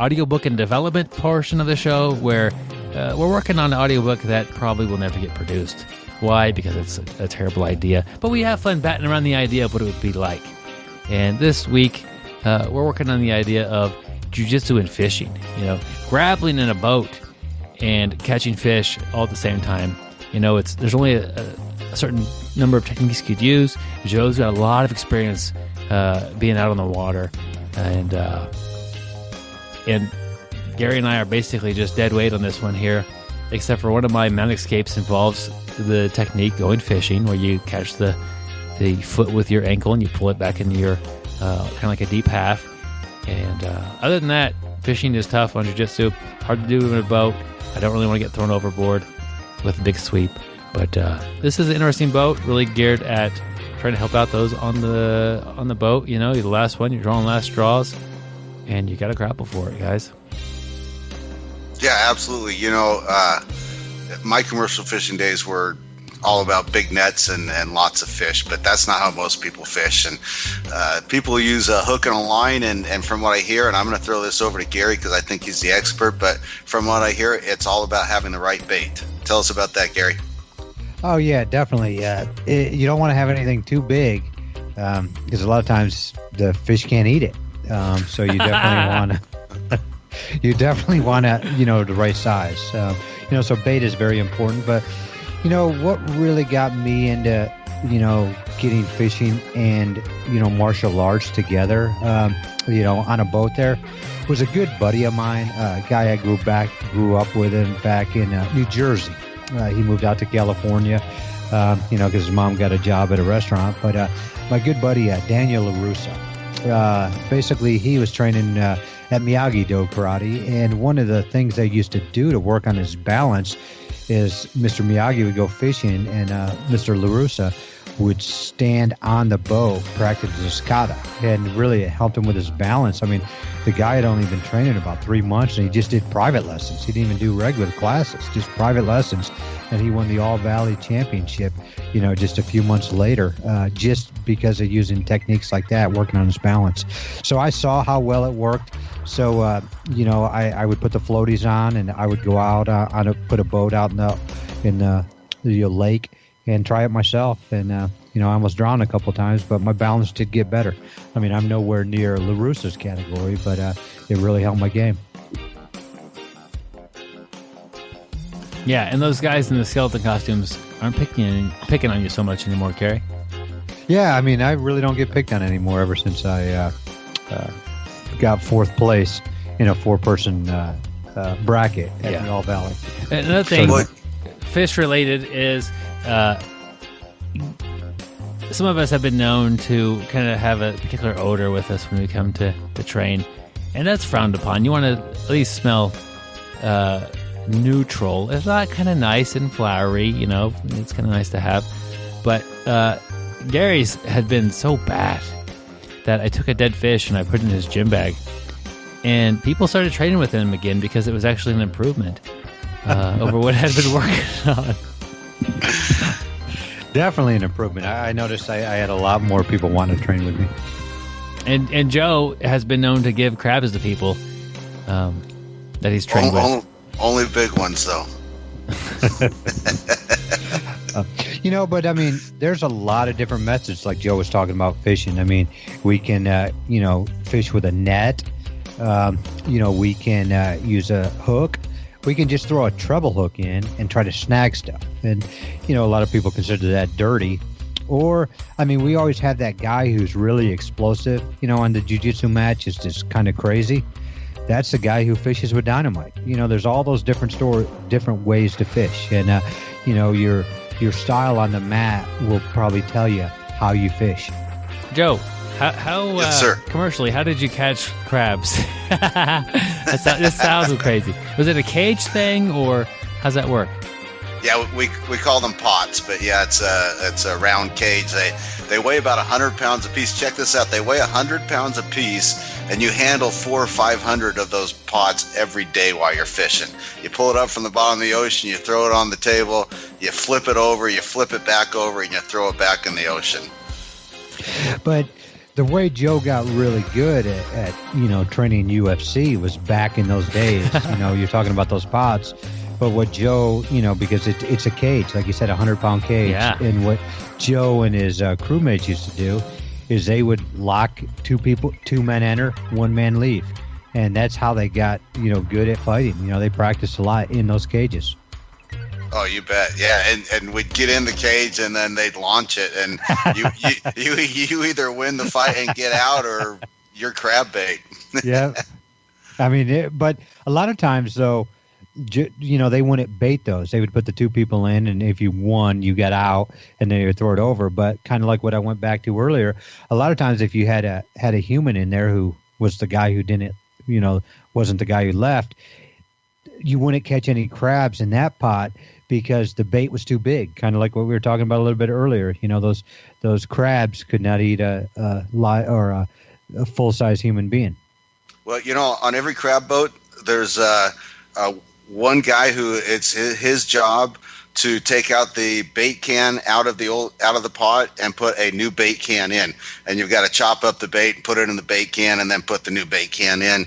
audiobook and development portion of the show, where we're working on an audiobook that probably will never get produced. Why? Because it's a terrible idea. But we have fun batting around the idea of what it would be like. And this week, we're working on the idea of jiu-jitsu and fishing. Grappling in a boat and catching fish all at the same time. There's only a certain number of techniques you could use. Joe's got a lot of experience being out on the water. And Gary and I are basically just dead weight on this one here, except for one of my mount escapes involves the technique going fishing, where you catch the foot with your ankle and you pull it back into your kind of like a deep half. And other than that, fishing is tough on jiu-jitsu. Hard to do in a boat. I don't really want to get thrown overboard with a big sweep. But this is an interesting boat, really geared at trying to help out those on the boat. You're the last one, you're drawing last straws, and you got to grapple for it, guys. Yeah, absolutely. My commercial fishing days were all about big nets and lots of fish, but that's not how most people fish. And people use a hook and a line, and from what I hear, and I'm going to throw this over to Gary because I think he's the expert, but from what I hear, it's all about having the right bait. Tell us about that, Gary. Oh, yeah, definitely. You don't want to have anything too big because a lot of times the fish can't eat it. So you definitely want to... You definitely want to, the right size. So bait is very important. But, what really got me into, getting fishing and, martial arts together, on a boat there was a good buddy of mine, a guy I grew up with him back in New Jersey. He moved out to California, because his mom got a job at a restaurant. But my good buddy, Daniel LaRussa, basically he was training at Miyagi-Do karate, and one of the things they used to do to work on his balance is Mr. Miyagi would go fishing, and Mr. LaRussa would stand on the boat, practice his kata, and really it helped him with his balance. I mean, the guy had only been training about 3 months, and he just did private lessons. He didn't even do regular classes, just private lessons, and he won the All-Valley Championship, just a few months later, just because of using techniques like that, working on his balance. So I saw how well it worked. So, I would put the floaties on, and I would go out put a boat out in the lake and try it myself. And, I almost drowned a couple times, but my balance did get better. I mean, I'm nowhere near LaRussa's category, but it really helped my game. Yeah, and those guys in the skeleton costumes aren't picking on you so much anymore, Gary. Yeah, I mean, I really don't get picked on anymore ever since I got fourth place in a 4-person bracket at the All Valley. Another thing, fish related, is some of us have been known to kind of have a particular odor with us when we come to train, and that's frowned upon. You want to at least smell neutral. It's not kind of nice and flowery, it's kind of nice to have. But Gary's had been so bad that I took a dead fish and I put it in his gym bag, and people started training with him again because it was actually an improvement over what had been working on. Definitely an improvement. I noticed I had a lot more people wanting to train with me. And Joe has been known to give crabs to people that he's trained with. Only big ones, though. But I mean, there's a lot of different methods, like Joe was talking about fishing. I mean, we can, fish with a net. We can use a hook. We can just throw a treble hook in and try to snag stuff. And, a lot of people consider that dirty. Or, I mean, we always have that guy who's really explosive, on the jiu-jitsu match, is just kind of crazy. That's the guy who fishes with dynamite. There's all those different ways to fish. And, your style on the mat will probably tell you how you fish. Joe, how yes, sir. Commercially, how did you catch crabs? This sounds crazy. Was it a cage thing, or how's that work? Yeah, we call them pots, but yeah, it's a round cage. They weigh about 100 pounds a piece. Check this out. They weigh 100 pounds a piece, and you handle 400 or 500 of those pots every day while you're fishing. You pull it up from the bottom of the ocean, you throw it on the table, you flip it over, you flip it back over, and you throw it back in the ocean. But the way Joe got really good at training UFC was back in those days. You're talking about those pots. But what Joe, because it's a cage, like you said, 100-pound cage. Yeah. And what Joe and his crewmates used to do is they would lock two men enter, one man leave. And that's how they got, good at fighting. They practiced a lot in those cages. Oh, you bet. Yeah, and we'd get in the cage, and then they'd launch it, and you either win the fight and get out, or you're crab bait. Yeah. I mean, but a lot of times, though, they wouldn't bait those. They would put the two people in, and if you won, you got out, and then they would throw it over. But kind of like what I went back to earlier, a lot of times if you had a human in there who was the guy who didn't, wasn't the guy who left, you wouldn't catch any crabs in that pot because the bait was too big. Kind of like what we were talking about a little bit earlier. Those crabs could not eat a full-size human being. Well, on every crab boat, there's one guy who it's his job to take out the bait can out of the pot and put a new bait can in. And you've got to chop up the bait, put it in the bait can, and then put the new bait can in.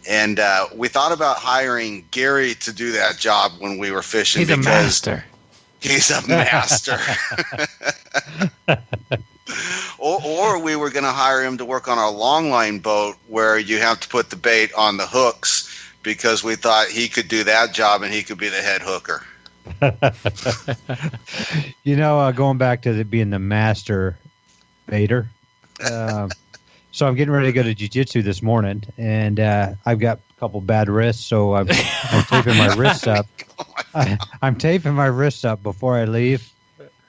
And we thought about hiring Gary to do that job when we were fishing. He's a master. He's a master. Or we were going to hire him to work on our longline boat where you have to put the bait on the hooks, because we thought he could do that job and he could be the head hooker. Going back to being the master baiter. So I'm getting ready to go to jiu-jitsu this morning, and I've got a couple bad wrists, so I'm taping my wrists up. I'm taping my wrists up before I leave,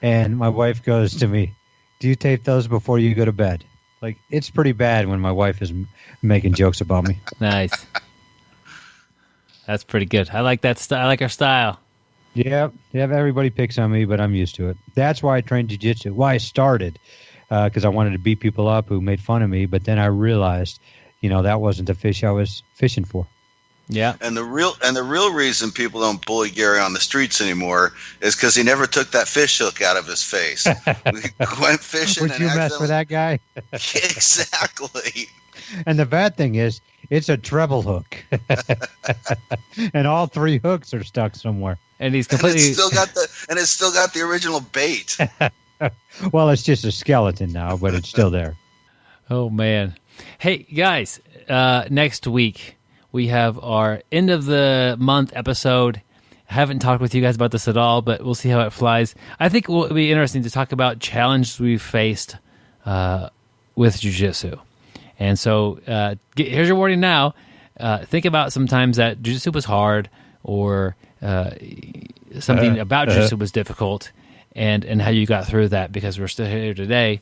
and my wife goes to me, "Do you tape those before you go to bed?" Like, it's pretty bad when my wife is making jokes about me. Nice. That's pretty good. I like that style. I like our style. Yeah, everybody picks on me, but I'm used to it. That's why I trained jiu-jitsu. Why I started, because I wanted to beat people up who made fun of me. But then I realized, that wasn't the fish I was fishing for. Yeah. And the real reason people don't bully Gary on the streets anymore is because he never took that fish hook out of his face. We went fishing. Would you mess with that guy? Exactly. And the bad thing is, it's a treble hook, and all three hooks are stuck somewhere. And he's completely. And it's still got the original bait. Well, it's just a skeleton now, but it's still there. Oh man! Hey guys, next week we have our end of the month episode. I haven't talked with you guys about this at all, but we'll see how it flies. I think it will be interesting to talk about challenges we've faced with jiu-jitsu. And so here's your warning now. Think about sometimes that jiu-jitsu was hard, or something about jiu-jitsu was difficult, and how you got through that, because we're still here today.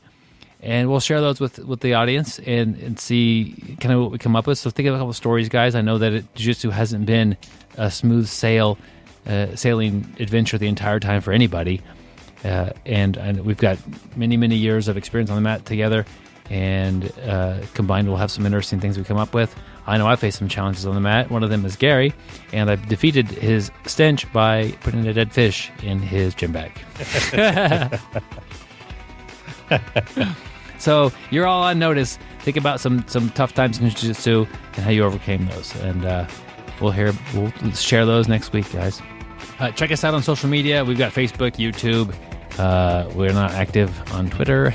And we'll share those with the audience and see kind of what we come up with. So think of a couple of stories, guys. I know that jiu-jitsu hasn't been a smooth sailing adventure the entire time for anybody. And we've got many, many years of experience on the mat together. And combined, we'll have some interesting things we come up with. I know I faced some challenges on the mat. One of them is Gary, and I defeated his stench by putting a dead fish in his gym bag. So you're all on notice. Think about some tough times in jiu-jitsu and how you overcame those. And we'll share those next week, guys. Check us out on social media. We've got Facebook, YouTube. We're not active on Twitter.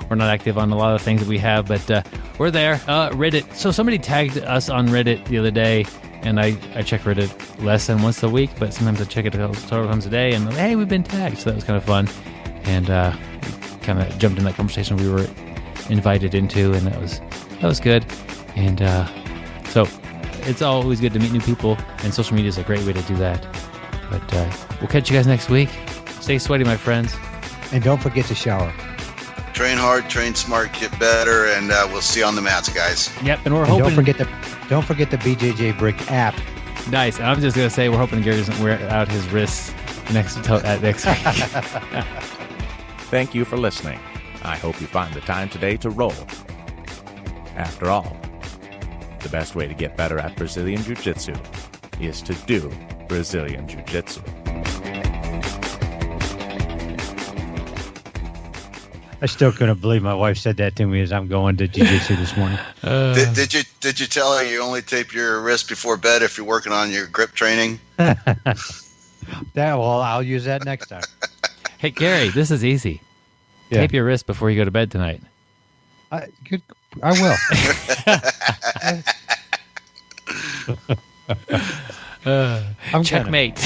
We're not active on a lot of things that we have, but we're there. Reddit. So somebody tagged us on Reddit the other day, and I check Reddit less than once a week, but sometimes I check it several times a day, and hey, we've been tagged, so that was kind of fun. And kind of jumped in that conversation we were invited into, and that was good. And so it's always good to meet new people, and social media is a great way to do that. But we'll catch you guys next week. Stay sweaty, my friends. And don't forget to shower. Train hard, train smart, get better, and we'll see you on the mats, guys. Yep, and we're hoping... Don't forget the BJJBrick app. Nice. I'm just going to say we're hoping Gary doesn't wear out his wrists next week. Thank you for listening. I hope you find the time today to roll. After all, the best way to get better at Brazilian Jiu-Jitsu is to do Brazilian Jiu-Jitsu. I still couldn't believe my wife said that to me as I'm going to jiu-jitsu this morning. Did you tell her you only tape your wrist before bed if you're working on your grip training? I'll use that next time. Hey, Gary, this is easy. Yeah. Tape your wrist before you go to bed tonight. I will. Checkmate.